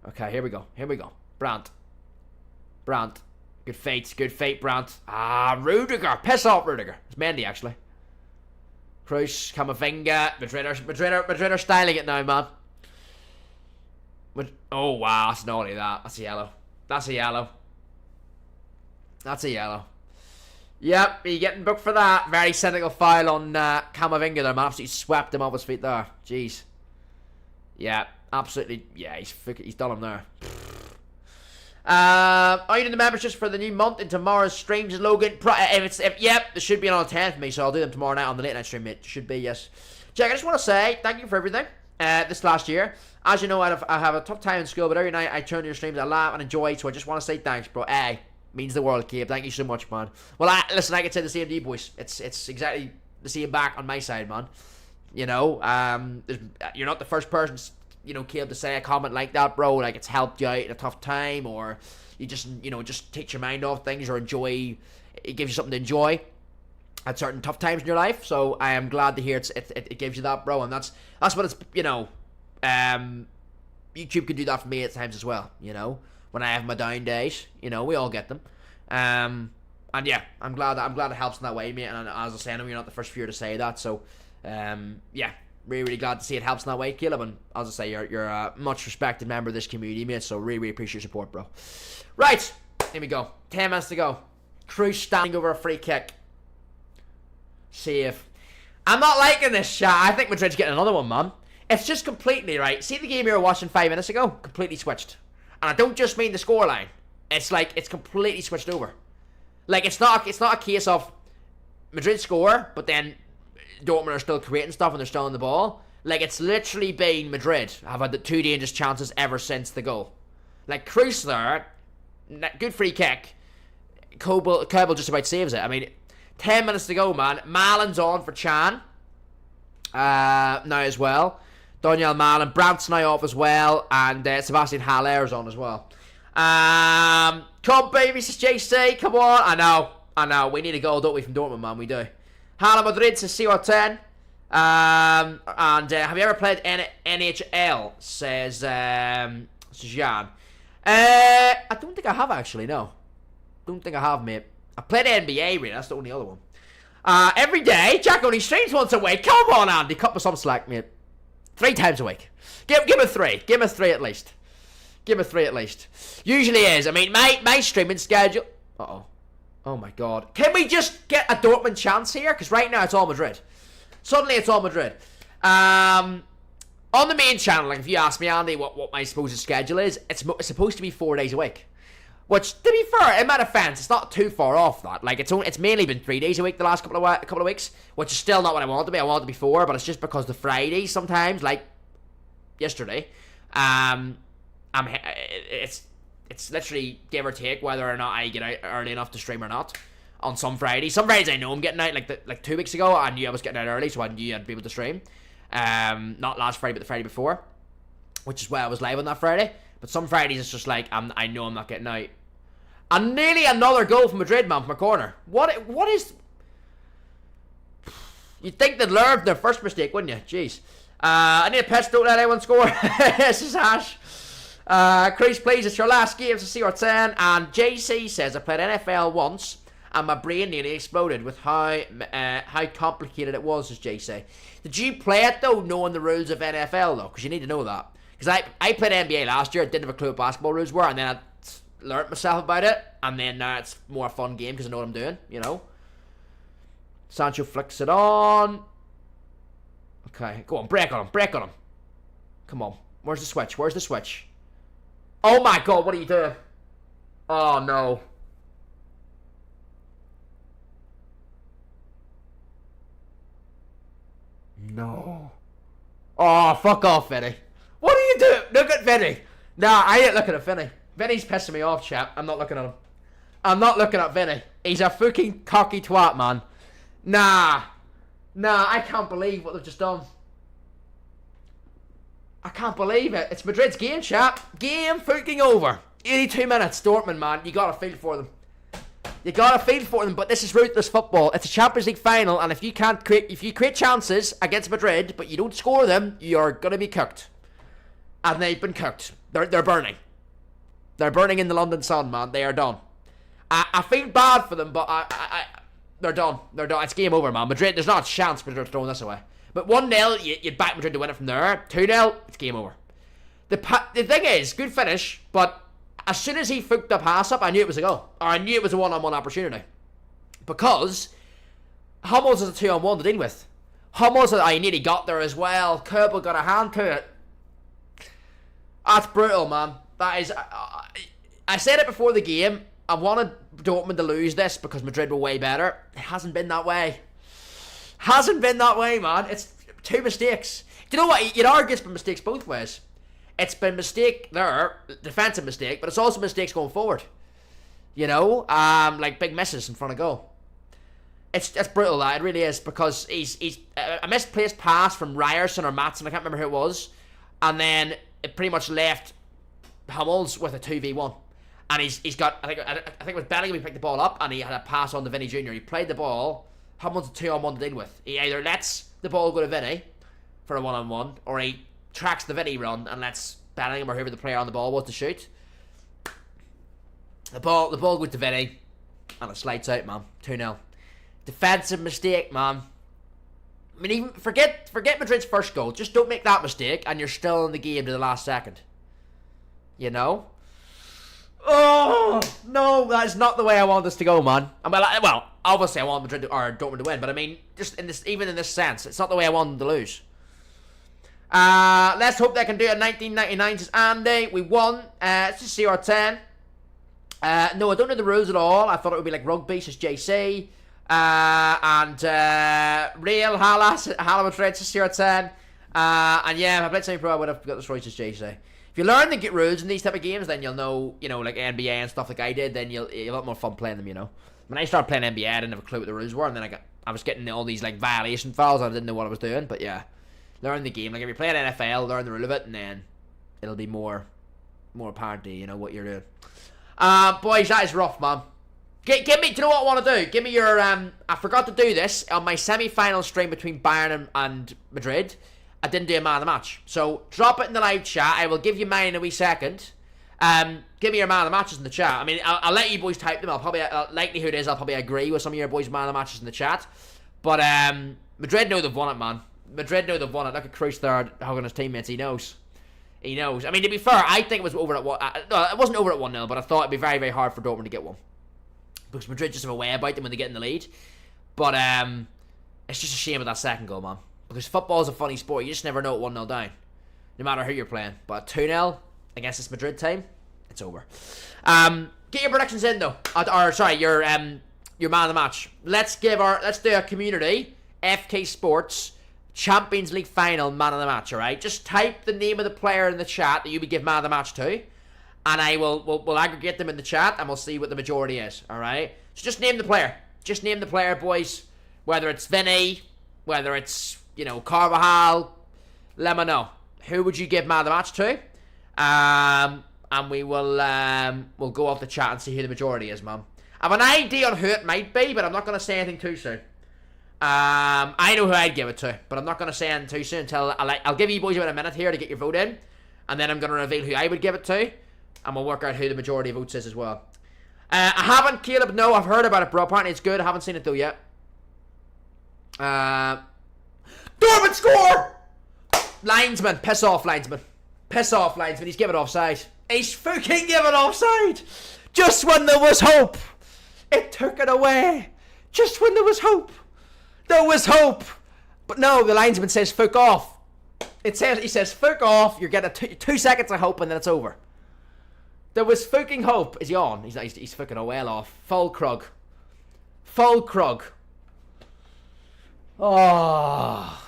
Okay, here we go. Brandt. Good fate, Brandt. Rudiger. Piss off, Rudiger. It's Mendy, actually. Cruz, Camavinga. Madrid are styling it now, man. Oh, wow. That's naughty, that. That's a yellow. Yep, you're getting booked for that. Very cynical foul on Camavinga there, man. Absolutely swept him off his feet there. Jeez. Yeah, absolutely. Yeah, he's done him there. Are you in the memberships for the new month in tomorrow's streams, Logan? Yep, there should be on 10th for me, so I'll do them tomorrow night on the late night stream. It should be, yes. Jack, I just want to say thank you for everything this last year. As you know, I have a tough time in school, but every night I turn to your streams, I laugh and enjoy, so I just want to say thanks, bro. Hey, means the world, Gabe. Thank you so much, man. Well, listen, I can say the same to you, boys. It's exactly the same back on my side, man. You know, you're not the first person, you know, Caleb, to say a comment like that, bro. Like, it's helped you out in a tough time, or you just, you know, just takes your mind off things, or it gives you something to enjoy at certain tough times in your life. So I am glad to hear it gives you that, bro. And that's what it's, you know, YouTube can do that for me at times as well, you know, when I have my down days. You know, we all get them. And yeah, I'm glad it helps in that way, mate. And as I say, I know you're not the first viewer to say that, so yeah, really glad to see it helps in that way, Caleb. And as I say, you're a much respected member of this community, mate, so really appreciate your support, bro. Right, here we go. 10 minutes to go. Cruz standing over a free kick. Save. I'm not liking this shot. I think Madrid's getting another one, man. It's just completely, right, see the game you were watching 5 minutes ago? Completely switched. And I don't just mean the scoreline. It's like, it's completely switched over. Like, it's not a case of Madrid score, but then Dortmund are still creating stuff and they're still on the ball. Like, it's literally been Madrid have had the 2 dangerous chances ever since the goal. Like, Cruz there, good free kick. Kerbal just about saves it. I mean, 10 minutes to go, man. Malin's on for Chan now as well. Daniel Malin. Brandt's now off as well. And Sebastian Haller's on as well. Come, baby, says JC. Come on. I know. We need a goal, don't we, from Dortmund, man? We do. Hala Madrid says CR10. And have you ever played NHL? Says Jan. I don't think I have, actually, no. Don't think I have, mate. I played NBA, really. That's the only other one. Every day. Jack only streams once a week. Come on, Andy. Cut me some slack, mate. 3 times a week. Give me 3. Give me 3 at least. Usually is. I mean, my streaming schedule... Uh-oh. Oh, my God. Can we just get a Dortmund chance here? Because right now it's all Madrid. Suddenly it's all Madrid. On the main channel, like, if you ask me, Andy, what my supposed schedule is, it's supposed to be 4 days a week. Which, to be fair, in my defense, it's not too far off that. Like, it's mainly been 3 days a week the last couple of weeks, which is still not what I want it to be. I want it to be 4, but it's just because the Fridays sometimes, like yesterday, it's literally give or take whether or not I get out early enough to stream or not. On some Fridays, I know I'm getting out. Like 2 weeks ago, I knew I was getting out early, so I knew I'd be able to stream. Not last Friday, but the Friday before, which is why I was live on that Friday. But some Fridays it's just like I know I'm not getting out. And nearly another goal from Madrid, man, from a corner. What is? You'd think they'd learned their first mistake, wouldn't you? Jeez. I need a pitch. Don't let anyone score. This is Ash. Chris, please, it's your last game to CR10. And JC says, I played NFL once and my brain nearly exploded with how complicated it was, as JC. Did you play it, though, knowing the rules of NFL, though? Because you need to know that. Because I played NBA last year, I didn't have a clue what basketball rules were, and then I learnt myself about it, and then now it's more a fun game because I know what I'm doing, you know? Sancho flicks it on. Okay, go on, break on him. Come on, where's the switch? Oh my god, what are you doing? Oh no. No. Oh, fuck off, Vinny. What are you doing? Look at Vinny. Nah, I ain't looking at Vinny. Vinny's pissing me off, chap. I'm not looking at him. I'm not looking at Vinny. He's a fucking cocky twat, man. Nah, I can't believe what they've just done. I can't believe it. It's Madrid's game, chap. Game fucking over. 82 minutes, Dortmund, man. You gotta feel for them. But this is ruthless football. It's a Champions League final, and if you create chances against Madrid, but you don't score them, you're gonna be cooked. And they've been cooked. They're burning. They're burning in the London sun, man. They are done. I feel bad for them, but they're done. It's game over, man. Madrid, there's not a chance Madrid throwing this away. But 1-0, you'd back Madrid to win it from there. 2-0, it's game over. The thing is, good finish, but as soon as he hooked the pass up, I knew it was a goal. Or I knew it was a one-on-one opportunity. Because Hummels is a 2-on-1 to deal with. Hummels, I nearly got there as well. Kerbal got a hand to it. That's brutal, man. That is... I said it before the game. I wanted Dortmund to lose this because Madrid were way better. It hasn't been that way. Man. It's two mistakes. Do you know what? You'd argue it's been mistakes both ways. It's been mistake there, defensive mistake, but it's also mistakes going forward. You know? Like big misses in front of goal. It's brutal, that. It really is, because he's a misplaced pass from Ryerson or Maatsen, I can't remember who it was, and then it pretty much left Hummels with a 2v1. And he's got, I think it was Bellingham who picked the ball up, and he had a pass on to Vinny Jr. He played the ball. Hummels a 2-on-1 to deal with. He either lets the ball go to Vinny for a 1-on-1, or he tracks the Vinny run and lets Bellingham or whoever the player on the ball was to shoot. The ball goes to Vinny, and it slides out, man. 2-0. Defensive mistake, man. I mean, even forget Madrid's first goal. Just don't make that mistake, and you're still in the game to the last second. You know? Oh no, that is not the way I want this to go, man. Well, obviously I want Madrid or Dortmund to win, but I mean, just even in this sense, it's not the way I want them to lose. Let's hope they can do it in 1999, says Andy. We won. It's just CR10. No, I don't know the rules at all. I thought it would be like rugby, says JC. And Real Hala Madrid, says CR10. And yeah, if I played semi-pro, I would have got this right, says JC. If you learn the rules in these type of games, then you'll know, like NBA and stuff like I did, then you'll have a lot more fun playing them, you know. When I started playing NBA, I didn't have a clue what the rules were, and then I was getting all these, like, violation fouls, and I didn't know what I was doing, but yeah. Learn the game. Like, if you're playing NFL, learn the rule of it, and then it'll be more apparent to you know what you're doing. Boys, that is rough, man. Give me, do you know what I want to do? Give me your, I forgot to do this on my semi-final stream between Bayern and Madrid. I didn't do a man of the match. So, drop it in the live chat. I will give you mine in a wee second. Give me your man of the matches in the chat. I mean, I'll let you boys type them. Likelihood is I'll probably agree with some of your boys' man of the matches in the chat. But, Madrid know they've won it, man. Madrid know they've won it. Look at Cruz there hugging his teammates. He knows. I mean, to be fair, I think it was over at 1. No, it wasn't over at 1-0, but I thought it'd be very, very hard for Dortmund to get one. Because Madrid just have a way about them when they get in the lead. But, it's just a shame of that second goal, man. Because football is a funny sport. You just never know at 1-0 down. No matter who you're playing. But 2-0 against this Madrid team, it's over. Get your predictions in, though. Your man of the match. Let's do a community FK Sports Champions League Final man of the match, alright? Just type the name of the player in the chat that you would give man of the match to. And we'll aggregate them in the chat, and we'll see what the majority is, alright? So just name the player. Just name the player, boys. Whether it's Vinny, whether it's, Carvajal, let me know. Who would you give man of the match to? And we will we'll go off the chat and see who the majority is, man. I have an idea on who it might be, but I'm not going to say anything too soon. I know who I'd give it to, but I'm not going to say anything too soon until I'll give you boys about a minute here to get your vote in. and then I'm going to reveal who I would give it to, and we'll work out who the majority of votes is as well. I haven't, Caleb, no, I've heard about it, bro. Apparently it's good. I haven't seen it though yet. Dortmund score! Linesman, piss off, linesman. Piss off, linesman. He's giving offside. He's fucking giving offside. Just when there was hope, it took it away. Just when there was hope. There was hope. But no, the linesman says fuck off. He says fuck off. You're getting 2 seconds of hope and then it's over. There was fucking hope. Is he on? He's fucking well off. Full Krug. Full Krug. Oh.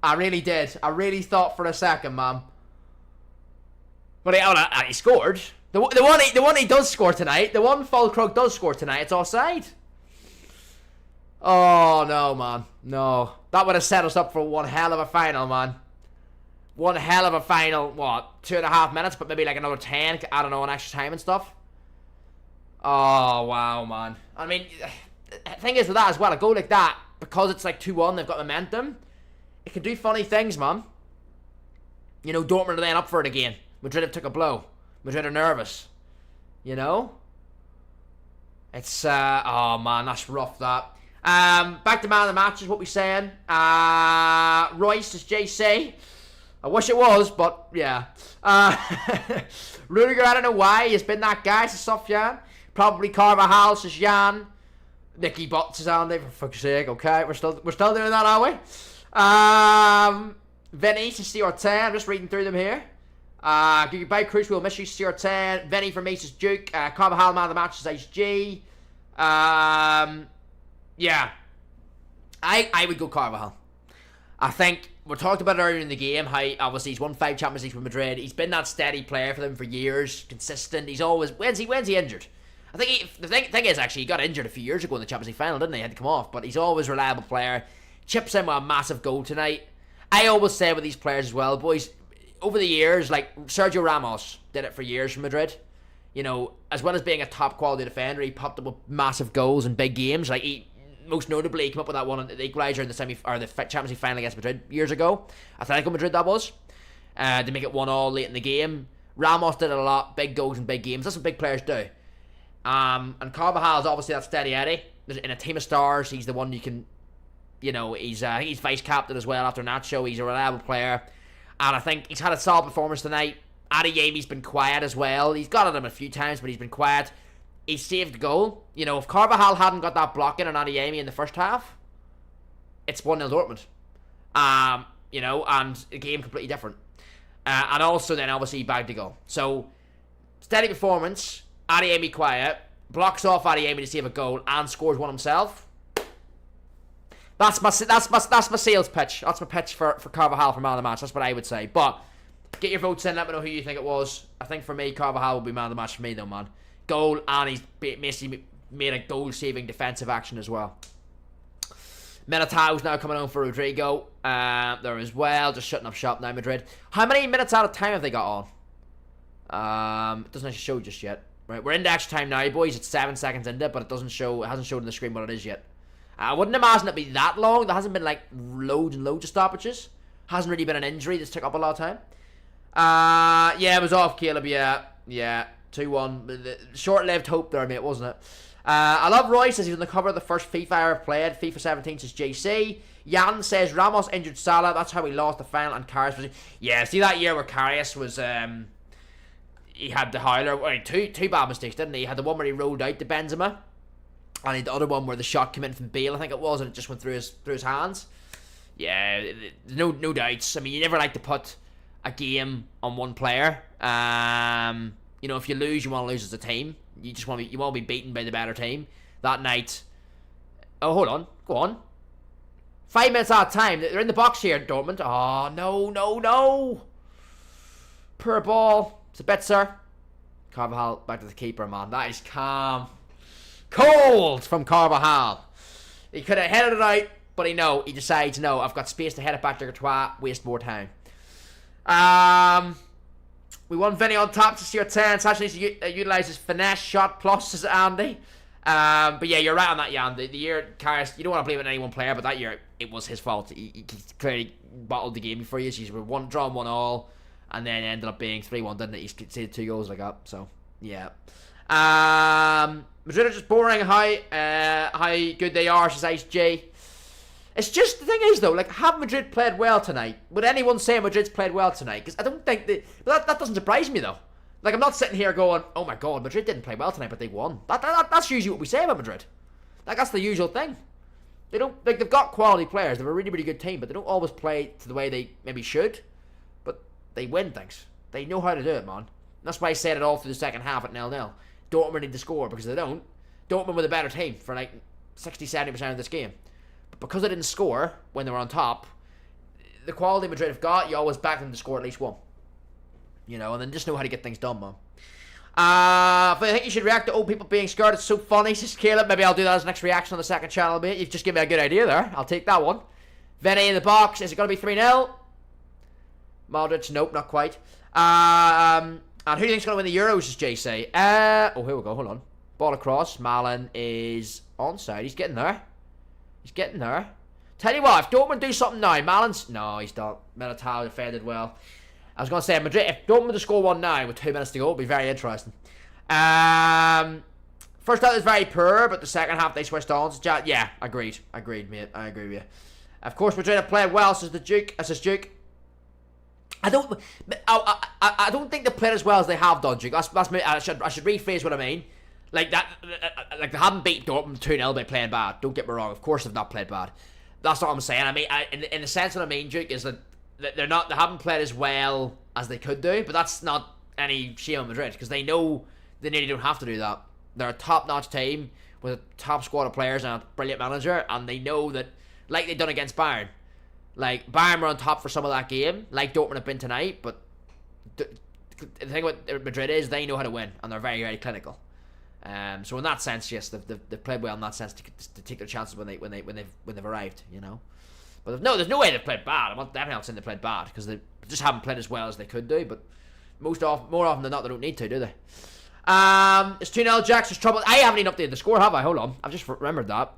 I really did. I really thought for a second, man. But he scored. The one he does score tonight. The one Full Krug does score tonight. It's offside. Oh, no, man. No. That would have set us up for one hell of a final, man. One hell of a final, what, 2.5 minutes, but maybe like another 10, I don't know, on extra time and stuff. Oh, wow, man. I mean, the thing is with that as well, a goal like that, because it's like 2-1, they've got momentum, it can do funny things, man. You know, Dortmund are then up for it again. Madrid have took a blow. Madrid are nervous. You know? It's, oh, man, that's rough, that. Back to man of the match is what we're saying. Royce is JC. I wish it was, but yeah. Rudiger, I don't know why he's been that guy, says Sofyan. Probably Carvajal, says Jan. Nicky Butts is on there, for fuck's sake. Okay, we're still doing that, are we? Vinny, says CR10. I'm just reading through them here. Goodbye, Cruz, we'll miss you, CR10. Vinny for me, says Duke. Carvajal, man of the match, says HG. Yeah. I would go Carvajal. I think we talked about it earlier in the game how obviously he's won 5 Champions Leagues with Madrid. He's been that steady player for them for years, consistent. He's always when's he injured? I think the thing is actually he got injured a few years ago in the Champions League final, didn't he? He had to come off, but he's always a reliable player. Chips in with a massive goal tonight. I always say with these players as well, boys, over the years, like Sergio Ramos did it for years for Madrid. You know, as well as being a top quality defender, he popped up with massive goals in big games. Like most notably, he came up with that one on the equaliser in the Champions League final against Madrid years ago. Atletico Madrid, that was. To make it 1-1 late in the game. Ramos did it a lot, big goals in big games. That's what big players do. And Carvajal is obviously that steady Eddie. In a team of stars, he's the one you can, you know, he's vice captain as well after Nacho. He's a reliable player. And I think he's had a solid performance tonight. Adeyemi's been quiet as well. He's got at him a few times, but he's been quiet. He saved the goal. You know, if Carvajal hadn't got that block in on Adeyemi in the first half, it's 1-0 Dortmund. You know, and the game completely different. And also then obviously he bagged the goal. So, steady performance, Adeyemi quiet, blocks off Adeyemi to save a goal and scores one himself. That's my sales pitch. That's my pitch for Carvajal for man of the match. That's what I would say. But get your votes in. Let me know who you think it was. I think for me, Carvajal will be man of the match for me though, man. Goal, and he's basically made a goal-saving defensive action as well. Militao's now coming on for Rodrigo. There as well, just shutting up shop now, Madrid. How many minutes out of time have they got on? It doesn't actually show just yet. Right, we're into extra time now, boys. It's 7 seconds into it, but it doesn't show. It hasn't showed on the screen what it is yet. I wouldn't imagine it'd be that long. There hasn't been like loads and loads of stoppages. Hasn't really been an injury that's took up a lot of time. Yeah, it was off, Caleb. Yeah. 2-1. Short-lived hope there, mate, wasn't it? I love Roy, says he's on the cover of the first FIFA I ever played. FIFA 17 says JC. Jan says Ramos injured Salah. That's how we lost the final. And Karius was... Yeah, see that year where Karius was... he had the howler. Well, two bad mistakes, didn't he? He had the one where he rolled out to Benzema. And he had the other one where the shot came in from Bale, I think it was, and it just went through his hands. Yeah, no doubts. I mean, you never like to put a game on one player. You know, if you lose, you want to lose as a team. You just want to be beaten by the better team. That night. Oh, hold on. Go on. 5 minutes out of time. They're in the box here, Dortmund. Oh, no. Poor ball. It's a bit, sir. Carvajal back to the keeper, man. That is calm. Cold from Carvajal. He could have headed it out, but he decides, no, I've got space to head it back to Courtois. Waste more time. We won Vinny on top to see your 10. Sanchez utilises finesse shot plus, says Andy. But yeah, you're right on that, Jan. The year, Karius, you don't want to blame it on any one player, but that year, it was his fault. He clearly bottled the game for you. He's drawn 1-1. and then it ended up being 3-1, didn't it? He conceded 2 goals like that, so yeah. Madrid are just boring how good they are, says Ice J. It's just, the thing is though, like, have Madrid played well tonight? Would anyone say Madrid's played well tonight? Because I don't think that doesn't surprise me though. Like, I'm not sitting here going, oh my god, Madrid didn't play well tonight, but they won. That's usually what we say about Madrid. Like, that's the usual thing. They don't, like, they've got quality players. They're a really, really good team, but they don't always play to the way they maybe should. But they win things. They know how to do it, man. That's why I said it all through the second half at 0-0. Dortmund need to score, because they don't. Dortmund were the better team for like 60-70% of this game. But because they didn't score when they were on top, the quality Madrid have got, you always back them to score at least one. You know, and then just know how to get things done, man. But I think you should react to old people being scared. It's so funny, says Caleb. Maybe I'll do that as next reaction on the second channel, mate. You've just given me a good idea there. I'll take that one. Vene in the box. Is it going to be 3-0? Modric, nope, not quite. And who do you think's going to win the Euros, as Jay say? Oh, here we go, hold on. Ball across. Malin is onside. He's getting there. He's getting there. Tell you what, if Dortmund do something now, Malin's... No, he's not. Militao defended well. I was going to say, Madrid, if Dortmund to score 1 now with 2 minutes to go, it would be very interesting. First half was very poor, but the second half they switched on. So, yeah, agreed. Agreed, mate. I agree with you. Of course, Madrid have played well, says the Duke. Says Duke. I don't think they played as well as they have done, Duke. That's me. I should rephrase what I mean. Like that, like they haven't beat Dortmund 2-0 by playing bad. Don't get me wrong. Of course, they've not played bad. That's not what I'm saying. I mean, in the sense what I mean, Duke, is that they haven't played as well as they could do. But that's not any shame on Madrid, because they know they nearly don't have to do that. They're a top-notch team with a top squad of players and a brilliant manager, and they know that, like they've done against Bayern. Like, Bayern were on top for some of that game, like Dortmund have been tonight, but the thing about Madrid is they know how to win, and they're very, very clinical. So in that sense, yes, they've played well in that sense to take their chances when they've arrived, you know. But there's no way they've played bad. I'm definitely not saying they played bad, because they just haven't played as well as they could do. But more often than not, they don't need to, do they? It's 2-0. Jack's just trouble. I haven't even updated the score, have I? Hold on, I've just remembered that.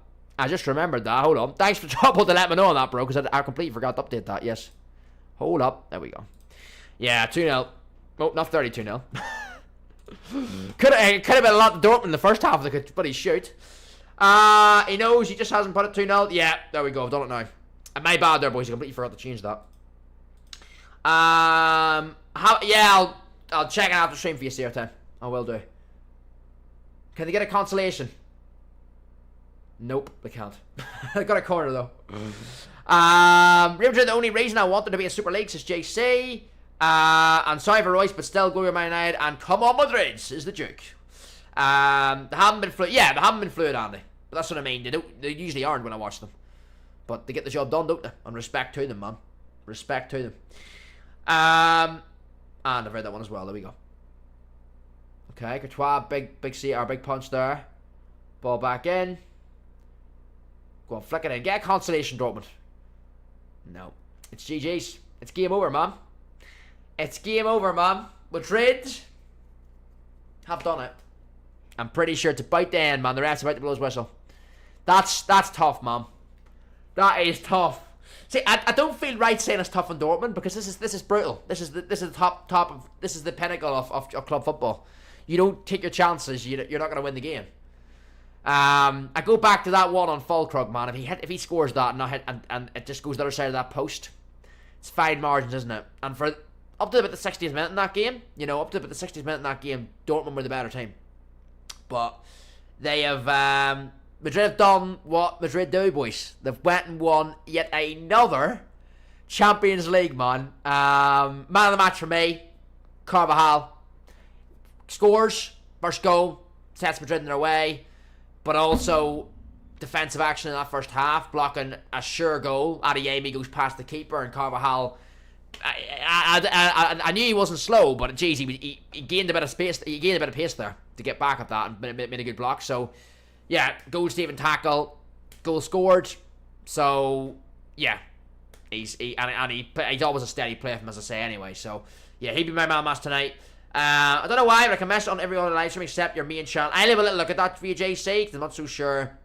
Hold on. Thanks for trouble to let me know on that, bro, because I completely forgot to update that. Yes. Hold up. There we go. Yeah, 2-0. Oh, not 32-0. Could have been a lot to Dortmund in the first half. They could, but he shoot. He knows he just hasn't put it 2-0. Yeah, there we go. I've done it now. My bad there, boys. I completely forgot to change that. Yeah, I'll check it after stream for you, CR10. I will do. Can they get a consolation? Nope, they can't. I got a corner though. Real Madrid, the only reason I wanted to be a Super League, says JC. And sorry for Royce, but still go your Man United and come on Madrid, is the Duke. They haven't been fluid. Yeah, they haven't been fluid, Andy. But that's what I mean. They usually aren't when I watch them. But they get the job done, don't they? And respect to them, man. Respect to them. And I've read that one as well. There we go. Okay, Courtois, big punch there. Ball back in. Go on, flick it in. Get a consolation, Dortmund. No. It's GG's. It's game over, man. It's game over, man. Madrid have done it. I'm pretty sure it's about to end, man. The ref's about to blow his whistle. That's tough, man. That is tough. See, I don't feel right saying it's tough on Dortmund, because this is brutal. This is the top of this is the pinnacle of club football. You don't take your chances. You're not going to win the game. I go back to that one on Fulkrug, man. If he scores that and it just goes the other side of that post, it's fine margins, isn't it? And for up to about the 60th minute in that game, Dortmund were the better team. But they have Madrid have done what Madrid do, boys. They've went and won yet another Champions League, man. Man of the match for me, Carvajal. Scores, first goal, sets Madrid in their way, but also defensive action in that first half, blocking a sure goal. Adeyemi goes past the keeper, and Carvajal, I knew he wasn't slow, but geez, he gained a bit of space. He gained a bit of pace there to get back at that and made a good block. So, yeah, goal saving tackle, goal scored. So, yeah, he's always a steady player for him, as I say anyway. So, yeah, he'd be my man of the match tonight. I don't know why, but I can mess on every other live stream except your main channel. I'll have a little look at that for you, JC, because I'm not so sure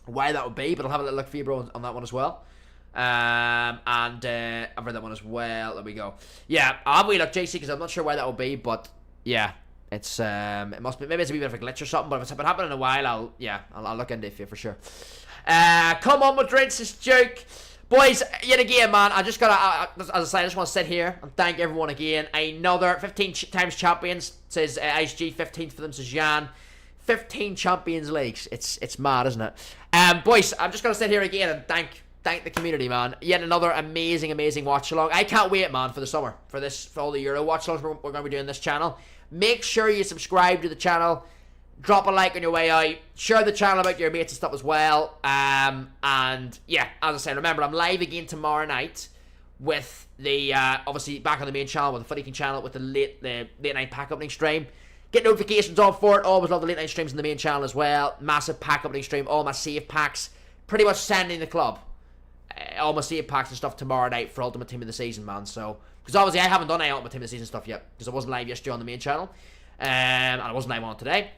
why that would be, but I'll have a little look for you, bro, on that one as well. And I've read that one as well. There we go. Yeah, I'll have a wee look, JC, because I'm not sure why that will be, but yeah, it's it must be, maybe it's a wee bit of a glitch or something, but if it's been happening in a while, I'll look into it for you for sure. Come on, Madrid, says Duke. Boys, yet again, man, I just gotta, as I say, I just want to sit here and thank everyone again. Another 15 times champions, says ISG, 15th for them, says Jan. 15 Champions Leagues. It's mad, isn't it? Boys, I'm just gonna sit here again and thank the community, man. Yet another amazing watch along. I can't wait, man, for the summer, for all the Euro watch alongs we're gonna be doing this channel. Make sure you subscribe to the channel. Drop a like on your way out. Share the channel about your mates and stuff as well. And yeah, as I said, remember, I'm live again tomorrow night with the obviously back on the main channel with the Footy King channel with the late night pack opening stream. Get notifications on for it. Always love the late night streams on the main channel as well. Massive pack opening stream. All my save packs. Pretty much sending the club all my save packs and stuff tomorrow night for Ultimate Team of the Season, man. So, because obviously I haven't done any Ultimate Team of the Season stuff yet because I wasn't live yesterday on the main channel, and I wasn't live on today.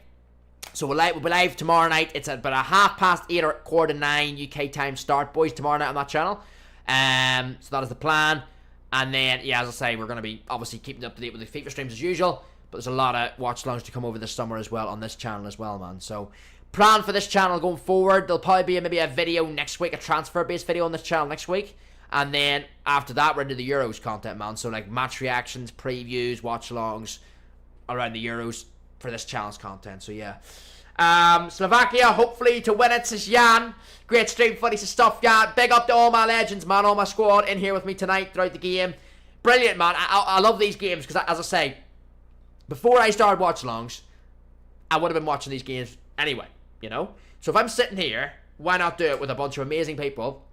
So we'll be live tomorrow night. It's at about 8:30 or 8:45 UK time start, boys, tomorrow night on that channel. So that is the plan. And then, yeah, as I say, we're going to be obviously keeping up to date with the FIFA streams as usual. But there's a lot of watch-alongs to come over this summer as well on this channel as well, man. So, plan for this channel going forward. There'll probably be maybe a video next week, a transfer-based video on this channel next week. And then, after that, we're into the Euros content, man. So, like, match reactions, previews, watch-alongs around the Euros for this channel's content. So, yeah. Slovakia, hopefully to win it, says Jan. Great stream, funny stuff, Jan. Big up to all my legends, man. All my squad in here with me tonight throughout the game. Brilliant, man. I love these games because, as I say, before I started watch-alongs, I would have been watching these games anyway, you know? So if I'm sitting here, why not do it with a bunch of amazing people,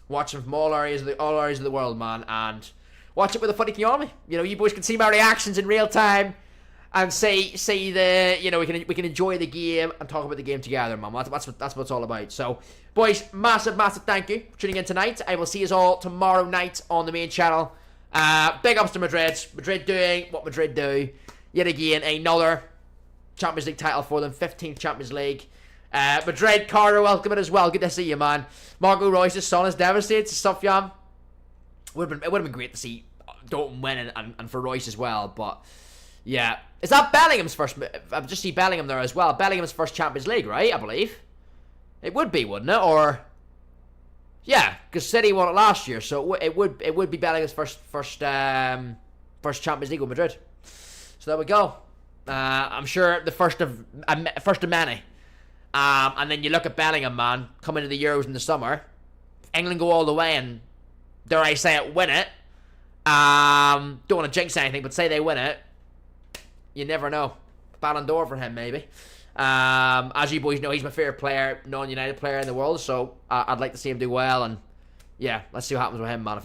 watching from all areas of the world, man, and watch it with a Footy King on me. You know, you boys can see my reactions in real time, and see the, you know, we can enjoy the game and talk about the game together, man. That's what it's all about. So, boys, massive thank you for tuning in tonight. I will see you all tomorrow night on the main channel. Big ups to Madrid. Madrid doing what Madrid do. Yet again, another Champions League title for them. 15th Champions League. Madrid, Carter, welcome it as well. Good to see you, man. Marco Royce's son is devastated. Stuff, Jan. It would have been great to see Dortmund win and for Royce as well. But, yeah. Is that Bellingham's first? I've just seen Bellingham there as well. Bellingham's first Champions League, right? I believe. It would be, wouldn't it? Or... yeah, because City won it last year. So it would be Bellingham's first Champions League with Madrid. So there we go. I'm sure the first of many. And then you look at Bellingham, man, coming to the Euros in the summer. England go all the way and, dare I say it, win it. Don't want to jinx anything, but say they win it. You never know. Ballon d'Or for him, maybe. As you boys know, he's my favourite player, non-United player in the world. So I'd like to see him do well. And yeah, let's see what happens with him, man.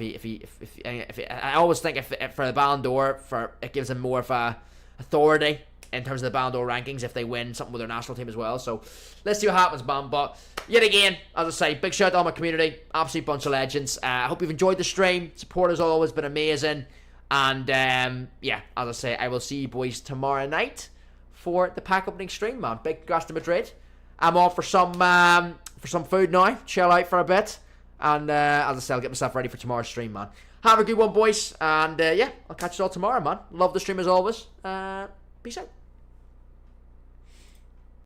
I always think if for the Ballon d'Or, it gives him more of a authority in terms of the Ballon d'Or rankings if they win something with their national team as well. So let's see what happens, man. But yet again, as I say, big shout out to all my community, absolute bunch of legends. I hope you've enjoyed the stream. Support has always been amazing. And yeah, as I say, I will see you boys tomorrow night for the pack opening stream, man. Big congrats to Madrid. I'm off for some food now. Chill out for a bit. And as I say, I'll get myself ready for tomorrow's stream, man. Have a good one, boys. And yeah, I'll catch you all tomorrow, man. Love the stream as always. Peace out.